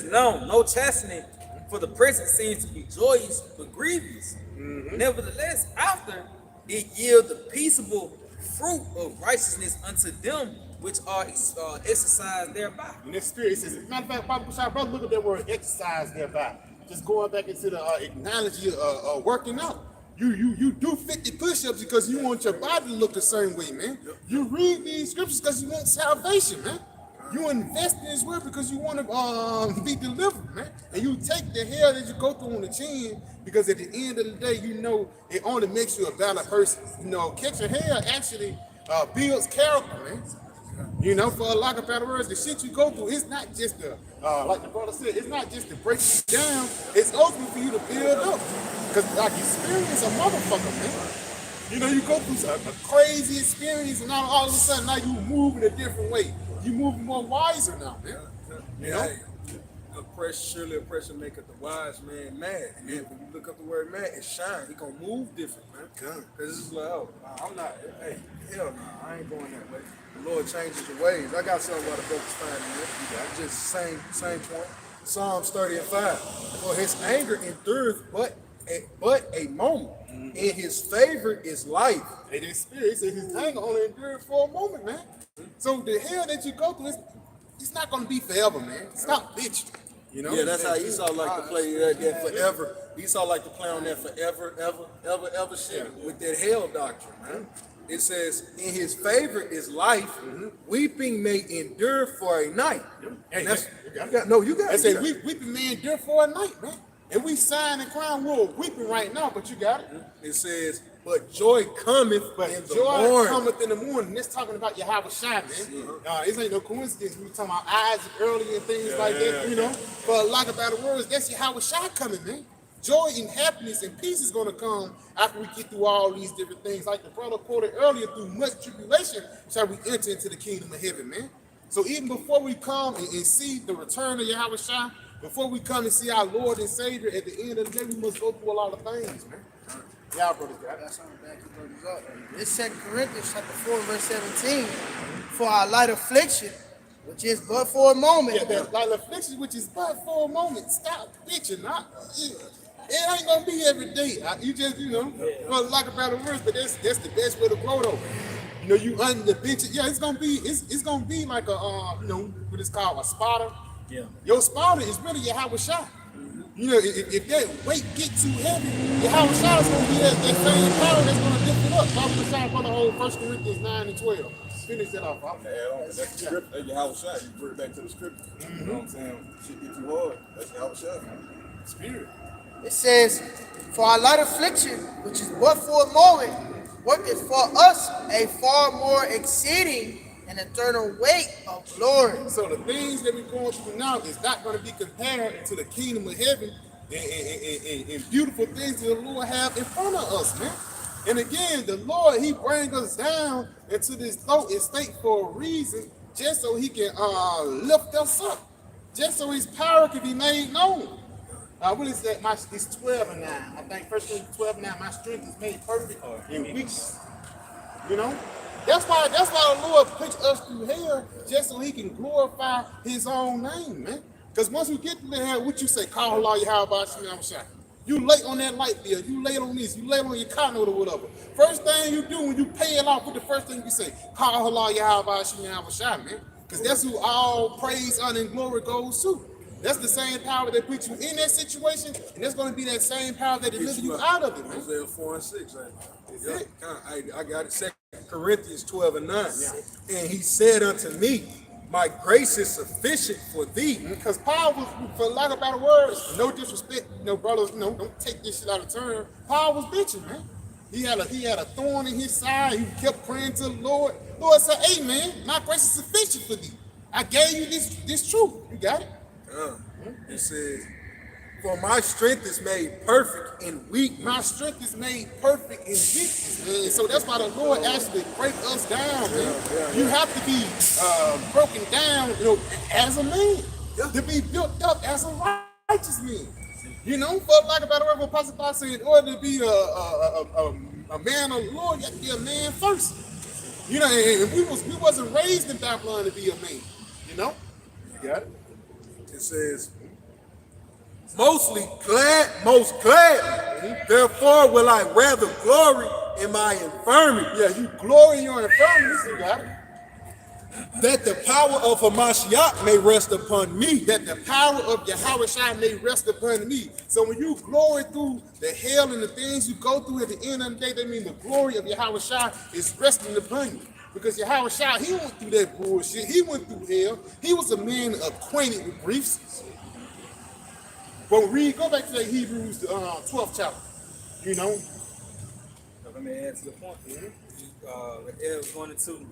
no chastening for the present seems to be joyous but grievous. Nevertheless, after it yield the peaceable fruit of righteousness unto them which are exercised thereby. In this spirit, it says, matter of fact, brother, look at that word exercise thereby. Just going back into the analogy of working out. You do 50 push-ups because you want your body to look a certain way, man. You read these scriptures because you want salvation, man. You invest in His word because you want to be delivered, man. And you take the hell that you go through on the chin because at the end of the day, it only makes you a better person. Catching hell actually builds character, man. For a lack of better words, the shit you go through, it's not just like the brother said, it's not just to break you down, it's ultimately for you to build up. Because like experience a motherfucker, man. You go through a crazy experience and now all of a sudden now you move in a different way. You move more wiser now, man. Surely oppression maketh the wise man mad. And then when you look up the word mad, it shines. He gonna move different, man. Because it's like, I'm not, hey, hell no, I ain't going that way. The Lord changes your ways. I got something about the brother's finding, man. Just same point. Psalms 30 and 5. For his anger endureth but a moment. And his favor is life. And his spirit says his anger only endured for a moment, man. So the hell that you go through, it's not gonna be forever, man. Stop bitching. Yeah, that's how Esau like to play that forever. Esau like to play on that forever, ever shit with that hell doctrine, man. It says, in his favor is life, weeping may endure for a night. Hey, you got it. Say weeping may endure for a night, man. And we sighing and crying, we're weeping right now, but you got it. It says, but joy cometh in the joy morning. cometh in the morning. It's talking about Yahweh Shai, man. It ain't no coincidence. We talking about Isaac earlier and things like that, For a lack of better words, that's Yahweh Shai coming, man. Joy and happiness and peace is going to come after we get through all these different things. Like the brother quoted earlier, through much tribulation shall we enter into the kingdom of heaven, man. So even before we come and see the return of Yahweh Shai, before we come and see our Lord and Savior, at the end of the day, we must go through a lot of things, man. Y'all brothers got it. That's on the back of brothers up. It's 2 Corinthians chapter 4, verse 17. For our light affliction, which is but for a moment. Yeah, that light affliction, which is but for a moment. Stop bitching. It ain't gonna be every day. You just, for lack of better words, but that's the best way to grow though. You know, you under the bench. Yeah, it's gonna be like a you know, what it's called, a spotter. Yeah. Your spotter is really your Howard shot. You know, if that weight get too heavy, your Howard shot is gonna be that same power that's gonna lift it up. Bible decided for the whole 1 Corinthians 9 and 12. Finish that off. To add on, 'cause that's the script. That's your house shot. You bring it back to the script. You know what I'm saying? Shit get too hard. That's your house shot. Spirit. It says, for our light affliction, which is but for a moment, worketh for us a far more exceeding and eternal weight of glory. So the things that we're going through now is not going to be compared to the kingdom of heaven and beautiful things that the Lord have in front of us, man. And again, the Lord, he brings us down into this low estate for a reason, just so he can lift us up, just so his power can be made known. What is that? It's 12 and 9. I think 1 Corinthians 12 and 9, my strength is made perfect in weakness. You know? That's why the Lord puts us through hell, just so he can glorify his own name, man. Because once we get through hell, what you say? Call Allah, how about you? I'm shot. You late on that light bill, you late on this, you late on your car note or whatever. First thing you do when you pay it off, what the first thing you say? Call Allah, how about you? I'm shot, man. Because that's who all praise, honor, and glory goes to. That's the same power that put you in that situation, and that's going to be that same power that delivers you out of it, man. Isaiah 4 and 6. That's it. I got it. 2 Corinthians 12 and 9. Yeah. And he said unto me, my grace is sufficient for thee. Because Paul was, for lack of better words, no disrespect, no brothers, no, don't take this shit out of turn. Paul was bitching, man. He had a thorn in his side. He kept praying to the Lord. Lord said, hey, man, my grace is sufficient for thee. I gave you this truth. You got it? He says, for my strength is made perfect in weakness. My strength is made perfect in weakness, man. So that's why the Lord actually break us down, man. You have to be broken down, you know, as a man. To be built up as a righteous man. You know, for lack of a better word, Apostle Paul said, in order to be a man of the Lord, you have to be a man first. You know, and we wasn't raised in Babylon to be a man. You know? You got it? It says, most gladly, therefore will I rather glory in my infirmity. Yeah, you glory in your infirmities, you got it. That the power of Hamashiach may rest upon me. That the power of Yahweh may rest upon me. So when you glory through the hell and the things you go through at the end of the day, that means the glory of Yahweh is resting upon you. Because Yahweh he went through that bullshit. He went through hell. He was a man acquainted with griefs. But go back to that Hebrews 12th chapter. You know? Let me add to the point. Ed was going into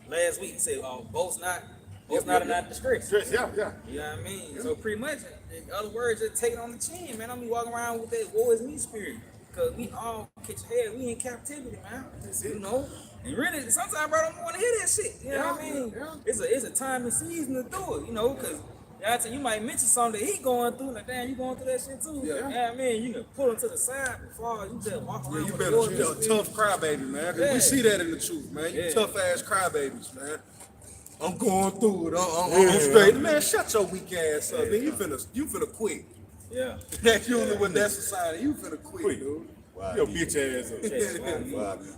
last week. He said, boast not and not disgrace. Yeah. You know what I mean? So pretty much, in other words, just take it on the chin, man. I'm be walking around with that woe is me spirit. Because we all catch hell. We in captivity, man. You know? And really, sometimes, bro, I don't want to hear that shit. You know what I mean? Yeah. It's a time and season to do it, you know, because you might mention something that he going through, like, damn, you going through that shit too. Yeah. You know what I mean? You can pull him to the side before you just walk around. You with better the be a tough crybaby, man. 'Cause we see that in the truth, man. You tough ass crybabies, man. I'm going through it. I'm straight. Man, shut your weak ass up. Man, you finna quit. Yeah. That's usually what that society. You finna quit, dude. Your bitch ass up.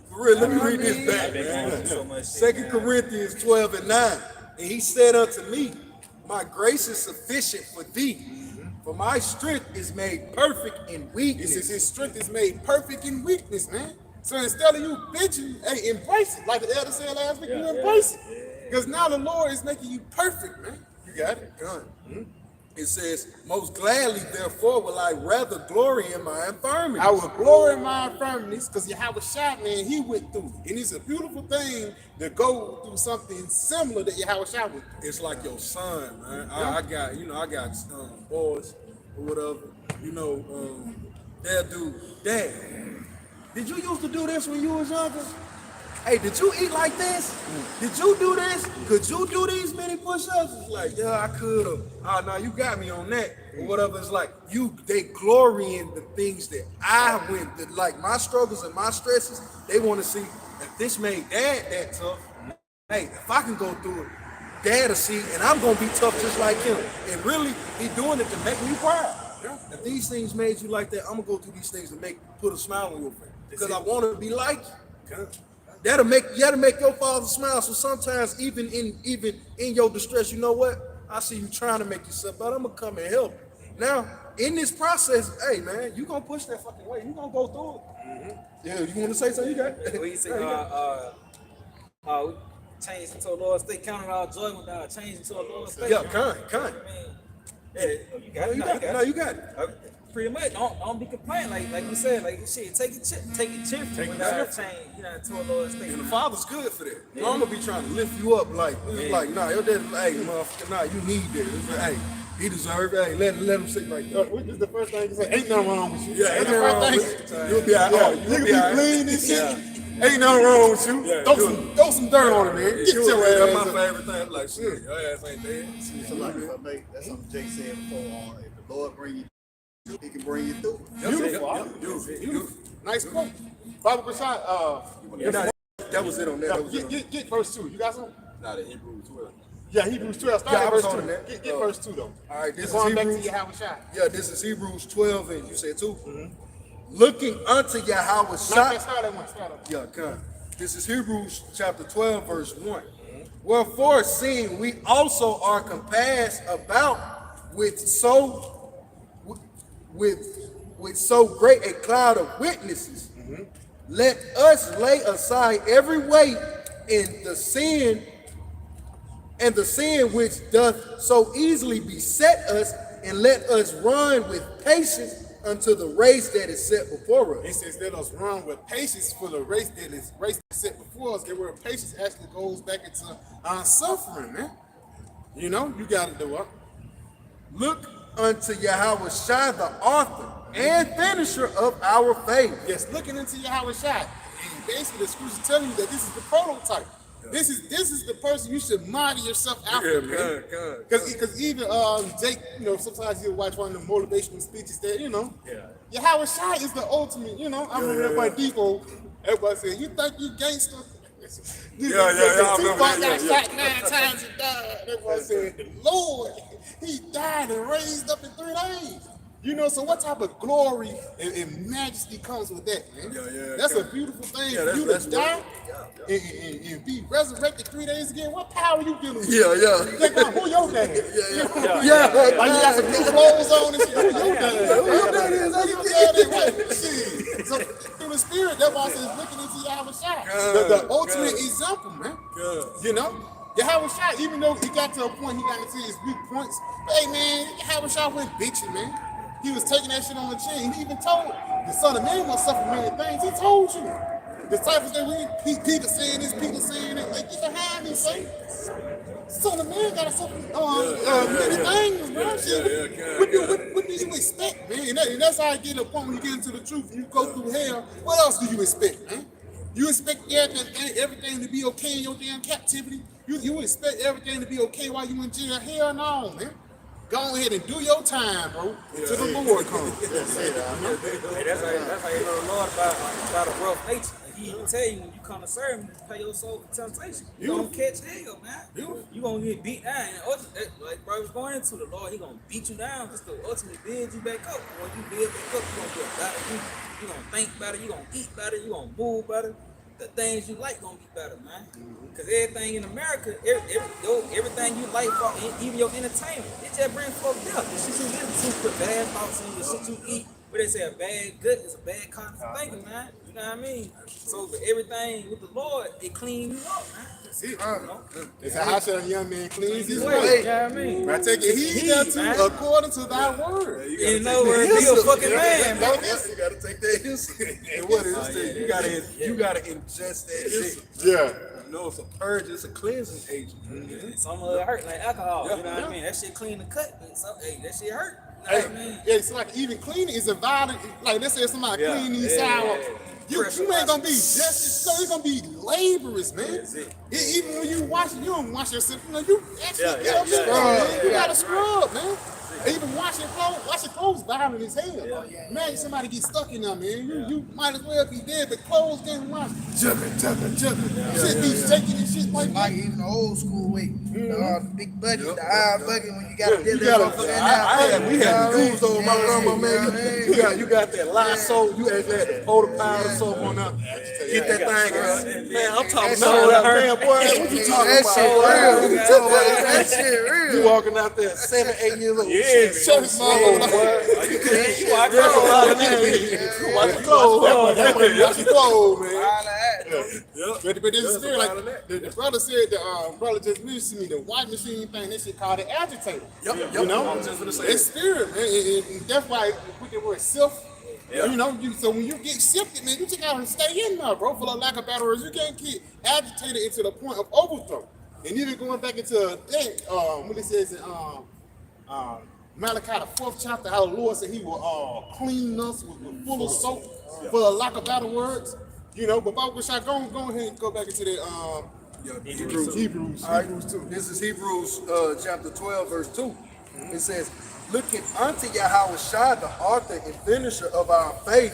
For real, let me read this back, man. 2 Corinthians 12 and 9. And he said unto me, my grace is sufficient for thee, for my strength is made perfect in weakness. His strength is made perfect in weakness, man. So instead of you bitching, hey, embrace it. Like the elder said last week, you embrace it. Because now the Lord is making you perfect, man. You got it? Done. It says, most gladly, therefore, will I rather glory in my infirmities. I will glory in my infirmities because Yahweh Shai, man, he went through it. And it's a beautiful thing to go through something similar that Yahweh Shai went through. It's like your son, man. I got boys or whatever. You know, they'll do, Dad, did you used to do this when you was younger? Hey, did you eat like this? Did you do this? Could you do these many push-ups? It's like, yeah, I could have. Oh, no, you got me on that. Or whatever. It's like, they glory in the things that I went through. Like my struggles and my stresses, they want to see if this made Dad that tough. Hey, if I can go through it, Dad will see, and I'm going to be tough just like him. And really, he doing it to make me proud. If these things made you like that, I'm going to go through these things to put a smile on your face. Because I want to be like you. That'll make your father smile. So sometimes even in your distress, you know what? I see you trying to make yourself better. I'm gonna come and help. Now, in this process, hey man, you gonna push that fucking way. You gonna go through it. Yeah, you want to say something? You got it. What you say? We changed into a Lord state, counting our joy when I changed into a Lord state. Yeah, kind. I mean, yeah, you got it. No, you got it. Pretty much, don't be complaining. Like you said, like shit, take it cheerfully when I change, to a Lord state. And the father's good for that. Yeah. I'm gonna be trying to lift you up, like nah, your daddy, hey, motherfucker, nah, you need that. It's like, hey, he deserves it. Hey, let him sit right there. This is the first thing you say. Ain't nothing wrong with you. Yeah, ain't nothing wrong with you. You'll be all right. You be clean and shit. Ain't nothing wrong with you. Yeah, throw some dirt on it, man. Get your ass. That's my favorite thing. I'm like, shit, your ass ain't dead. So like if I make, that's something Jake said before. If the Lord bring you through, He can bring you through. Beautiful. Nice quote. Father Prashad, that was it on that. get verse 2. You got something? Nah, the Hebrews 12. Yeah, Hebrews 12. Start Yeah, I at was verse 2. on that. Get verse 2 though. All right, this is Going back to Hebrews. Yahweh. Yeah, this is Hebrews 12, and you said 2. Looking unto Yahweh Start at 1. Yeah, God. This is Hebrews chapter 12, verse 1. Wherefore, seeing we also are compassed about with so great a cloud of witnesses, let us lay aside every weight and the sin which doth so easily beset us, and let us run with patience unto the race that is set before It us. says, let us run with patience for the race that is set before us. The word patience actually goes back into suffering, man. You got to do it. Look unto Yahweh Shai, the author and finisher of our faith. Yes, looking into Yahweh Shai. And basically the scripture telling you that this is the prototype. This is the person you should model yourself after, man. Because even Jake, sometimes you'll watch one of the motivational speeches that, Yahweh Shai is the ultimate, I remember everybody Depot, everybody said, you think you gangster? Tupac got shot 9 times and died. Everybody said, the Lord, he died and raised up in 3 days. So what type of glory and majesty comes with that, man? That's a beautiful thing for you to die and be resurrected 3 days again. What power you giving? Who your dad? Like you got some new clothes on and shit. Who your dad is? So through the spirit, that's why I says looking into Yahweh Shai. The ultimate example, man. Yahweh Shai, even though he got to a point, he got to see his weak points. Hey, man, Yahweh Shai went bitching, man. He was taking that shit on the chin. He even told the Son of Man must suffer many things. He told you. The disciples that Peter saying this, Peter saying that. Like, get behind me, son. Son of Man got to suffer many things, bro. What do you expect, man? And that's how I get to the point when you get into the truth and you go through hell. What else do you expect, man? You expect everything to be okay in your damn captivity? You expect everything to be okay while you in jail? Hell no, man. Go ahead and do your time, bro. Till the Lord comes. Hey, that's how you know the Lord about a rough nature. He even tell you when you come to serve him, to prepare your soul for temptation. You gonna catch hell, man. You gonna get beat down. And like bro was going into the Lord, he gonna beat you down just to ultimately build you back up. When you build back up, you gonna get better. You gonna think better. You gonna eat better. You gonna move better. The things you like gonna be better, man. Cause everything in America, everything you like, even your entertainment, it just brings folk down. The shit you listen to put bad thoughts in. The shit you eat, where they say a bad gut is a bad cause for thinking, man. You know what I mean? So for everything with the Lord, it cleans you up, man. That's it. It's how should a young man cleanse his You way. know what I mean? I take it heed unto according to thy word. You know where be a fucking man, bro. You gotta take that history. And what is it? You gotta ingest that shit. Yeah. It's a purge, it's a cleansing agent. Some of it hurt like alcohol. You know what I mean? That shit clean the cut, but that shit hurt. You know what I mean? It's like even cleaning is a violent. Like let's say somebody clean these sour. You ain't gonna be just it's gonna be laborious, man. Even when you wash it, you don't wash yourself. You actually scrub. You gotta scrub, man. Even washing clothes violent as hell. Man, somebody get stuck in there, man. You might as well be dead, but clothes getting washed. Jumping. You should be shaking and shit like even the old school way. The big bucket, the iron bucket when you gotta get that motherfucker in there. We had the dudes over my grandma, man. You got that lye soap. You actually had to pour the powder soap on there. Get that thing, man. I'm talking about man, boy. What you talking That about? shit Boy? real. What you talking about? That shit real. You walking out there 7, 8 years old. Yeah, show his mom over there. Watch your clothes. Watch your clothes, man. All that. But this is still like the brother said. The brother just mentioned to me the white machine thing. They should call it agitator. You know, it's spirit, man. And that's why we put the word self. You know, so when you get shifted, man, you just gotta stay in there, bro. For the lack of better words, you can't get agitated into the point of overthrow. And even going back into that, when it says in Malachi the 4th chapter, how the Lord said He will clean us with full of soap, for the lack of better words. You know, but if I wish I go ahead and go back into that Hebrews. All right. Hebrews 2. This is Hebrews chapter 12, verse 2. It says, looking unto Yahweh Shai, the author and finisher of our faith,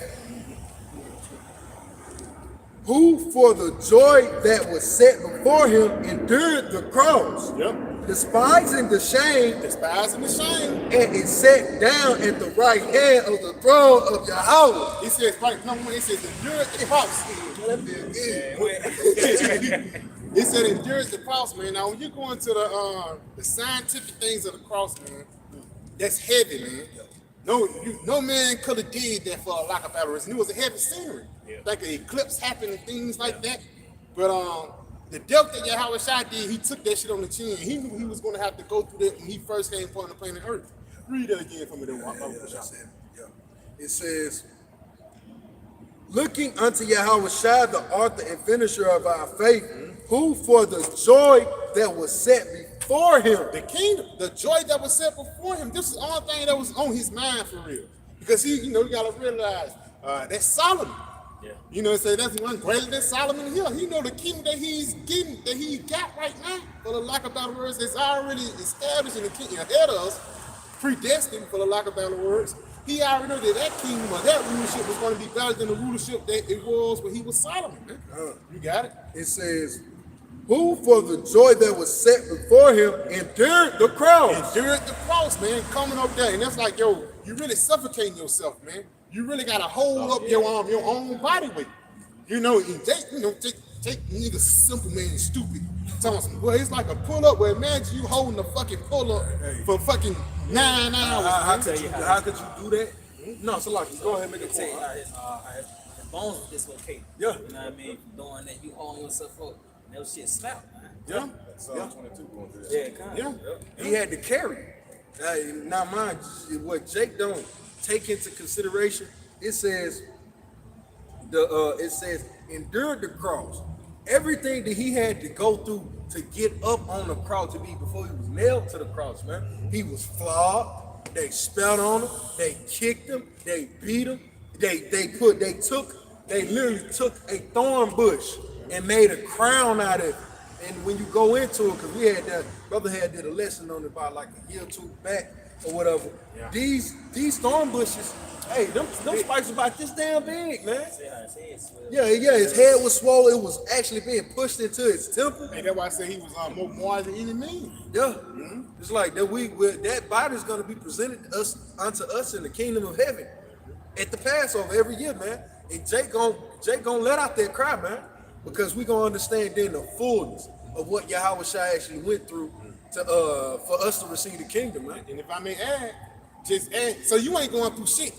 who for the joy that was set before him endured the cross, despising the shame, and is set down at the right hand of the throne of Yahweh. It says, right, number one, it says, endure the cross. It said, endure the cross, man. Now, when you go into the scientific things of the cross, man, that's heavy, man. No man could have did that for a lack of better words. And it was a heavy scenery. Like an eclipse happened and things like that. But the death that Yahweh Shai did, he took that shit on the chin. He knew he was going to have to go through that when he first came upon the planet Earth. Read that again for me. It says, looking unto Yahweh Shai, the author and finisher of our faith, who for the joy that was set before him, The kingdom, the joy that was set before him, this is the only thing that was on his mind for real. Because he, you got to realize that's Solomon. You know, say that's one greater than Solomon Hill. He know the kingdom that he's getting, that he got right now, for the lack of better words, it's already established in the kingdom ahead of us, predestined, for the lack of better words. He already knew that that kingdom or that rulership was going to be better than the rulership that it was when he was Solomon. Man. You got it? it says, who for the joy that was set before him endured the cross. Endured the cross, man, coming up there. And that's like, yo, you really suffocating yourself, man. You really got to hold up your own body weight. You know, and take niggas simple, man, stupid. Well, it's like a pull-up where imagine you holding a fucking pull-up for fucking 9 hours. I'll tell you How could you do that? No, so like, go ahead and make a tell you point. how his bones was dislocated. Yeah. You know what I mean? Doing that, you holding yourself up, and that shit snap, man. Yeah. Psalm 22 going through that. Yeah, kind of. Yeah. He had to carry. Now mind, what Jake don't take into consideration, it says endured the cross. Everything that he had to go through to get up on the cross, before he was nailed to the cross, man. He was flogged, they spat on him, they kicked him, they beat him, they literally took a thorn bush and made a crown out of it. And when you go into it, because brother did a lesson on it about like a year or two back or whatever. Yeah. These thorn bushes, hey, them spikes about this damn big, man. See how his head swelled. Yeah, his head was swollen. It was actually being pushed into his temple. And that's why I say he was more than any man. Yeah, it's like that. That body is going to be presented unto us in the kingdom of heaven at the Passover every year, man. And Jake gonna let out that cry, man, because we gonna understand then the fullness of what Yahweh Shai actually went through to for us to receive the kingdom, man. And if I may add, just add, so you ain't going through shit.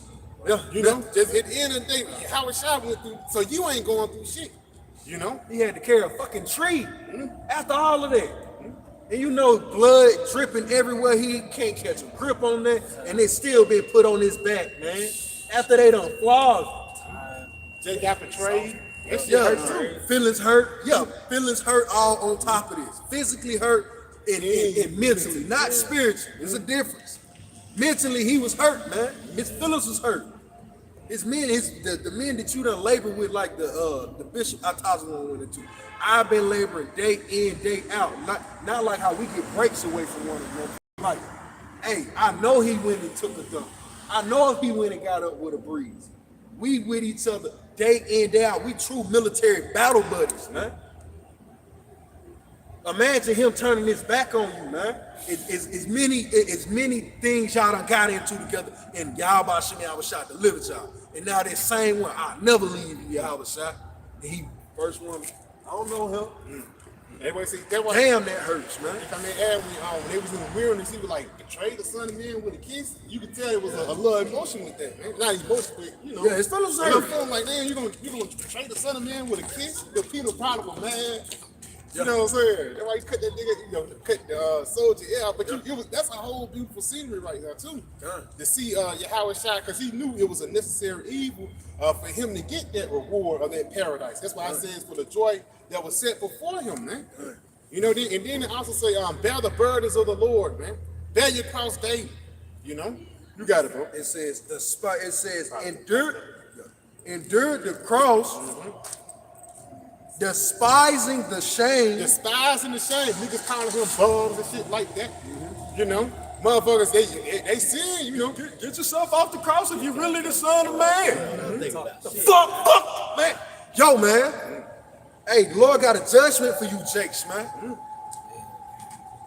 Yeah, You know, just at the end of the day, Howard Shaw went through, so you ain't going through shit. You know? he had to carry a fucking tree after all of that. And you know, blood dripping everywhere. He can't catch a grip on that, and it still been put on his back, man. After they done flogged. Jake got betrayed. That shit hurt too. Feelings hurt. Yeah, feelings hurt all on top of this. Physically hurt and mentally, not spiritually. There's a difference. Mentally, he was hurt, man. His feelings was hurt. His men, the men that you done labor with, like the Bishop Atazawan went into. I've been laboring day in, day out. Not like how we get breaks away from one another. Like, hey, I know he went and took a dump. I know he went and got up with a breeze. We with each other day in, day out. We true military battle buddies, man. Imagine him turning his back on you, man. It's many things y'all done got into together, and y'all about Shimmy Shot delivered y'all. And now that same one, I'll never leave you, Yahweh Shot. And he first one, I don't know him. Everybody see, Damn, that hurts, man. I mean, when they was in the wilderness, he was like, betray the son of man with a kiss. You could tell it was a little emotion with that, man. Not emotion, but you know. Yeah, his feelings I'm hurt. feeling like, man, you gonna betray the son of man with a kiss? The Peter probably was mad. You know what I'm saying? That's why he cut that nigga, cut the soldier out. But that's a whole beautiful scenery right there too. To see Yahweh Shai, because he knew it was a necessary evil for him to get that reward of that paradise. That's why I says for the joy that was set before him, man. You know, and then it also say, bear the burdens of the Lord, man. Bear your cross daily. You know, you got it, bro. It says endure the cross, despising the shame. Despising the shame. Niggas calling him bums and shit like that. You know, motherfuckers, they sin, you know. Get yourself off the cross if you're really the son of man. Fuck, man. Yo, man. Hey, the Lord got a judgment for you, Jakes, man.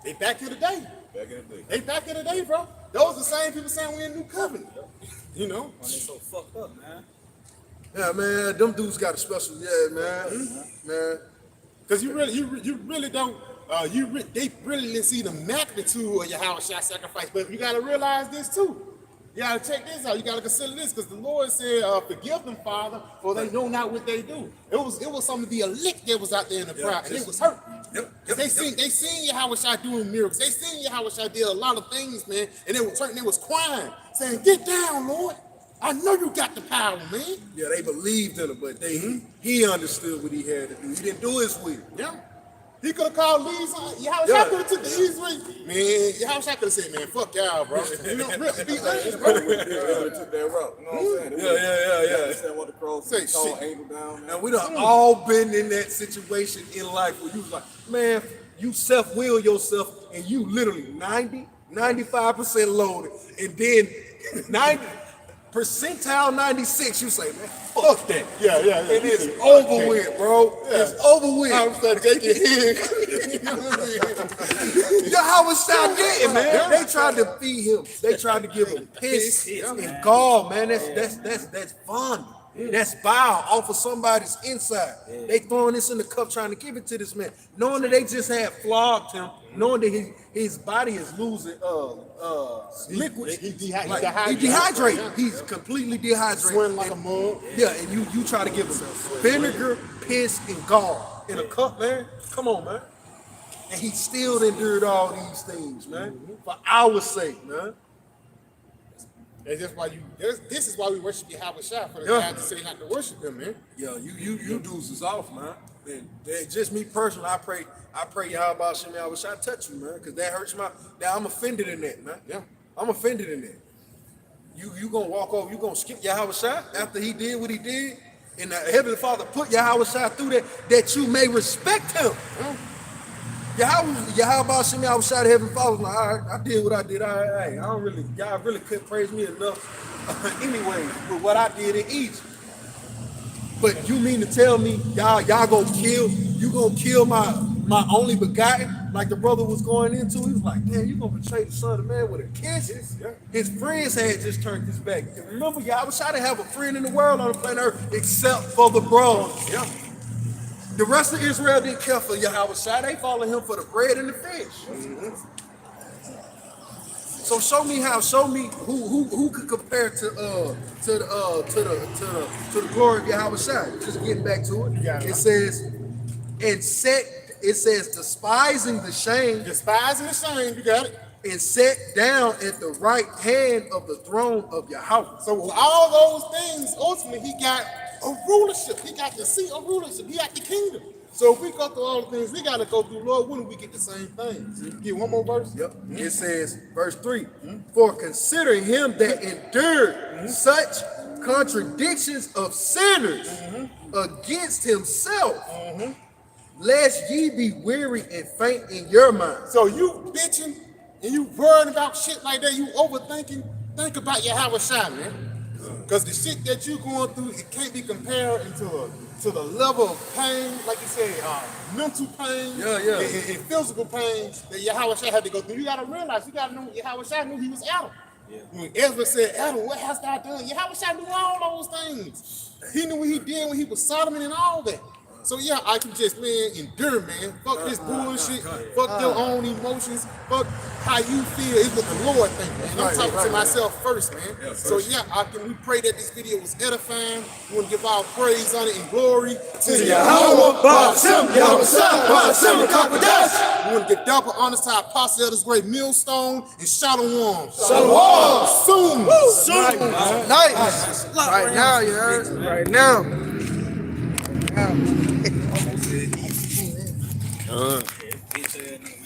They back in the day. Back in the day. They back in the day, bro. Those the same people saying we in New Covenant. You know? They so fucked up, man. Yeah, man, them dudes got a special, man. Because you really don't, they really didn't see the magnitude of Yahweh Shai sacrifice. But you got to realize this too. You got to check this out. You got to consider this, because the Lord said, forgive them, Father, for they know not what they do. It was some of the elect that was out there in the crowd, and it was hurt. They seen Yahweh Shai doing miracles. They seen Yahweh Shai did a lot of things, man, and they was crying, saying, get down, Lord. I know you got the power, man. Yeah, they believed in him, but he understood what he had to do. He didn't do his will. Yeah. He could have called Lee's on. Yahweh Shai could have took the easy way. Man, Yahweh Shai could have said, man, fuck y'all, bro. You know, be honest, bro. They took that route. You know what I'm saying? Yeah. They said what the cross, Say call shit. angel down. Now, we done all been in that situation in life where you was like, man, you self-will yourself and you literally 95% loaded, and then 90%, 96, you say, man, fuck that. Yeah. And it's over with, bro. It's over with. I'm saying, they get in. You know what I'm saying? Yahweh Shai did, man. They tried to feed him. They tried to give him piss and gall, man. That's fun. That's bile off of somebody's inside. They throwing this in the cup trying to give it to this man, knowing that they just had flogged him, knowing that his body is losing liquid. He dehydrated. He's completely dehydrated. Sweating like a mug. Yeah, and you try to give him vinegar, piss, and gall in a cup, man. Come on, man. And he still endured all these things, man, for our sake, man. That's just why this is why we worship Yahweh Shai, for the God to say not to worship him, man. Yeah, you dudes is off, man. And just me personally, I pray Yahweh Shai touch you, man, because that hurts I'm offended in that, man. Yeah. I'm offended in that. You gonna walk over, you gonna skip Yahweh Shai after he did what he did, and the Heavenly Father put Yahweh Shai through that you may respect him. Yahweh Shai, the Heavenly Father was like, all right, I did what I did. Y'all really couldn't praise me enough anyway with what I did in Egypt. But you mean to tell me y'all gonna kill my only begotten, like the brother was going into? He was like, damn, you gonna betray the son of man with a kiss? His friends had just turned his back. And remember, Yahweh Shai didn't have a friend in the world on the planet Earth except for the brothers. Yeah. The rest of Israel didn't care for Yahweh Shai. They followed him for the bread and the fish. So show me who could compare to the glory of Yahweh Shai. Just getting back to it. It says despising the shame. Despising the shame, you got it. And sat down at the right hand of the throne of Yahweh. So with all those things, ultimately he got a rulership. He got the seat of rulership. He got the kingdom. So if we go through all the things we got to go through, Lord, when do we get the same things? Get one more verse? Yep. It says, verse 3, for considering him that endured such contradictions of sinners against himself, lest ye be weary and faint in your mind. So you bitching and you worrying about shit like that, you overthinking, think about Yahweh Shai, man. Because the shit that you going through, it can't be compared into to the level of pain, like you said, mental pain and physical pain that Yahweh Shai had to go through. You gotta realize, you gotta know Yahweh Shai knew he was Adam. Yeah. When Ezra said, Adam, what hast thou done? Yahweh Shai knew all those things. He knew what he did when he was sodoming and all that. So yeah, I can just, man, endure, man. Fuck this bullshit. Fuck your own emotions. Fuck how you feel. It's what the Lord thinks, man. I'm talking to myself first, man. So yeah, we pray that this video was edifying. We want to give all praise, honor, and glory to Yahweh. We want to give double honors to our apostle, elders, great millstone, and Shalom. Soon. Nice. Right now, you heard? Right now. Bitch ass nigga.